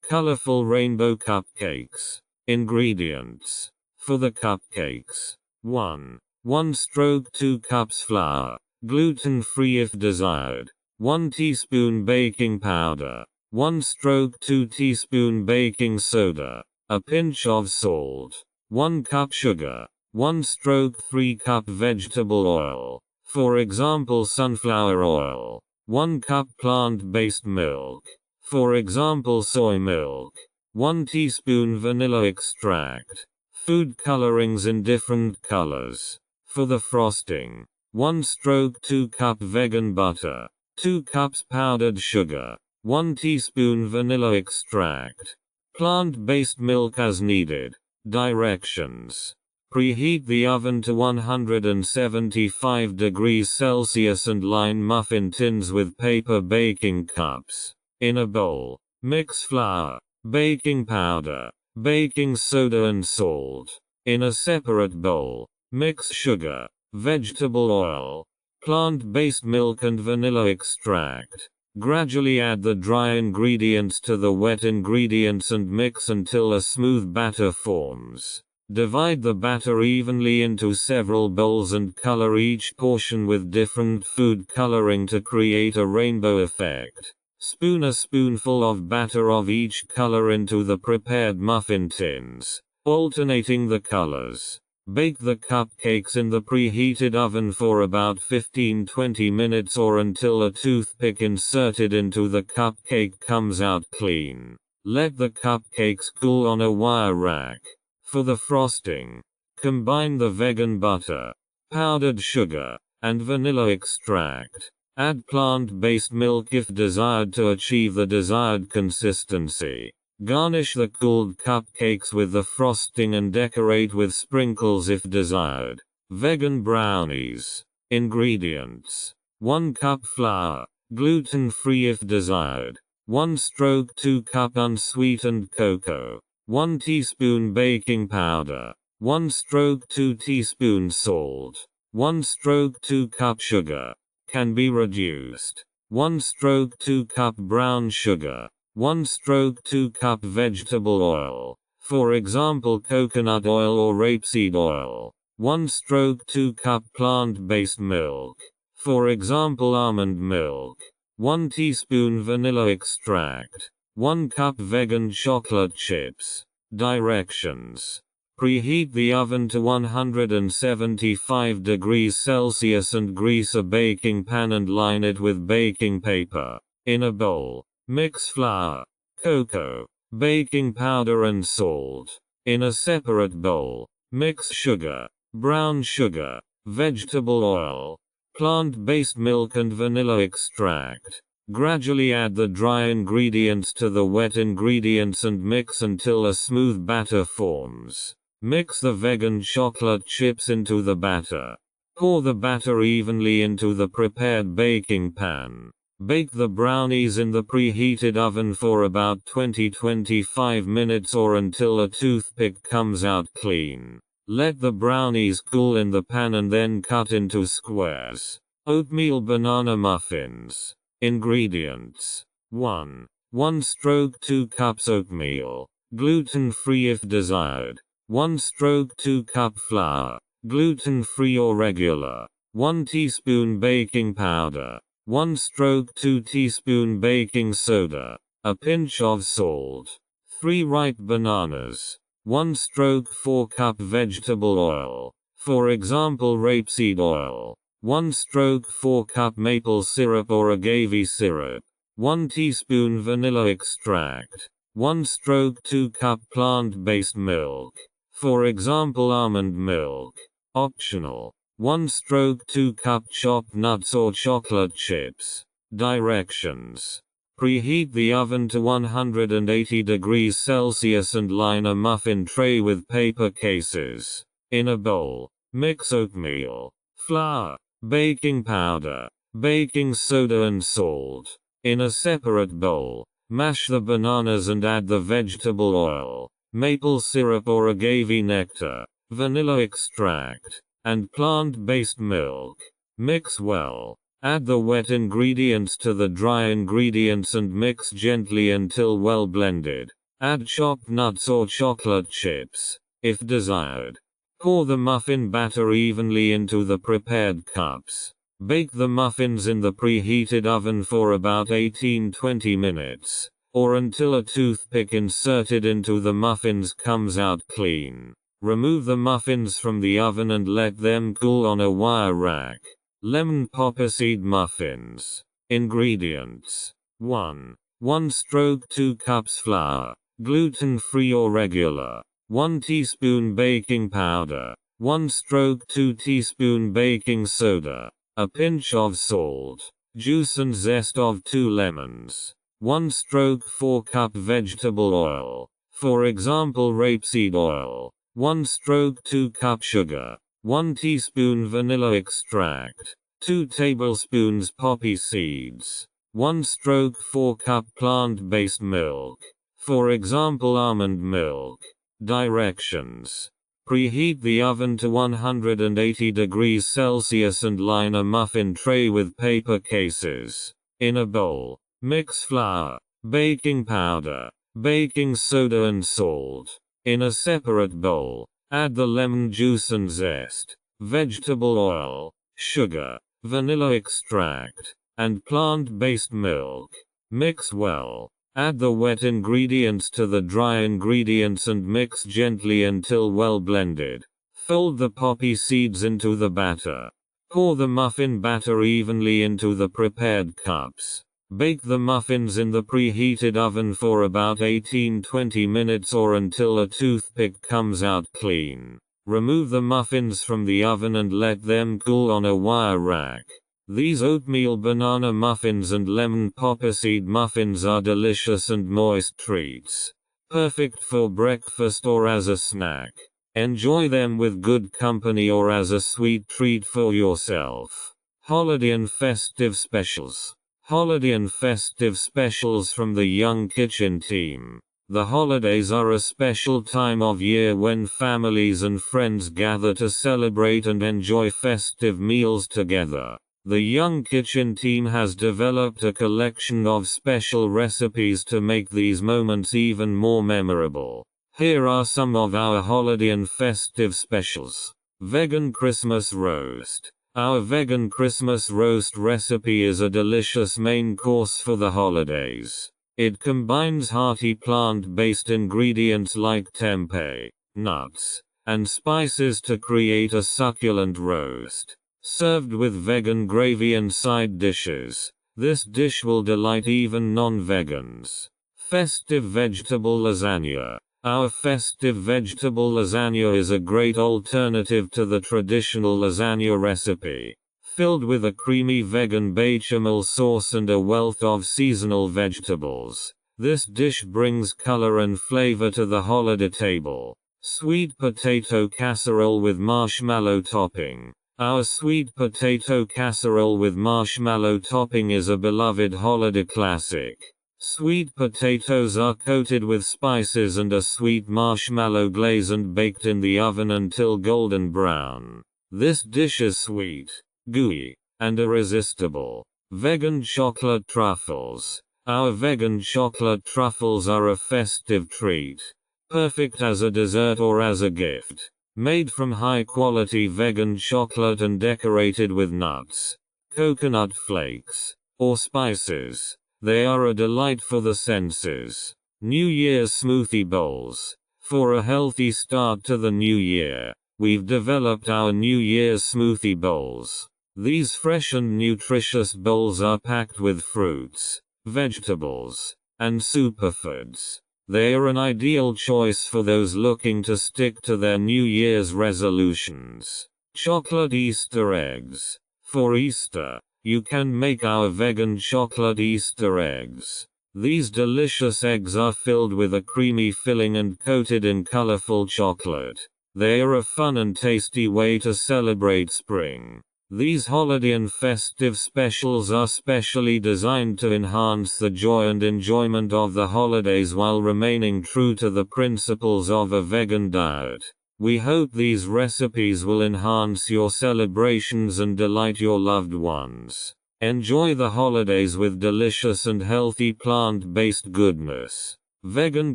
Colorful rainbow cupcakes. Ingredients. For the cupcakes. 1. 1/2 cups flour, gluten-free if desired. 1 teaspoon baking powder. 1/2 teaspoon baking soda. A pinch of salt. 1 cup sugar. 1/3 cup vegetable oil, for example sunflower oil. 1 cup plant-based milk, for example soy milk. 1 teaspoon vanilla extract. Food colorings in different colors. For the frosting. 1/2 cup vegan butter. 2 cups powdered sugar. 1 teaspoon vanilla extract. Plant-based milk as needed. Directions. Preheat the oven to 175 degrees Celsius and line muffin tins with paper baking cups. In a bowl, Mix flour, baking powder, baking soda and salt. In a separate bowl, mix sugar, vegetable oil, plant-based milk and vanilla extract. Gradually add the dry ingredients to the wet ingredients and mix until a smooth batter forms. Divide the batter evenly into several bowls and color each portion with different food coloring to create a rainbow effect. Spoon a spoonful of batter of each color into the prepared muffin tins, alternating the colors. Bake the cupcakes in the preheated oven for about 15-20 minutes or until a toothpick inserted into the cupcake comes out clean. Let the cupcakes cool on a wire rack. For the frosting, combine the vegan butter, powdered sugar, and vanilla extract. Add plant-based milk if desired to achieve the desired consistency. Garnish the cooled cupcakes with the frosting and decorate with sprinkles if desired. Vegan brownies. Ingredients: 1 cup flour, gluten-free if desired. 1/2 cup unsweetened cocoa. 1 teaspoon baking powder. 1/2 teaspoon salt. 1/2 cup sugar. Can be reduced. 1/2 cup brown sugar. 1/2 cup vegetable oil, for example coconut oil or rapeseed oil. 1/2 cup plant-based milk, for example almond milk. 1 teaspoon vanilla extract. 1 cup vegan chocolate chips. Directions: preheat the oven to 175 degrees Celsius and grease a baking pan and line it with baking paper. In a bowl, mix flour, cocoa, baking powder and salt. In a separate bowl, mix sugar, brown sugar, vegetable oil, plant-based milk and vanilla extract. Gradually add the dry ingredients to the wet ingredients and mix until a smooth batter forms. Mix the vegan chocolate chips into the batter. Pour the batter evenly into the prepared baking pan. Bake the brownies in the preheated oven for about 20-25 minutes or until a toothpick comes out clean. Let the brownies cool in the pan and then cut into squares. Oatmeal banana muffins. Ingredients: 1. 1/2 cups oatmeal, gluten-free if desired. 1/2 cup flour, gluten-free or regular. 1 teaspoon baking powder. 1/2 teaspoon baking soda. A pinch of salt. 3 ripe bananas. 1/4 cup vegetable oil, for example rapeseed oil. 1/4 cup maple syrup or agave syrup. 1 teaspoon vanilla extract. 1/2 cup plant-based milk, for example almond milk. Optional. 1/2 cup chopped nuts or chocolate chips. Directions: preheat the oven to 180 degrees Celsius and line a muffin tray with paper cases. In a bowl, mix oatmeal, flour, baking powder, baking soda and salt. In a separate bowl, mash the bananas and add the vegetable oil, maple syrup or agave nectar, vanilla extract, and plant-based milk. Mix well. Add the wet ingredients to the dry ingredients and mix gently until well blended. Add chopped nuts or chocolate chips, if desired. Pour the muffin batter evenly into the prepared cups. Bake the muffins in the preheated oven for about 18-20 minutes, or until a toothpick inserted into the muffins comes out clean. Remove the muffins from the oven and let them cool on a wire rack. Lemon popper seed muffins. Ingredients: 1. 1/2 cups flour, gluten-free or regular. 1 teaspoon baking powder. 1/2 teaspoon baking soda. A pinch of salt. Juice and zest of 2 lemons. 1/4 cup vegetable oil, for example rapeseed oil. 1/2 cup sugar. 1 teaspoon vanilla extract. 2 tablespoons poppy seeds. 1/4 cup plant-based milk. For example, almond milk. Directions. Preheat the oven to 180 degrees Celsius and line a muffin tray with paper cases. In a bowl, mix flour, baking powder, baking soda and salt. In a separate bowl, add the lemon juice and zest, vegetable oil, sugar, vanilla extract, and plant-based milk. Mix well. Add the wet ingredients to the dry ingredients and mix gently until well blended. Fold the poppy seeds into the batter. Pour the muffin batter evenly into the prepared cups. Bake the muffins in the preheated oven for about 18-20 minutes or until a toothpick comes out clean. Remove the muffins from the oven and let them cool on a wire rack. These oatmeal banana muffins and lemon popperseed muffins are delicious and moist treats. Perfect for breakfast or as a snack. Enjoy them with good company or as a sweet treat for yourself. Holiday and festive specials. Holiday and festive specials from the Young Kitchen team. The holidays are a special time of year when families and friends gather to celebrate and enjoy festive meals together. The Young Kitchen team has developed a collection of special recipes to make these moments even more memorable. Here are some of our holiday and festive specials. Vegan Christmas Roast. Our vegan Christmas roast recipe is a delicious main course for the holidays. It combines hearty plant-based ingredients like tempeh, nuts, and spices to create a succulent roast. Served with vegan gravy and side dishes, this dish will delight even non-vegans. Festive Vegetable Lasagna. Our festive vegetable lasagna is a great alternative to the traditional lasagna recipe. Filled with a creamy vegan bechamel sauce and a wealth of seasonal vegetables, this dish brings color and flavor to the holiday table. Sweet Potato Casserole with Marshmallow Topping. Our sweet potato casserole with marshmallow topping is a beloved holiday classic. Sweet potatoes are coated with spices and a sweet marshmallow glaze and baked in the oven until golden brown. This dish is sweet, gooey, and irresistible. Vegan Chocolate Truffles. Our vegan chocolate truffles are a festive treat, perfect as a dessert or as a gift. Made from high-quality vegan chocolate and decorated with nuts, coconut flakes, or spices, they are a delight for the senses. New Year's Smoothie Bowls. For a healthy start to the new year, we've developed our New Year's Smoothie Bowls. These fresh and nutritious bowls are packed with fruits, vegetables, and superfoods. They are an ideal choice for those looking to stick to their New Year's resolutions. Chocolate Easter Eggs. For Easter, you can make our vegan chocolate Easter eggs. These delicious eggs are filled with a creamy filling and coated in colorful chocolate. They are a fun and tasty way to celebrate spring. These holiday and festive specials are specially designed to enhance the joy and enjoyment of the holidays while remaining true to the principles of a vegan diet. We hope these recipes will enhance your celebrations and delight your loved ones. Enjoy the holidays with delicious and healthy plant-based goodness. Vegan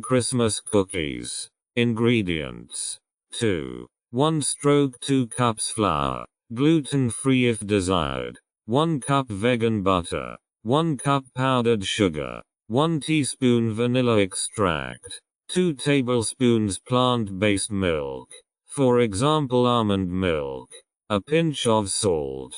Christmas Cookies. Ingredients. 1/2 cups flour. Gluten-free if desired. 1 cup vegan butter. 1 cup powdered sugar. 1 teaspoon vanilla extract. 2 tablespoons plant-based milk. For example, almond milk. A pinch of salt.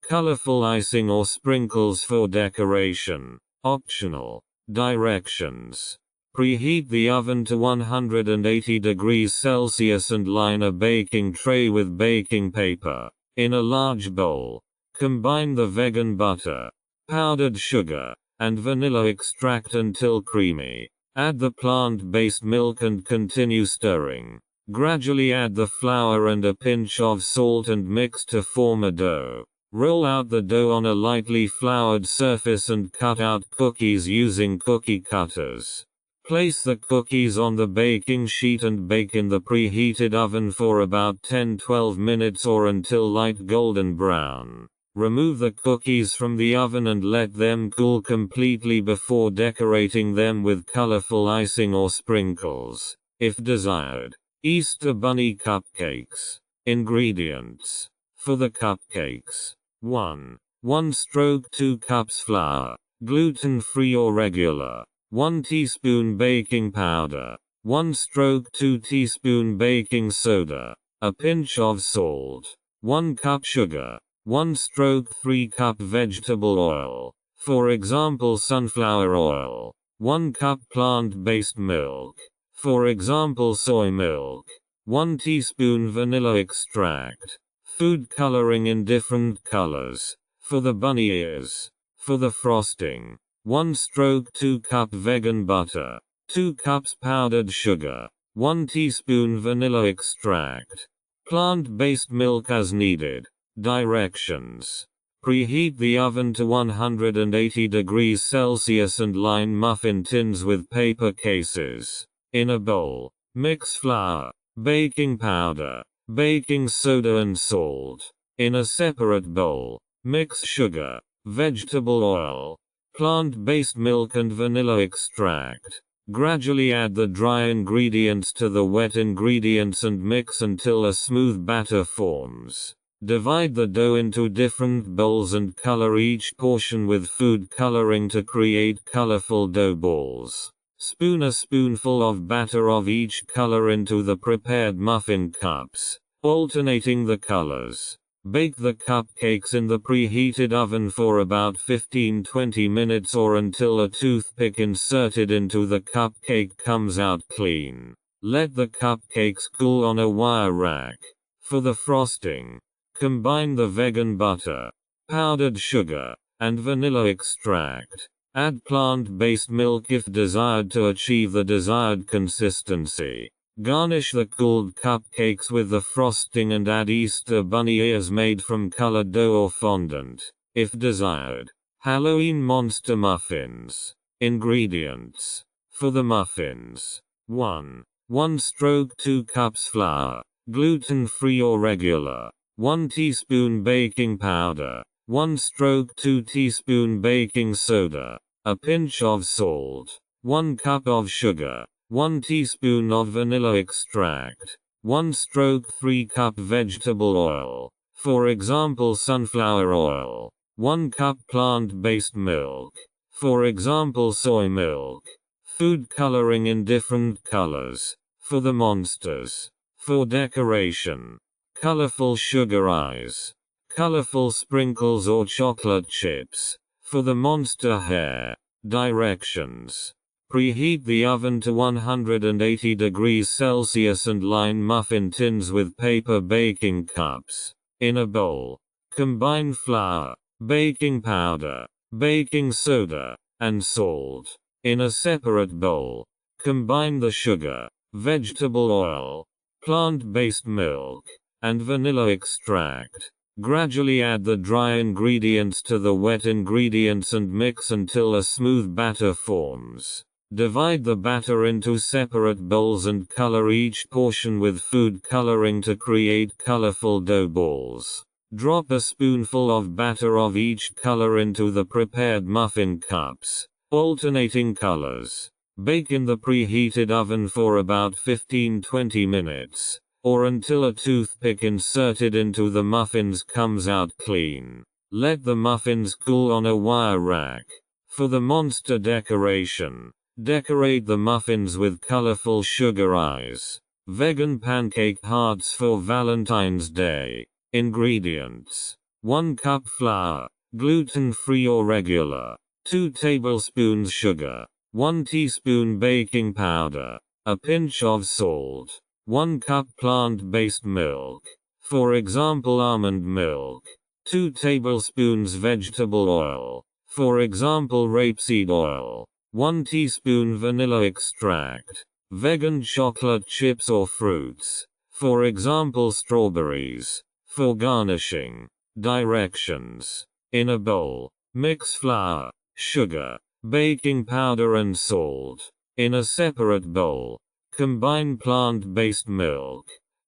Colorful icing or sprinkles for decoration. Optional. Directions. Preheat the oven to 180 degrees Celsius and line a baking tray with baking paper. In a large bowl, combine the vegan butter, powdered sugar, and vanilla extract until creamy. Add the plant-based milk and continue stirring. Gradually add the flour and a pinch of salt and mix to form a dough. Roll out the dough on a lightly floured surface and cut out cookies using cookie cutters. Place the cookies on the baking sheet and bake in the preheated oven for about 10-12 minutes or until light golden brown. Remove the cookies from the oven and let them cool completely before decorating them with colorful icing or sprinkles, if desired. Easter Bunny Cupcakes. Ingredients. For the cupcakes. 1. 2 cups flour, gluten-free or regular. 1 teaspoon baking powder. 2 teaspoon baking soda. A pinch of salt. 1 cup sugar. 1/3 cup vegetable oil, for example sunflower oil. 1 cup plant-based milk, for example soy milk. 1 teaspoon vanilla extract. Food coloring in different colors, for the bunny ears. For the frosting, 1/2 cup vegan butter. 2 cups powdered sugar. 1 teaspoon vanilla extract. Plant-based milk as needed. Directions. Preheat the oven to 180 degrees Celsius and line muffin tins with paper cases. In a bowl, mix flour, baking powder, baking soda and salt. In a separate bowl, mix sugar, vegetable oil, plant-based milk and vanilla extract. Gradually add the dry ingredients to the wet ingredients and mix until a smooth batter forms. Divide the dough into different bowls and color each portion with food coloring to create colorful dough balls. Spoon a spoonful of batter of each color into the prepared muffin cups, alternating the colors. Bake the cupcakes in the preheated oven for about 15-20 minutes or until a toothpick inserted into the cupcake comes out clean. Let the cupcakes cool on a wire rack. For the frosting, combine the vegan butter, powdered sugar, and vanilla extract. Add plant-based milk if desired to achieve the desired consistency. Garnish the cooled cupcakes with the frosting and add Easter bunny ears made from colored dough or fondant, if desired. Halloween monster muffins. Ingredients. For the muffins. 1. 1/2 cups flour, gluten-free or regular. 1 teaspoon baking powder. 1/2 teaspoon baking soda. A pinch of salt. 1 cup of sugar. 1 teaspoon of vanilla extract. 1/3 cup vegetable oil, for example sunflower oil. 1 cup plant-based milk, for example soy milk. Food coloring in different colors, for the monsters. For decoration, colorful sugar eyes, colorful sprinkles or chocolate chips, for the monster hair. Directions. Preheat the oven to 180 degrees Celsius and line muffin tins with paper baking cups. In a bowl, combine flour, baking powder, baking soda, and salt. In a separate bowl, combine the sugar, vegetable oil, plant-based milk, and vanilla extract. Gradually add the dry ingredients to the wet ingredients and mix until a smooth batter forms. Divide the batter into separate bowls and color each portion with food coloring to create colorful dough balls. Drop a spoonful of batter of each color into the prepared muffin cups, alternating colors. Bake in the preheated oven for about 15-20 minutes, or until a toothpick inserted into the muffins comes out clean. Let the muffins cool on a wire rack. For the monster decoration, decorate the muffins with colorful sugar eyes. Vegan pancake hearts for Valentine's Day. Ingredients. 1 cup flour, gluten-free or regular. 2 tablespoons sugar. 1 teaspoon baking powder. A pinch of salt. 1 cup plant-based milk, for example almond milk. 2 tablespoons vegetable oil, for example rapeseed oil. 1 teaspoon vanilla extract. Vegan chocolate chips or fruits, for example strawberries. For garnishing, Directions. In a bowl, mix flour, sugar, baking powder and salt. In a separate bowl, combine plant-based milk,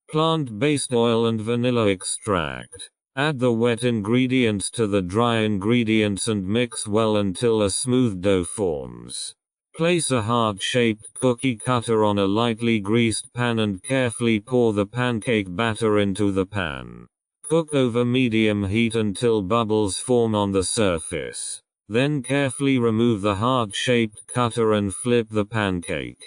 plant-based oil and vanilla extract. Add the wet ingredients to the dry ingredients and mix well until a smooth dough forms. Place a heart-shaped cookie cutter on a lightly greased pan and carefully pour the pancake batter into the pan. Cook over medium heat until bubbles form on the surface. Then carefully remove the heart-shaped cutter and flip the pancake.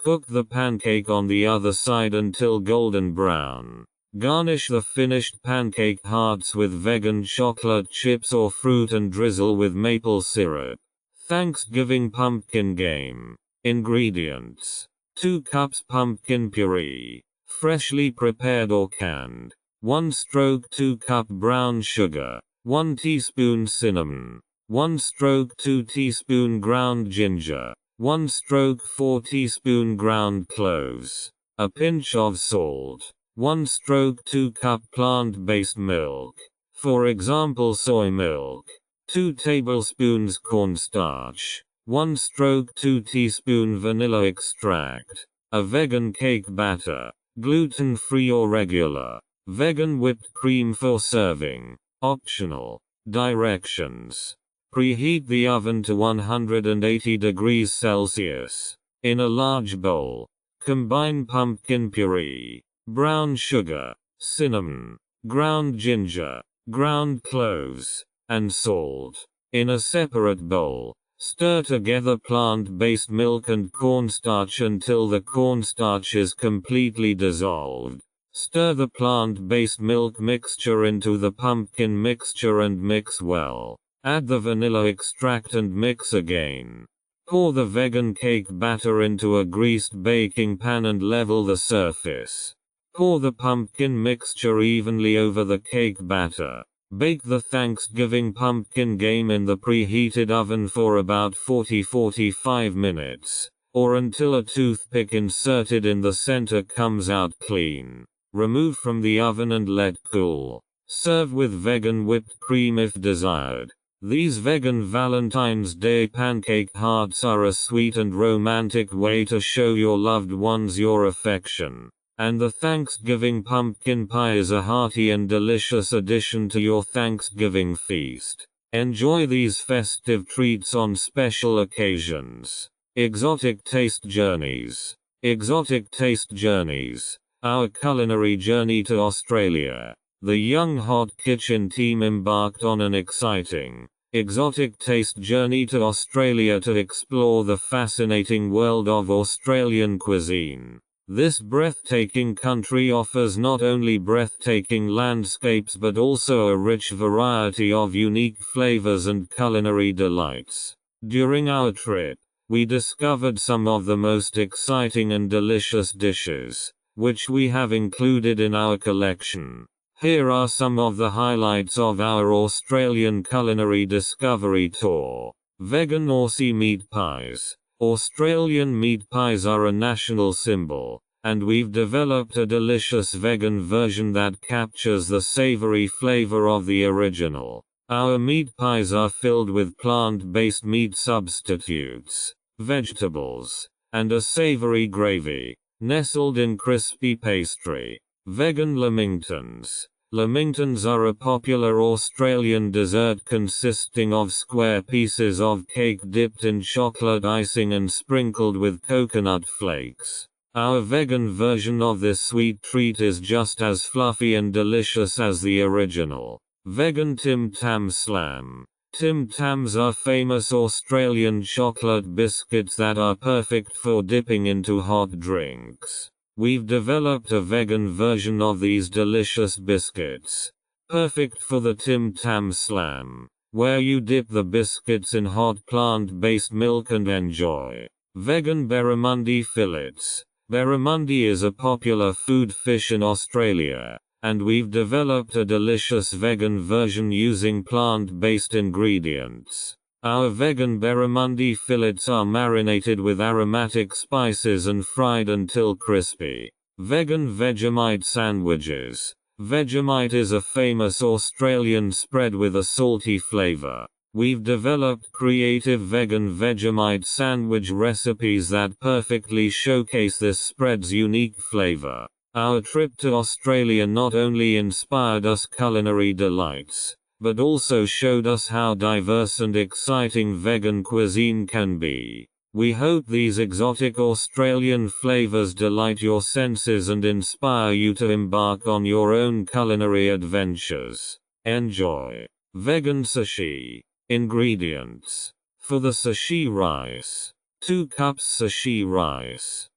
Cook the pancake on the other side until golden brown. Garnish the finished pancake hearts with vegan chocolate chips or fruit and drizzle with maple syrup. Thanksgiving pumpkin game. Ingredients: 2 cups pumpkin puree, freshly prepared or canned. 1/2 cup brown sugar. 1 teaspoon cinnamon. 1/2 teaspoon ground ginger. 1/4 teaspoon ground cloves. A pinch of salt. 1/2 cup plant-based milk. For example soy milk. 2 tablespoons cornstarch. 1/2 teaspoon vanilla extract. A vegan cake batter. Gluten-free or regular. Vegan whipped cream for serving. Optional. Directions. Preheat the oven to 180 degrees Celsius. In a large bowl, combine pumpkin puree, brown sugar, cinnamon, ground ginger, ground cloves, and salt. In a separate bowl, stir together plant-based milk and cornstarch until the cornstarch is completely dissolved. Stir the plant-based milk mixture into the pumpkin mixture and mix well. Add the vanilla extract and mix again. Pour the vegan cake batter into a greased baking pan and level the surface. Pour the pumpkin mixture evenly over the cake batter. Bake the Thanksgiving pumpkin game in the preheated oven for about 40-45 minutes, or until a toothpick inserted in the center comes out clean. Remove from the oven and let cool. Serve with vegan whipped cream if desired. These vegan Valentine's Day pancake hearts are a sweet and romantic way to show your loved ones your affection. And the Thanksgiving pumpkin pie is a hearty and delicious addition to your Thanksgiving feast. Enjoy these festive treats on special occasions. Exotic Taste Journeys. Exotic Taste Journeys. Our culinary journey to Australia. The young Hot Kitchen team embarked on an exciting, exotic taste journey to Australia to explore the fascinating world of Australian cuisine. This breathtaking country offers not only breathtaking landscapes but also a rich variety of unique flavors and culinary delights. During our trip, we discovered some of the most exciting and delicious dishes, which we have included in our collection. Here are some of the highlights of our Australian culinary discovery tour. Vegan Aussie meat pies. Australian meat pies are a national symbol, and we've developed a delicious vegan version that captures the savory flavor of the original. Our meat pies are filled with plant-based meat substitutes, vegetables, and a savory gravy, nestled in crispy pastry. Vegan lamingtons. Lamingtons are a popular Australian dessert consisting of square pieces of cake dipped in chocolate icing and sprinkled with coconut flakes. Our vegan version of this sweet treat is just as fluffy and delicious as the original. Vegan Tim Tam Slam. Tim Tams are famous Australian chocolate biscuits that are perfect for dipping into hot drinks. We've developed a vegan version of these delicious biscuits, perfect for the Tim Tam Slam, where you dip the biscuits in hot plant-based milk and enjoy. Vegan barramundi fillets. Barramundi is a popular food fish in Australia, and we've developed a delicious vegan version using plant-based ingredients. Our vegan barramundi fillets are marinated with aromatic spices and fried until crispy. Vegan Vegemite sandwiches. Vegemite is a famous Australian spread with a salty flavor. We've developed creative vegan Vegemite sandwich recipes that perfectly showcase this spread's unique flavor. Our trip to Australia not only inspired us culinary delights, but also showed us how diverse and exciting vegan cuisine can be. We hope these exotic Australian flavors delight your senses and inspire you to embark on your own culinary adventures. Enjoy. Vegan sushi. Ingredients. For the sushi rice. 2 cups sushi rice.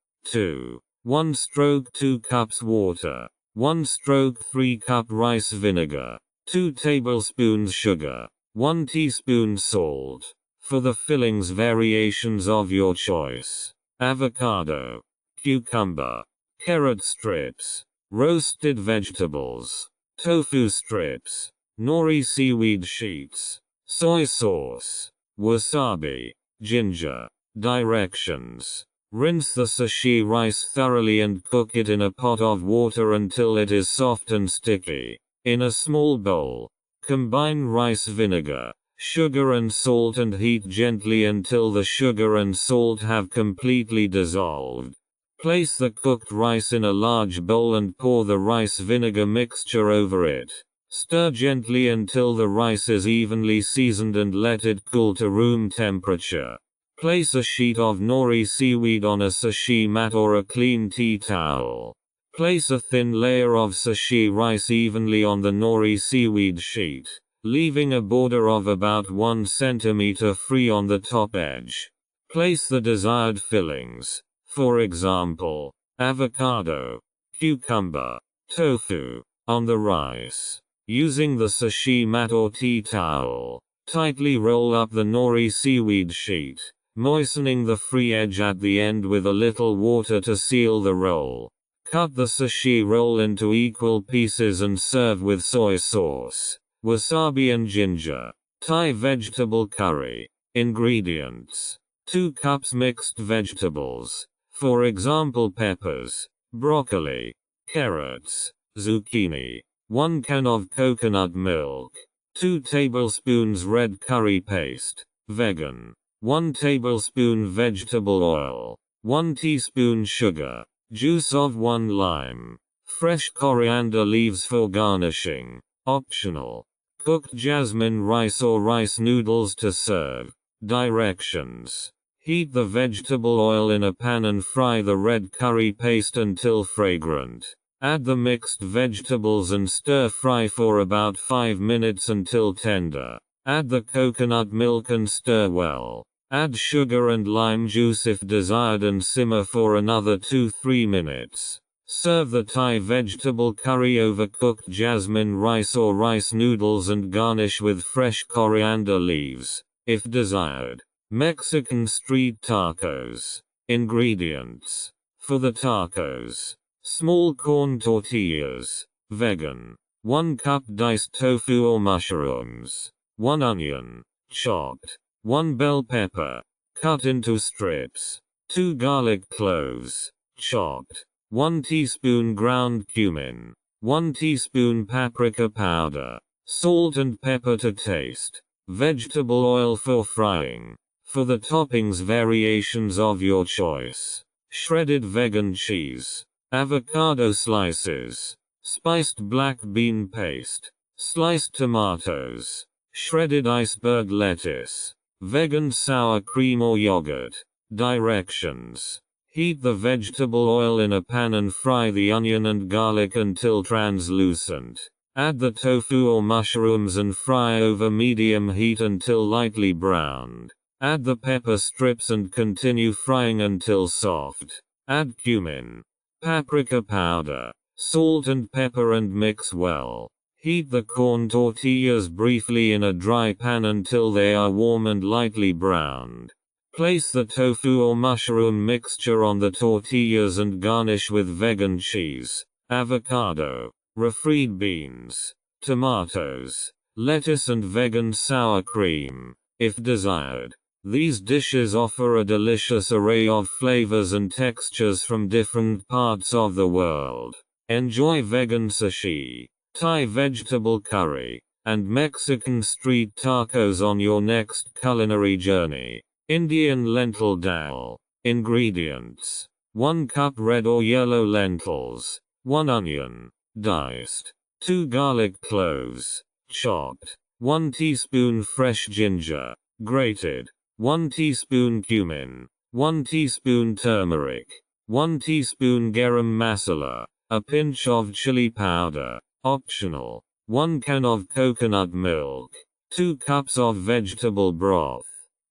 1 stroke 2 cups water. 1 stroke 3 cup rice vinegar. 2 tablespoons sugar. 1 teaspoon salt. For the fillings, variations of your choice. Avocado. Cucumber. Carrot strips. Roasted vegetables. Tofu strips. Nori seaweed sheets. Soy sauce. Wasabi. Ginger. Directions. Rinse the sushi rice thoroughly and cook it in a pot of water until it is soft and sticky. In a small bowl, combine rice vinegar, sugar and salt and heat gently until the sugar and salt have completely dissolved. Place the cooked rice in a large bowl and pour the rice vinegar mixture over it. Stir gently until the rice is evenly seasoned and let it cool to room temperature. Place a sheet of nori seaweed on a sushi mat or a clean tea towel. Place a thin layer of sushi rice evenly on the nori seaweed sheet, leaving a border of about 1 centimeter free on the top edge. Place the desired fillings, for example, avocado, cucumber, tofu, on the rice. Using the sushi mat or tea towel, tightly roll up the nori seaweed sheet, moistening the free edge at the end with a little water to seal the roll. Cut the sushi roll into equal pieces and serve with soy sauce, wasabi and ginger. Thai vegetable curry. Ingredients. 2 cups mixed vegetables, for example peppers, broccoli, carrots, zucchini. 1 can of coconut milk. 2 tablespoons red curry paste. Vegan. 1 tablespoon vegetable oil. 1 teaspoon sugar. Juice of 1 lime. Fresh coriander leaves for garnishing. Optional. Cooked jasmine rice or rice noodles to serve. Directions. Heat the vegetable oil in a pan and fry the red curry paste until fragrant. Add the mixed vegetables and stir fry for about 5 minutes until tender. Add the coconut milk and stir well. Add sugar and lime juice if desired and simmer for another 2-3 minutes. Serve the Thai vegetable curry over cooked jasmine rice or rice noodles and garnish with fresh coriander leaves, if desired. Mexican street tacos. Ingredients. For the tacos. Small corn tortillas. Vegan. 1 cup diced tofu or mushrooms. 1 onion, chopped. 1 bell pepper, cut into strips. 2 garlic cloves, chopped. 1 teaspoon ground cumin. 1 teaspoon paprika powder. Salt and pepper to taste. Vegetable oil for frying. For the toppings, variations of your choice. Shredded vegan cheese. Avocado slices. Spiced black bean paste. Sliced tomatoes. Shredded iceberg lettuce. Vegan sour cream or yogurt. Directions. Heat the vegetable oil in a pan and fry the onion and garlic until translucent. Add the tofu or mushrooms and fry over medium heat until lightly browned. Add the pepper strips and continue frying until soft. Add cumin, paprika powder, salt and pepper and mix well. Heat the corn tortillas briefly in a dry pan until they are warm and lightly browned. Place the tofu or mushroom mixture on the tortillas and garnish with vegan cheese, avocado, refried beans, tomatoes, lettuce and vegan sour cream, if desired. These dishes offer a delicious array of flavors and textures from different parts of the world. Enjoy vegan sushi. Thai vegetable curry, and Mexican street tacos on your next culinary journey. Indian lentil dal. Ingredients: 1 cup red or yellow lentils, 1 onion, diced, 2 garlic cloves, chopped, 1 teaspoon fresh ginger, grated, 1 teaspoon cumin, 1 teaspoon turmeric, 1 teaspoon garam masala, a pinch of chili powder, optional, 1 can of coconut milk, 2 cups of vegetable broth,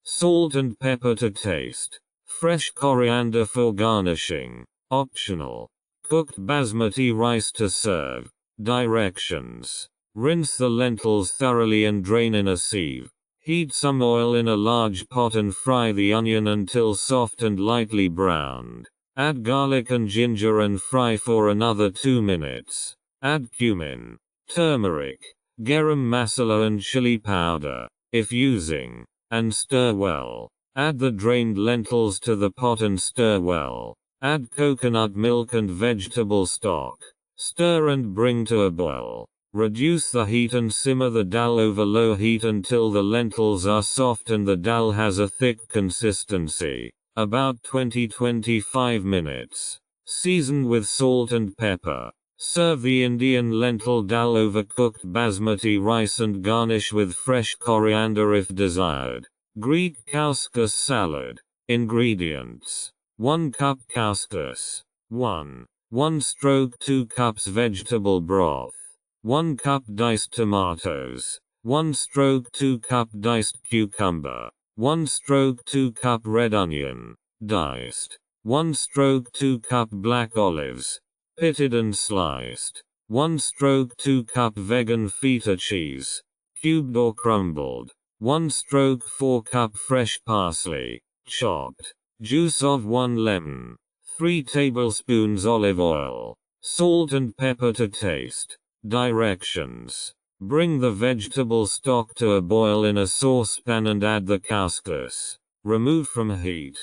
salt and pepper to taste, fresh coriander for garnishing, optional, cooked basmati rice to serve. Directions: rinse the lentils thoroughly and drain in a sieve. Heat some oil in a large pot and fry the onion until soft and lightly browned. Add garlic and ginger and fry for another 2 minutes. Add cumin, turmeric, garam masala and chili powder, if using, and stir well. Add the drained lentils to the pot and stir well. Add coconut milk and vegetable stock. Stir and bring to a boil. Reduce the heat and simmer the dal over low heat until the lentils are soft and the dal has a thick consistency, about 20-25 minutes. Season with salt and pepper. Serve the Indian lentil dal over cooked basmati rice and garnish with fresh coriander if desired. Greek couscous salad. Ingredients: 1 cup couscous, 1 cups vegetable broth, 1 cup diced tomatoes, 2 cup diced cucumber, 2 cup red onion, diced, 2 cup black olives, pitted and sliced, 2 cup vegan feta cheese, cubed or crumbled, 4 cup fresh parsley, chopped, juice of 1 lemon, 3 tablespoons olive oil, salt and pepper to taste. Directions: bring the vegetable stock to a boil in a saucepan and add the couscous. Remove from heat.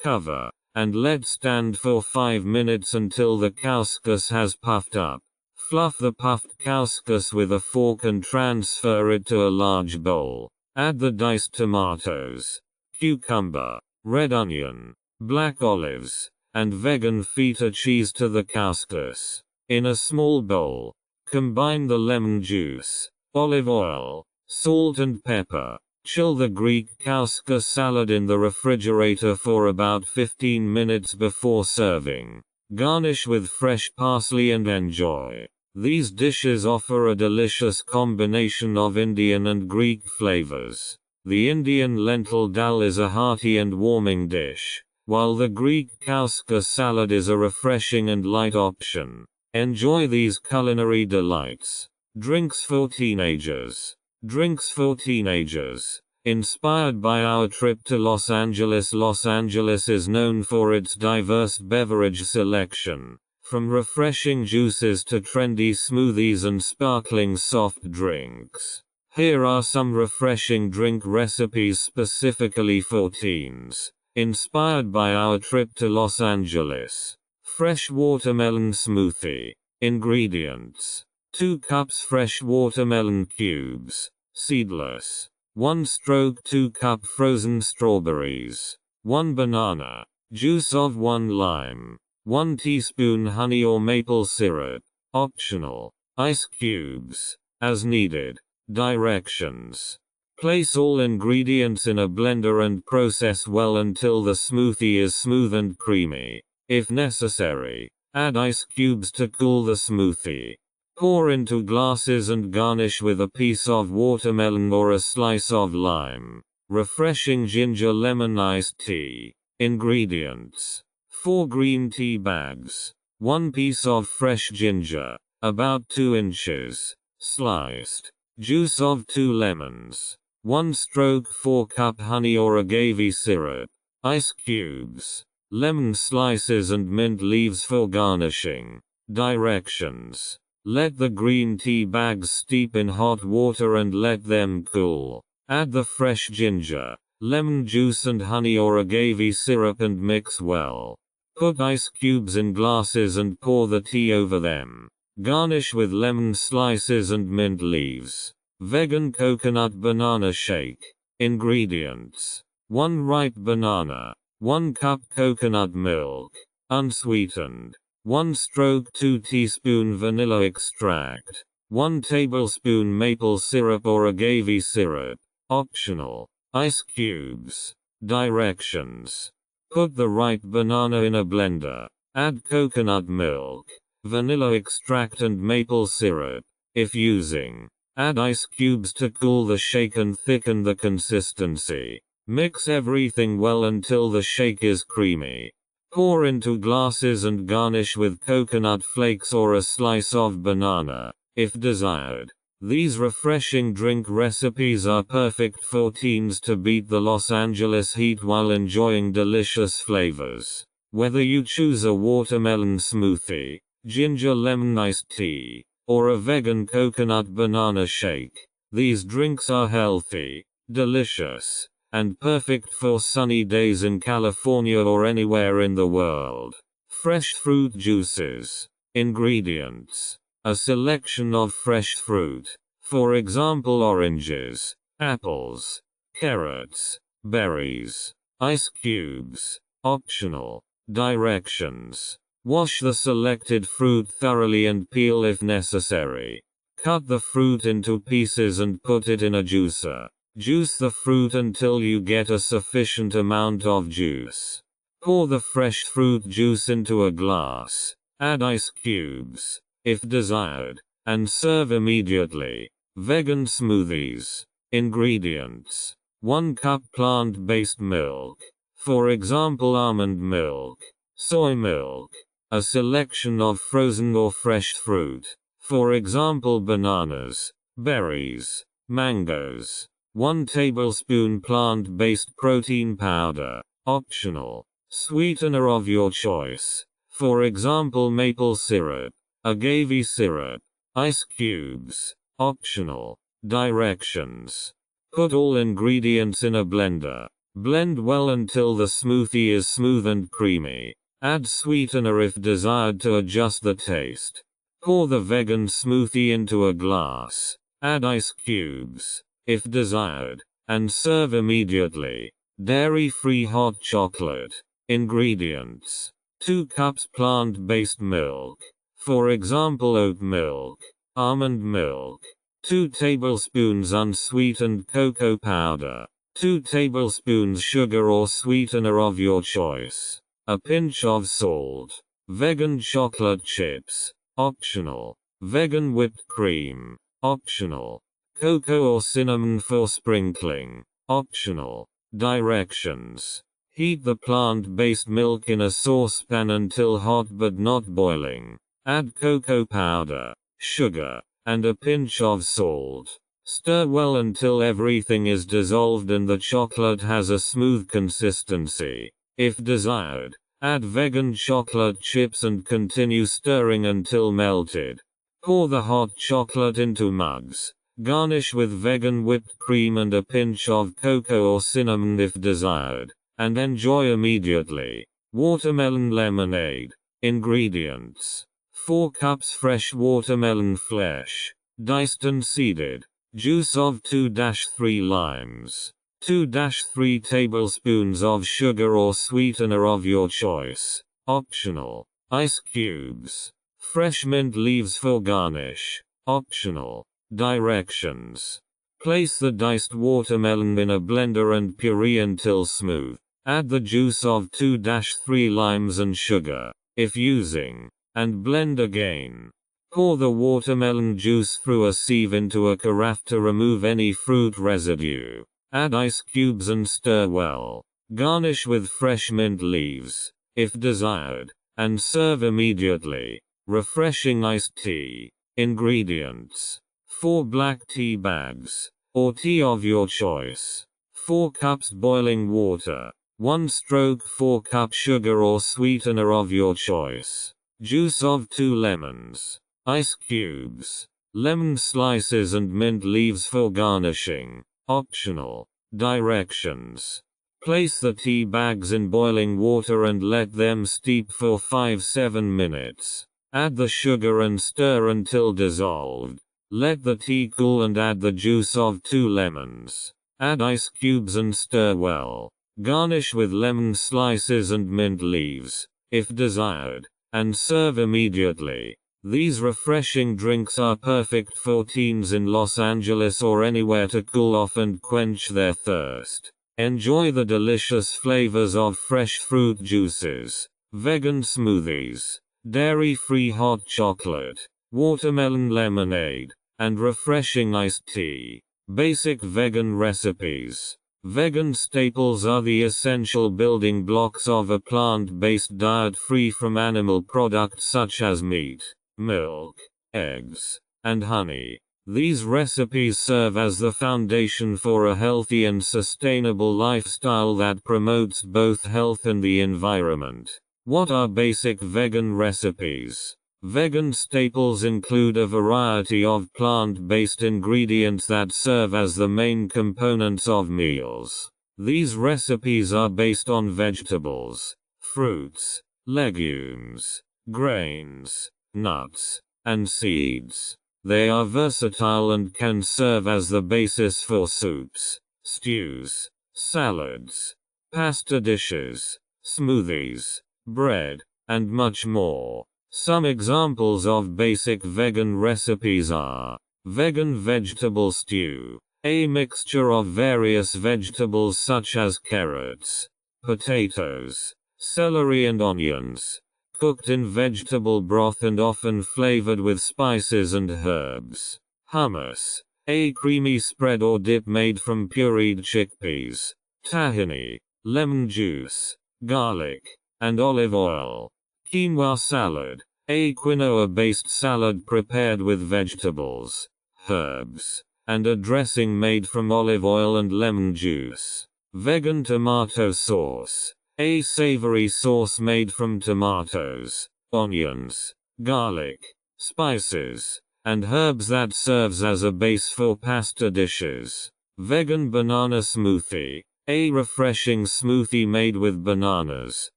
Cover, and let stand for 5 minutes until the couscous has puffed up. Fluff the puffed couscous with a fork and transfer it to a large bowl. Add the diced tomatoes, cucumber, red onion, black olives, and vegan feta cheese to the couscous. In a small bowl, combine the lemon juice, olive oil, salt and pepper. Chill the Greek couscous salad in the refrigerator for about 15 minutes before serving. Garnish with fresh parsley and enjoy. These dishes offer a delicious combination of Indian and Greek flavors. The Indian lentil dal is a hearty and warming dish, while the Greek couscous salad is a refreshing and light option. Enjoy these culinary delights. Drinks for teenagers. Drinks for teenagers. Inspired by our trip to Los Angeles. Los Angeles is known for its diverse beverage selection, from refreshing juices to trendy smoothies and sparkling soft drinks. Here are some refreshing drink recipes specifically for teens, inspired by our trip to Los Angeles. Fresh watermelon smoothie. Ingredients: 2 cups fresh watermelon cubes, seedless. 2 cup frozen strawberries. 1 banana. Juice of 1 lime. 1 teaspoon honey or maple syrup. Optional. Ice cubes, as needed. Directions: place all ingredients in a blender and process well until the smoothie is smooth and creamy. If necessary, add ice cubes to cool the smoothie. Pour into glasses and garnish with a piece of watermelon or a slice of lime. Refreshing ginger lemon iced tea. Ingredients: 4 green tea bags. 1 piece of fresh ginger, about 2 inches, sliced. Juice of 2 lemons. 1/4 cup honey or agave syrup. Ice cubes. Lemon slices and mint leaves for garnishing. Directions: let the green tea bags steep in hot water and let them cool. Add the fresh ginger, lemon juice and honey or agave syrup and mix well. Put ice cubes in glasses and pour the tea over them. Garnish with lemon slices and mint leaves. Vegan coconut banana shake. Ingredients: 1 ripe banana, 1 cup coconut milk, unsweetened, 2 teaspoon vanilla extract, 1 tablespoon maple syrup or agave syrup, optional, ice cubes. Directions: put the ripe banana in a blender, add coconut milk, vanilla extract and maple syrup. If using, add ice cubes to cool the shake and thicken the consistency. Mix everything well until the shake is creamy. Pour into glasses and garnish with coconut flakes or a slice of banana, if desired. These refreshing drink recipes are perfect for teens to beat the Los Angeles heat while enjoying delicious flavors. Whether you choose a watermelon smoothie, ginger lemon iced tea, or a vegan coconut banana shake, these drinks are healthy, delicious, and perfect for sunny days in California or anywhere in the world. Fresh fruit juices. Ingredients: a selection of fresh fruit, for example oranges, apples, carrots, berries, ice cubes, optional. Directions: wash the selected fruit thoroughly and peel if necessary. Cut the fruit into pieces and put it in a juicer. Juice the fruit until you get a sufficient amount of juice. Pour the fresh fruit juice into a glass. Add ice cubes, if desired, and serve immediately. Vegan smoothies. Ingredients: 1 cup plant-based milk, for example almond milk, soy milk, a selection of frozen or fresh fruit, for example bananas, berries, mangoes. 1 tablespoon plant-based protein powder, optional. Sweetener of your choice, for example maple syrup, agave syrup, ice cubes, optional. Directions: put all ingredients in a blender. Blend well until the smoothie is smooth and creamy. Add sweetener if desired to adjust the taste. Pour the vegan smoothie into a glass. Add ice cubes, if desired, and serve immediately. Dairy-free hot chocolate. Ingredients: 2 cups plant-based milk, for example oat milk, almond milk, 2 tablespoons unsweetened cocoa powder, 2 tablespoons sugar or sweetener of your choice, a pinch of salt. Vegan chocolate chips, optional. Vegan whipped cream, optional. Cocoa or cinnamon for sprinkling, optional. Directions: heat the plant-based milk in a saucepan until hot but not boiling. Add cocoa powder, sugar, and a pinch of salt. Stir well until everything is dissolved and the chocolate has a smooth consistency. If desired, add vegan chocolate chips and continue stirring until melted. Pour the hot chocolate into mugs. Garnish with vegan whipped cream and a pinch of cocoa or cinnamon if desired, and enjoy immediately. Watermelon lemonade. Ingredients: 4 cups fresh watermelon flesh, diced and seeded. Juice of 2-3 limes. 2-3 tablespoons of sugar or sweetener of your choice, optional. Ice cubes. Fresh mint leaves for garnish, optional. Directions: place the diced watermelon in a blender and puree until smooth. Add the juice of 2-3 limes and sugar, if using, and blend again. Pour the watermelon juice through a sieve into a carafe to remove any fruit residue. Add ice cubes and stir well. Garnish with fresh mint leaves, if desired, and serve immediately. Refreshing iced tea. Ingredients: 4 black tea bags, or tea of your choice. 4 cups boiling water. 4 cup sugar or sweetener of your choice. Juice of 2 lemons. Ice cubes. Lemon slices and mint leaves for garnishing, optional. Directions: place the tea bags in boiling water and let them steep for 5-7 minutes. Add the sugar and stir until dissolved. Let the tea cool and add the juice of 2 lemons. Add ice cubes and stir well. Garnish with lemon slices and mint leaves, if desired, and serve immediately. These refreshing drinks are perfect for teens in Los Angeles or anywhere to cool off and quench their thirst. Enjoy the delicious flavors of fresh fruit juices, vegan smoothies, dairy-free hot chocolate, watermelon lemonade, and refreshing iced tea. Basic vegan recipes. Vegan staples are the essential building blocks of a plant-based diet free from animal products such as meat, milk, eggs, and honey. These recipes serve as the foundation for a healthy and sustainable lifestyle that promotes both health and the environment. What are basic vegan recipes? Vegan staples include a variety of plant-based ingredients that serve as the main components of meals. These recipes are based on vegetables, fruits, legumes, grains, nuts, and seeds. They are versatile and can serve as the basis for soups, stews, salads, pasta dishes, smoothies, bread, and much more. Some examples of basic vegan recipes are vegan vegetable stew, a mixture of various vegetables such as carrots, potatoes, celery and onions, cooked in vegetable broth and often flavored with spices and herbs. Hummus, a creamy spread or dip made from pureed chickpeas, tahini, lemon juice, garlic, and olive oil. Quinoa salad, a quinoa-based salad prepared with vegetables, herbs, and a dressing made from olive oil and lemon juice. Vegan tomato sauce, a savory sauce made from tomatoes, onions, garlic, spices, and herbs that serves as a base for pasta dishes. Vegan banana smoothie, a refreshing smoothie made with bananas,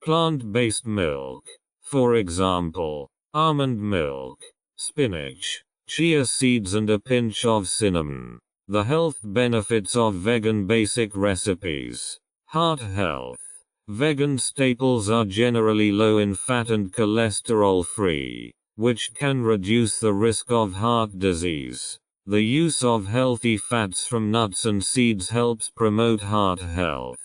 plant-based milk, for example, almond milk, spinach, chia seeds and a pinch of cinnamon. The health benefits of vegan basic recipes. Heart health. Vegan staples are generally low in fat and cholesterol-free, which can reduce the risk of heart disease. The use of healthy fats from nuts and seeds helps promote heart health.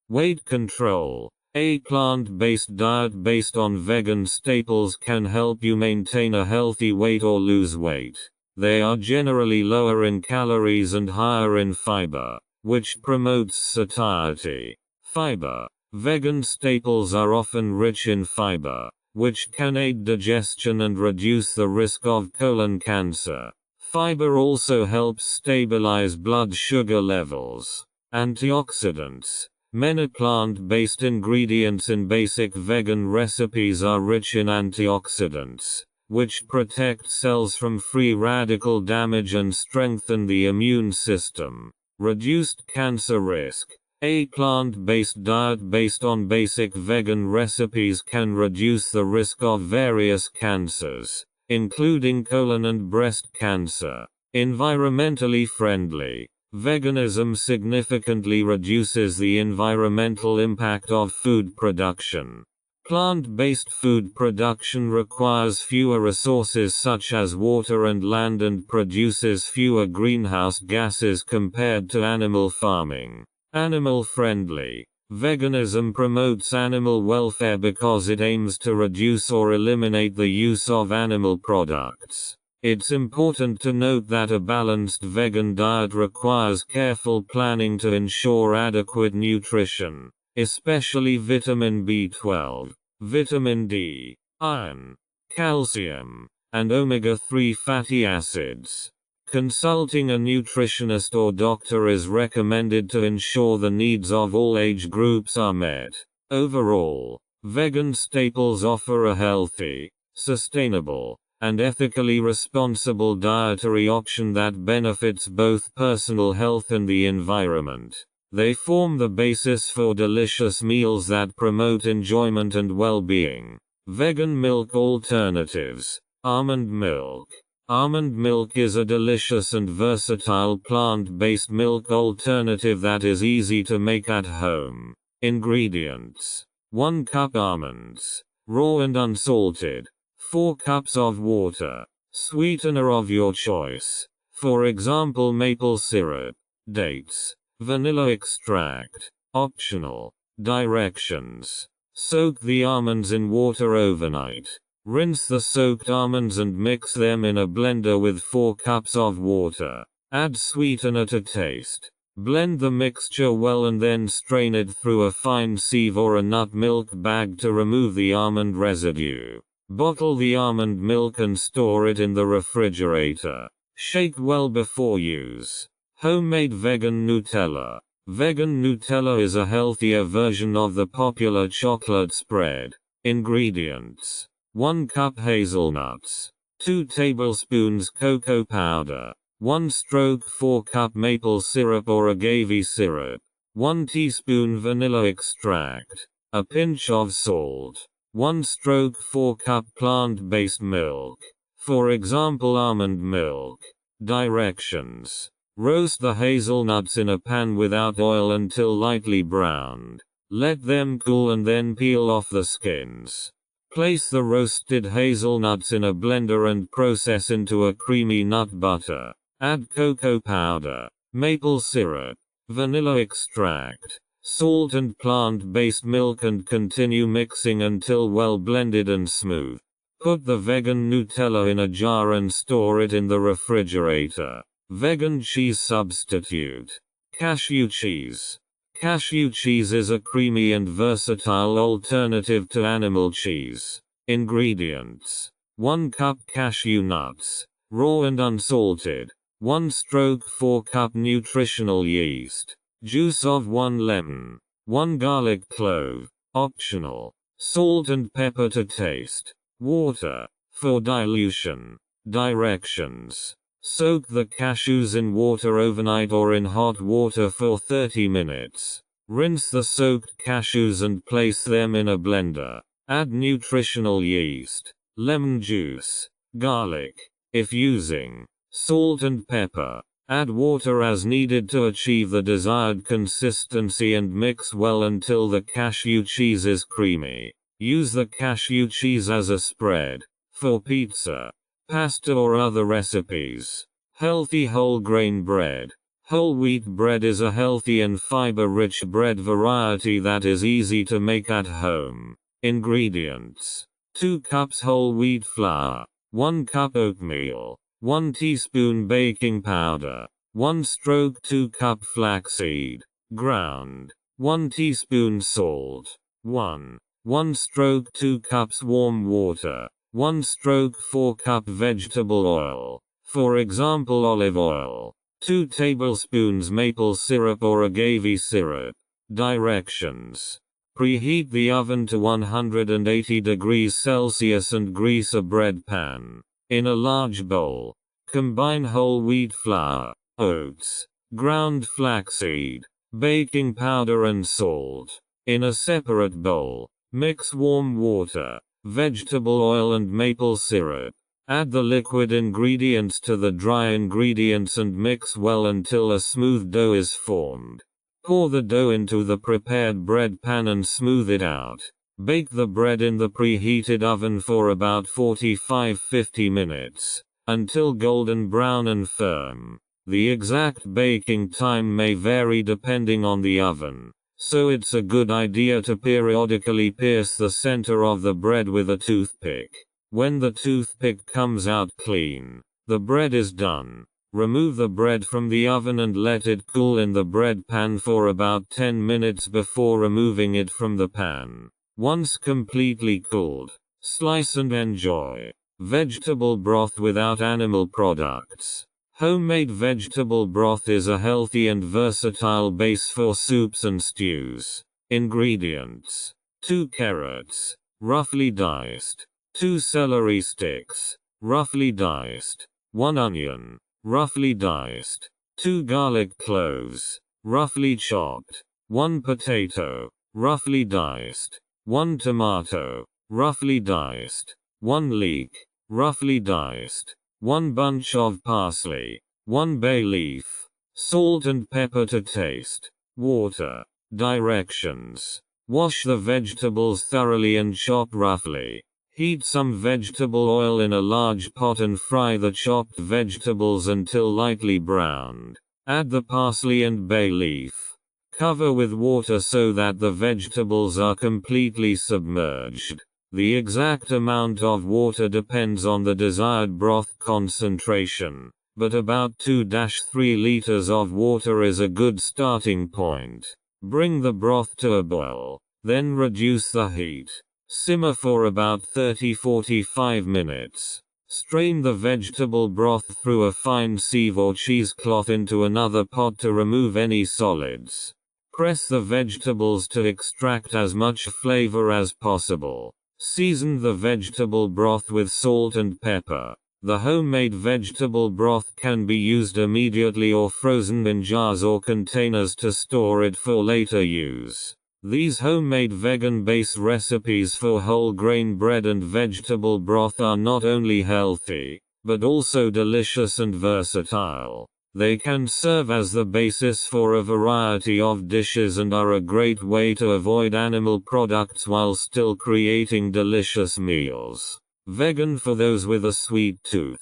Weight control. A plant-based diet based on vegan staples can help you maintain a healthy weight or lose weight. They are generally lower in calories and higher in fiber, which promotes satiety. Fiber. Vegan staples are often rich in fiber, which can aid digestion and reduce the risk of colon cancer. Fiber also helps stabilize blood sugar levels. Antioxidants. Many plant-based ingredients in basic vegan recipes are rich in antioxidants, which protect cells from free radical damage and strengthen the immune system. Reduced cancer risk. A plant-based diet based on basic vegan recipes can reduce the risk of various cancers, including colon and breast cancer. Environmentally friendly. Veganism significantly reduces the environmental impact of food production. Plant-based food production requires fewer resources such as water and land and produces fewer greenhouse gases compared to animal farming. Animal-friendly. Veganism promotes animal welfare because it aims to reduce or eliminate the use of animal products. It's important to note that a balanced vegan diet requires careful planning to ensure adequate nutrition, especially vitamin B12, vitamin D, iron, calcium, and omega-3 fatty acids. Consulting a nutritionist or doctor is recommended to ensure the needs of all age groups are met. Overall, vegan staples offer a healthy, sustainable, and ethically responsible dietary option that benefits both personal health and the environment. They form the basis for delicious meals that promote enjoyment and well-being. Vegan milk alternatives. Almond milk. Almond milk is a delicious and versatile plant-based milk alternative that is easy to make at home. Ingredients: 1 cup almonds, raw and unsalted. 4 cups of water. Sweetener of your choice. For example, maple syrup. Dates. Vanilla extract. Optional. Directions: soak the almonds in water overnight. Rinse the soaked almonds and mix them in a blender with 4 cups of water. Add sweetener to taste. Blend the mixture well and then strain it through a fine sieve or a nut milk bag to remove the almond residue. Bottle the almond milk and store it in the refrigerator. Shake well before use. Homemade vegan Nutella. Vegan Nutella is a healthier version of the popular chocolate spread. Ingredients: 1 cup hazelnuts, 2 tablespoons cocoa powder, 4 cup maple syrup or agave syrup, 1 teaspoon vanilla extract, a pinch of salt, 4 cup plant-based milk, for example almond milk. Directions: roast the hazelnuts in a pan without oil until lightly browned. Let them cool and then peel off the skins. Place the roasted hazelnuts in a blender and process into a creamy nut butter. Add cocoa powder, maple syrup, vanilla extract, salt and plant-based milk and continue mixing until well blended and smooth. Put the vegan Nutella in a jar and store it in the refrigerator. Vegan cheese substitute. Cashew cheese. Cashew cheese is a creamy and versatile alternative to animal cheese. Ingredients: 1 cup cashew nuts, raw and unsalted. 4 cup nutritional yeast. Juice of 1 lemon. 1 garlic clove. Optional. Salt and pepper to taste. Water. For dilution. Directions: soak the cashews in water overnight or in hot water for 30 minutes. Rinse the soaked cashews and place them in a blender. Add nutritional yeast, lemon juice, garlic, if using, salt and pepper. Add water as needed to achieve the desired consistency and mix well until the cashew cheese is creamy. Use the cashew cheese as a spread for pizza, pasta or other recipes. Healthy whole grain bread. Whole wheat bread is a healthy and fiber-rich bread variety that is easy to make at home. Ingredients: 2 cups whole wheat flour, 1 cup oatmeal, 1 teaspoon baking powder, 2 cup flaxseed, ground, 1 teaspoon salt, 2 cups warm water, 4 cup vegetable oil, for example olive oil, 2 tablespoons maple syrup or agave syrup. Directions: preheat the oven to 180 degrees Celsius and grease a bread pan. In a large bowl, combine whole wheat flour, oats, ground flaxseed, baking powder and salt. In a separate bowl, mix warm water, vegetable oil and maple syrup. Add the liquid ingredients to the dry ingredients and mix well until a smooth dough is formed. Pour the dough into the prepared bread pan and smooth it out. Bake the bread in the preheated oven for about 45-50 minutes, until golden brown and firm. The exact baking time may vary depending on the oven, so it's a good idea to periodically pierce the center of the bread with a toothpick. When the toothpick comes out clean, the bread is done. Remove the bread from the oven and let it cool in the bread pan for about 10 minutes before removing it from the pan. Once completely cooled, slice and enjoy. Vegetable broth without animal products. Homemade vegetable broth is a healthy and versatile base for soups and stews. Ingredients: 2 carrots, roughly diced. 2 celery sticks, roughly diced. 1 onion, roughly diced. 2 garlic cloves, roughly chopped. 1 potato, roughly diced. 1 tomato, roughly diced. 1 leek, roughly diced. 1 bunch of parsley. 1 bay leaf. Salt and pepper to taste. Water. Directions. Wash the vegetables thoroughly and chop roughly. Heat some vegetable oil in a large pot and fry the chopped vegetables until lightly browned. Add the parsley and bay leaf. Cover with water so that the vegetables are completely submerged. The exact amount of water depends on the desired broth concentration, but about 2-3 liters of water is a good starting point. Bring the broth to a boil, then reduce the heat. Simmer for about 30-45 minutes. Strain the vegetable broth through a fine sieve or cheesecloth into another pot to remove any solids. Press the vegetables to extract as much flavor as possible. Season the vegetable broth with salt and pepper. The homemade vegetable broth can be used immediately or frozen in jars or containers to store it for later use. These homemade vegan-based recipes for whole grain bread and vegetable broth are not only healthy, but also delicious and versatile. They can serve as the basis for a variety of dishes and are a great way to avoid animal products while still creating delicious meals. Vegan for those with a sweet tooth.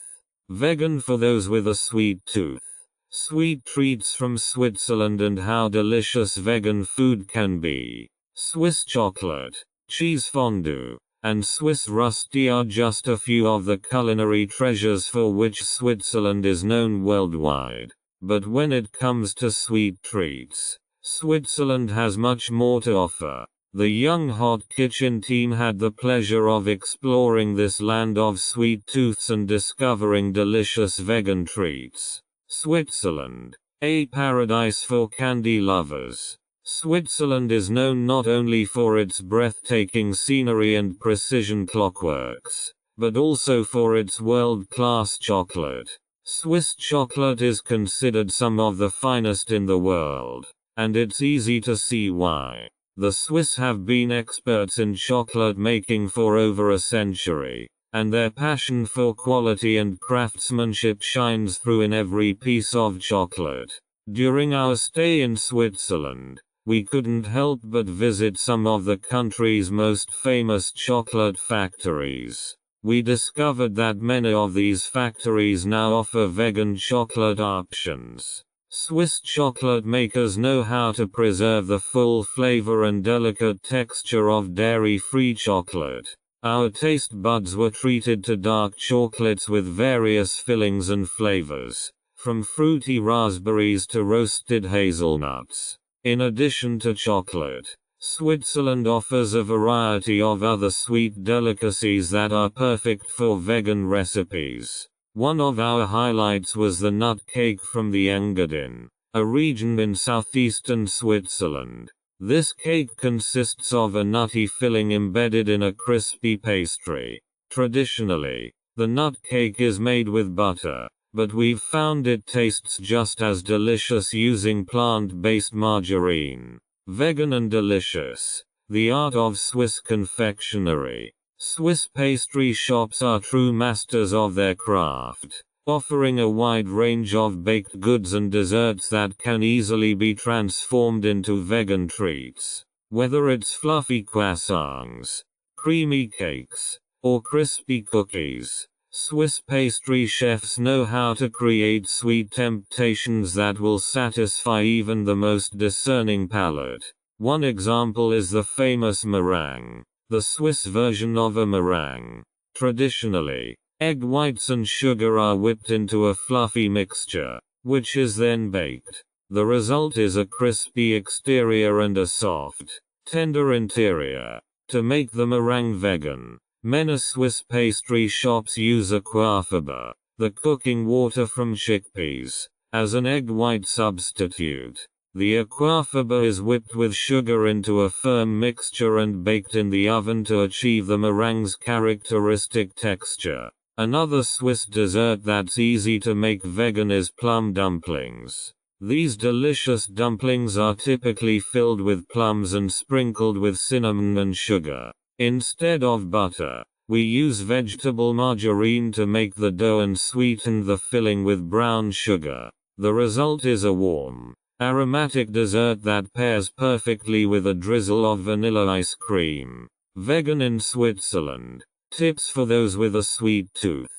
Vegan for those with a sweet tooth. Sweet treats from Switzerland and how delicious vegan food can be. Swiss chocolate, cheese fondue, and Swiss rusty are just a few of the culinary treasures for which Switzerland is known worldwide. But when it comes to sweet treats, Switzerland has much more to offer. The Young Hot Kitchen team had the pleasure of exploring this land of sweet tooths and discovering delicious vegan treats. Switzerland, a paradise for candy lovers. Switzerland is known not only for its breathtaking scenery and precision clockworks, but also for its world-class chocolate. Swiss chocolate is considered some of the finest in the world, and it's easy to see why. The Swiss have been experts in chocolate making for over a century, and their passion for quality and craftsmanship shines through in every piece of chocolate. During our stay in Switzerland, we couldn't help but visit some of the country's most famous chocolate factories. We discovered that many of these factories now offer vegan chocolate options. Swiss chocolate makers know how to preserve the full flavor and delicate texture of dairy-free chocolate. Our taste buds were treated to dark chocolates with various fillings and flavors, from fruity raspberries to roasted hazelnuts. In addition to chocolate, Switzerland offers a variety of other sweet delicacies that are perfect for vegan recipes. One of our highlights was the nut cake from the Engadin, a region in southeastern Switzerland. This cake consists of a nutty filling embedded in a crispy pastry. Traditionally, the nut cake is made with butter, but we've found it tastes just as delicious using plant-based margarine. Vegan and delicious. The art of Swiss confectionery. Swiss pastry shops are true masters of their craft, offering a wide range of baked goods and desserts that can easily be transformed into vegan treats. Whether it's fluffy croissants, creamy cakes, or crispy cookies, Swiss pastry chefs know how to create sweet temptations that will satisfy even the most discerning palate. One example is the famous meringue, the Swiss version of a meringue. Traditionally, egg whites and sugar are whipped into a fluffy mixture, which is then baked. The result is a crispy exterior and a soft, tender interior. To make the meringue vegan, many Swiss pastry shops use aquafaba, the cooking water from chickpeas, as an egg white substitute. The aquafaba is whipped with sugar into a firm mixture and baked in the oven to achieve the meringue's characteristic texture. Another Swiss dessert that's easy to make vegan is plum dumplings. These delicious dumplings are typically filled with plums and sprinkled with cinnamon and sugar. Instead of butter, we use vegetable margarine to make the dough and sweeten the filling with brown sugar. The result is a warm, aromatic dessert that pairs perfectly with a drizzle of vanilla ice cream. Vegan in Switzerland. Tips for those with a sweet tooth.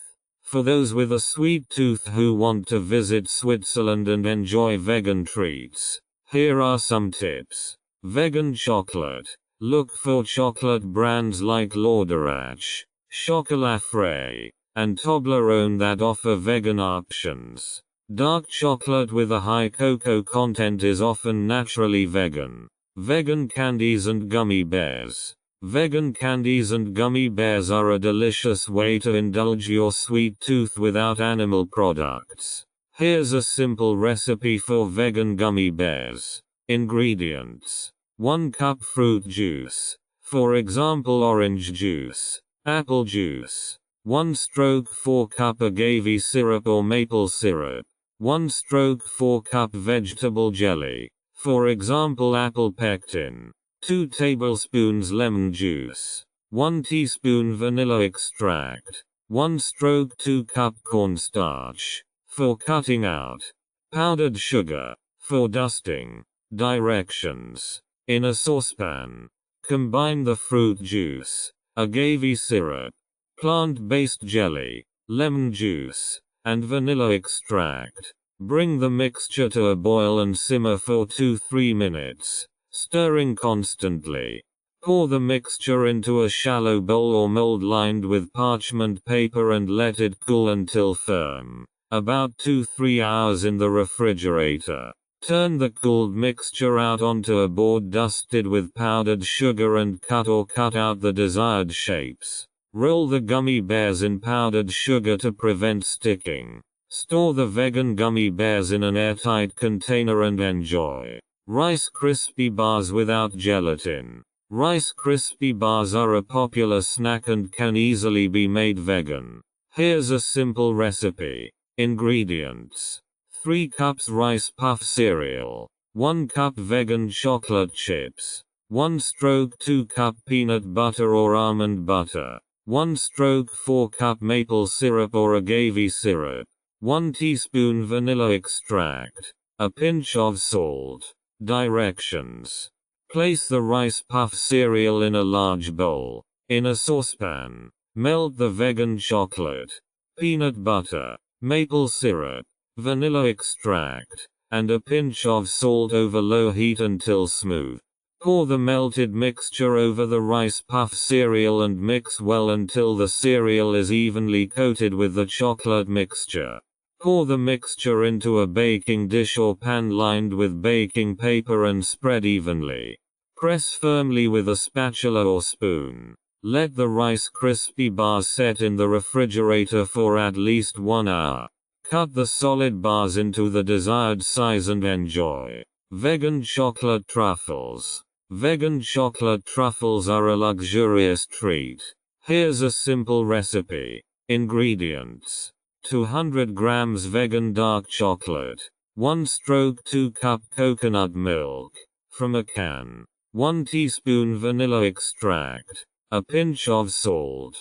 For those with a sweet tooth who want to visit Switzerland and enjoy vegan treats, here are some tips. Vegan chocolate. Look for chocolate brands like L'Odorache, Chocolat Frais, and Toblerone that offer vegan options. Dark chocolate with a high cocoa content is often naturally vegan. Vegan candies and gummy bears. Vegan candies and gummy bears are a delicious way to indulge your sweet tooth without animal products. Here's a simple recipe for vegan gummy bears. Ingredients: 1 cup fruit juice, for example orange juice, apple juice. 1/4 cup agave syrup or maple syrup. 1/4 cup vegetable jelly, for example apple pectin. 2 tablespoons lemon juice. 1 teaspoon vanilla extract. 1/2 cup cornstarch, for cutting out. Powdered sugar, for dusting. Directions: in a saucepan, combine the fruit juice, agave syrup, plant-based jelly, lemon juice, and vanilla extract. Bring the mixture to a boil and simmer for 2-3 minutes, stirring constantly. Pour the mixture into a shallow bowl or mold lined with parchment paper and let it cool until firm, about 2-3 hours in the refrigerator. Turn the cooled mixture out onto a board dusted with powdered sugar and cut out the desired shapes. Roll the gummy bears in powdered sugar to prevent sticking. Store the vegan gummy bears in an airtight container and enjoy. Rice Krispie bars without gelatin. Rice Krispie bars are a popular snack and can easily be made vegan. Here's a simple recipe. Ingredients: 3 cups rice puff cereal, 1 cup vegan chocolate chips, 1/2 cup peanut butter or almond butter, 1/4 cup maple syrup or agave syrup, 1 teaspoon vanilla extract, a pinch of salt. Directions: place the rice puff cereal in a large bowl. In a saucepan, melt the vegan chocolate, peanut butter, maple syrup, vanilla extract, and a pinch of salt over low heat until smooth. Pour the melted mixture over the rice puff cereal and mix well until the cereal is evenly coated with the chocolate mixture. Pour the mixture into a baking dish or pan lined with baking paper and spread evenly. Press firmly with a spatula or spoon. Let the Rice Krispie bars set in the refrigerator for at least 1 hour. Cut the solid bars into the desired size and enjoy. Vegan chocolate truffles. Vegan chocolate truffles are a luxurious treat. Here's a simple recipe. Ingredients: 200 grams vegan dark chocolate, 1/2 cup coconut milk, from a can, 1 teaspoon vanilla extract, a pinch of salt,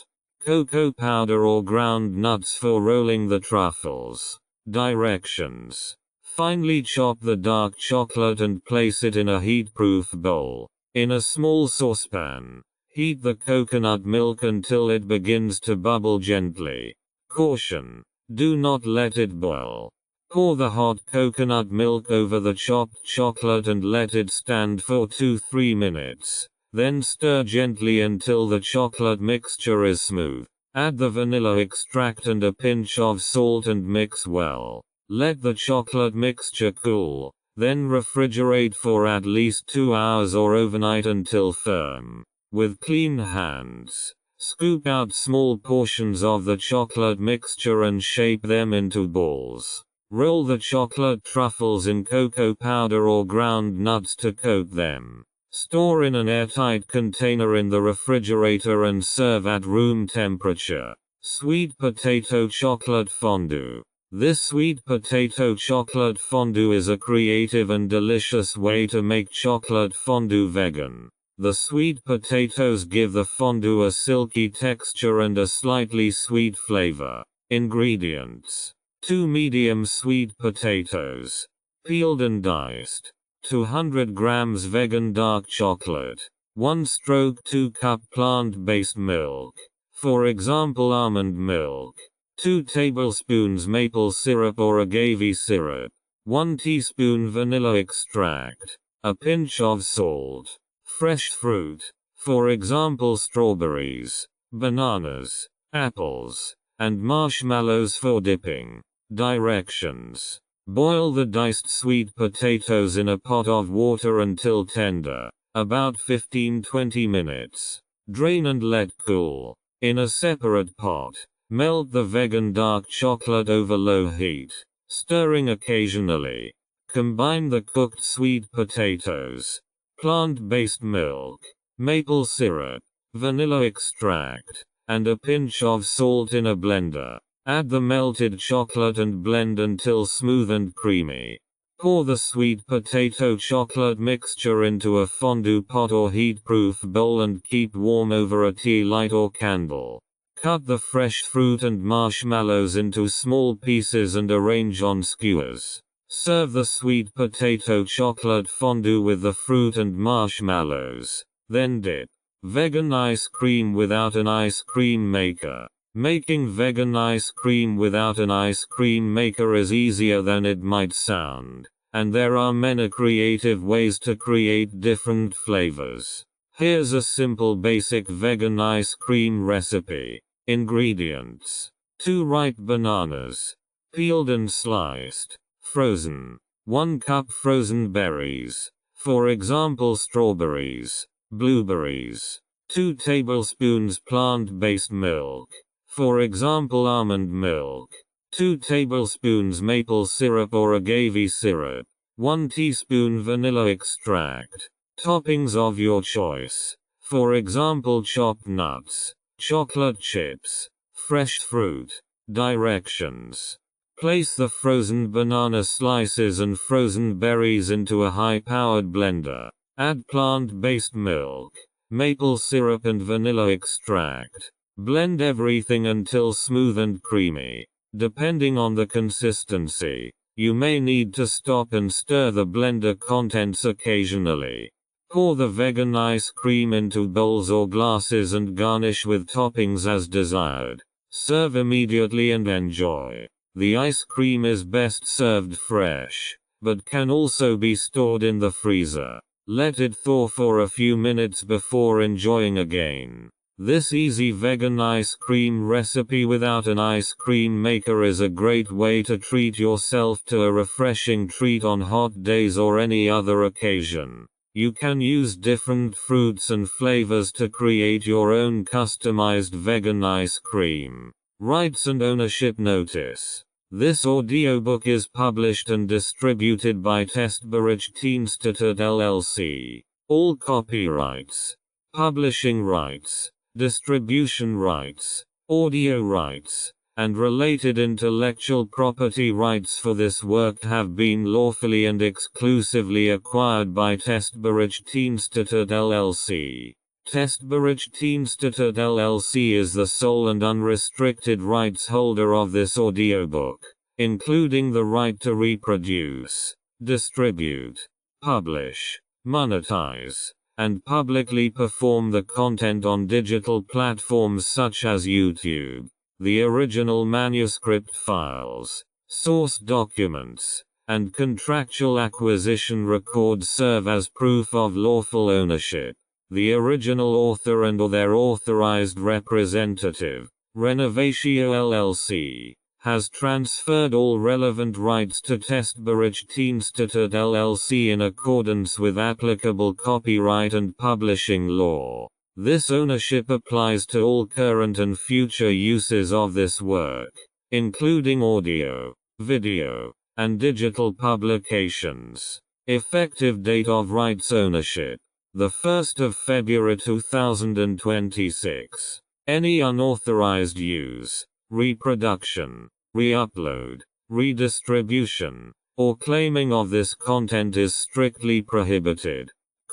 cocoa powder or ground nuts for rolling the truffles. Directions: finely chop the dark chocolate and place it in a heat-proof bowl. In a small saucepan, heat the coconut milk until it begins to bubble gently. Caution: do not let it boil. Pour the hot coconut milk over the chopped chocolate and let it stand for 2-3 minutes. Then stir gently until the chocolate mixture is smooth. Add the vanilla extract and a pinch of salt and mix well. Let the chocolate mixture cool, then refrigerate for at least 2 hours or overnight until firm. With clean hands, scoop out small portions of the chocolate mixture and shape them into balls. Roll the chocolate truffles in cocoa powder or ground nuts to coat them. Store in an airtight container in the refrigerator and serve at room temperature. Sweet potato chocolate fondue. This sweet potato chocolate fondue is a creative and delicious way to make chocolate fondue vegan. The sweet potatoes give the fondue a silky texture and a slightly sweet flavor. Ingredients: 2 medium sweet potatoes, peeled and diced. 200 grams vegan dark chocolate. 1/2 cup plant-based milk. For example, almond milk. 2 tablespoons maple syrup or agave syrup. 1 teaspoon vanilla extract. A pinch of salt. Fresh fruit. For example, strawberries, bananas, apples, and marshmallows for dipping. Directions: boil the diced sweet potatoes in a pot of water until tender, about 15-20 minutes. Drain and let cool. In a separate pot, melt the vegan dark chocolate over low heat, stirring occasionally. Combine the cooked sweet potatoes, plant-based milk, maple syrup, vanilla extract, and a pinch of salt in a blender. Add the melted chocolate and blend until smooth and creamy. Pour the sweet potato chocolate mixture into a fondue pot or heat-proof bowl and keep warm over a tea light or candle. Cut the fresh fruit and marshmallows into small pieces and arrange on skewers. Serve the sweet potato chocolate fondue with the fruit and marshmallows. Then dip. Vegan ice cream without an ice cream maker. Making vegan ice cream without an ice cream maker is easier than it might sound, and there are many creative ways to create different flavors. Here's a simple basic vegan ice cream recipe. Ingredients: 2 ripe bananas, peeled and sliced. Frozen. 1 cup frozen berries. For example, strawberries, blueberries. 2 tablespoons plant-based milk. For example, almond milk. 2 tablespoons maple syrup or agave syrup. 1 teaspoon vanilla extract. Toppings of your choice. For example, chopped nuts, chocolate chips, fresh fruit. Directions: place the frozen banana slices and frozen berries into a high-powered blender. Add plant-based milk, maple syrup and vanilla extract. Blend everything until smooth and creamy. Depending on the consistency, you may need to stop and stir the blender contents occasionally. Pour the vegan ice cream into bowls or glasses and garnish with toppings as desired. Serve immediately and enjoy. The ice cream is best served fresh, but can also be stored in the freezer. Let it thaw for a few minutes before enjoying again. This easy vegan ice cream recipe without an ice cream maker is a great way to treat yourself to a refreshing treat on hot days or any other occasion. You can use different fruits and flavors to create your own customized vegan ice cream. Rights and ownership notice. This audiobook is published and distributed by Testbericht-Institut LLC. All copyrights, publishing rights, distribution rights, audio rights, and related intellectual property rights for this work have been lawfully and exclusively acquired by Testbericht-Institut LLC. Testbericht-Institut LLC is the sole and unrestricted rights holder of this audiobook, including the right to reproduce, distribute, publish, monetize, and publicly perform the content on digital platforms such as YouTube. The original manuscript files, source documents, and contractual acquisition records serve as proof of lawful ownership. The original author and/or their authorized representative, Renovatio LLC, has transferred all relevant rights to Testbericht-Institut LLC in accordance with applicable copyright and publishing law. This ownership applies to all current and future uses of this work, including audio, video, and digital publications. Effective date of rights ownership: the 1st of February 2026. Any unauthorized use, reproduction, re-upload, redistribution, or claiming of this content is strictly prohibited.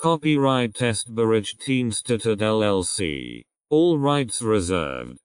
Copyright Test Bericht Dienststaat LLC. All rights reserved.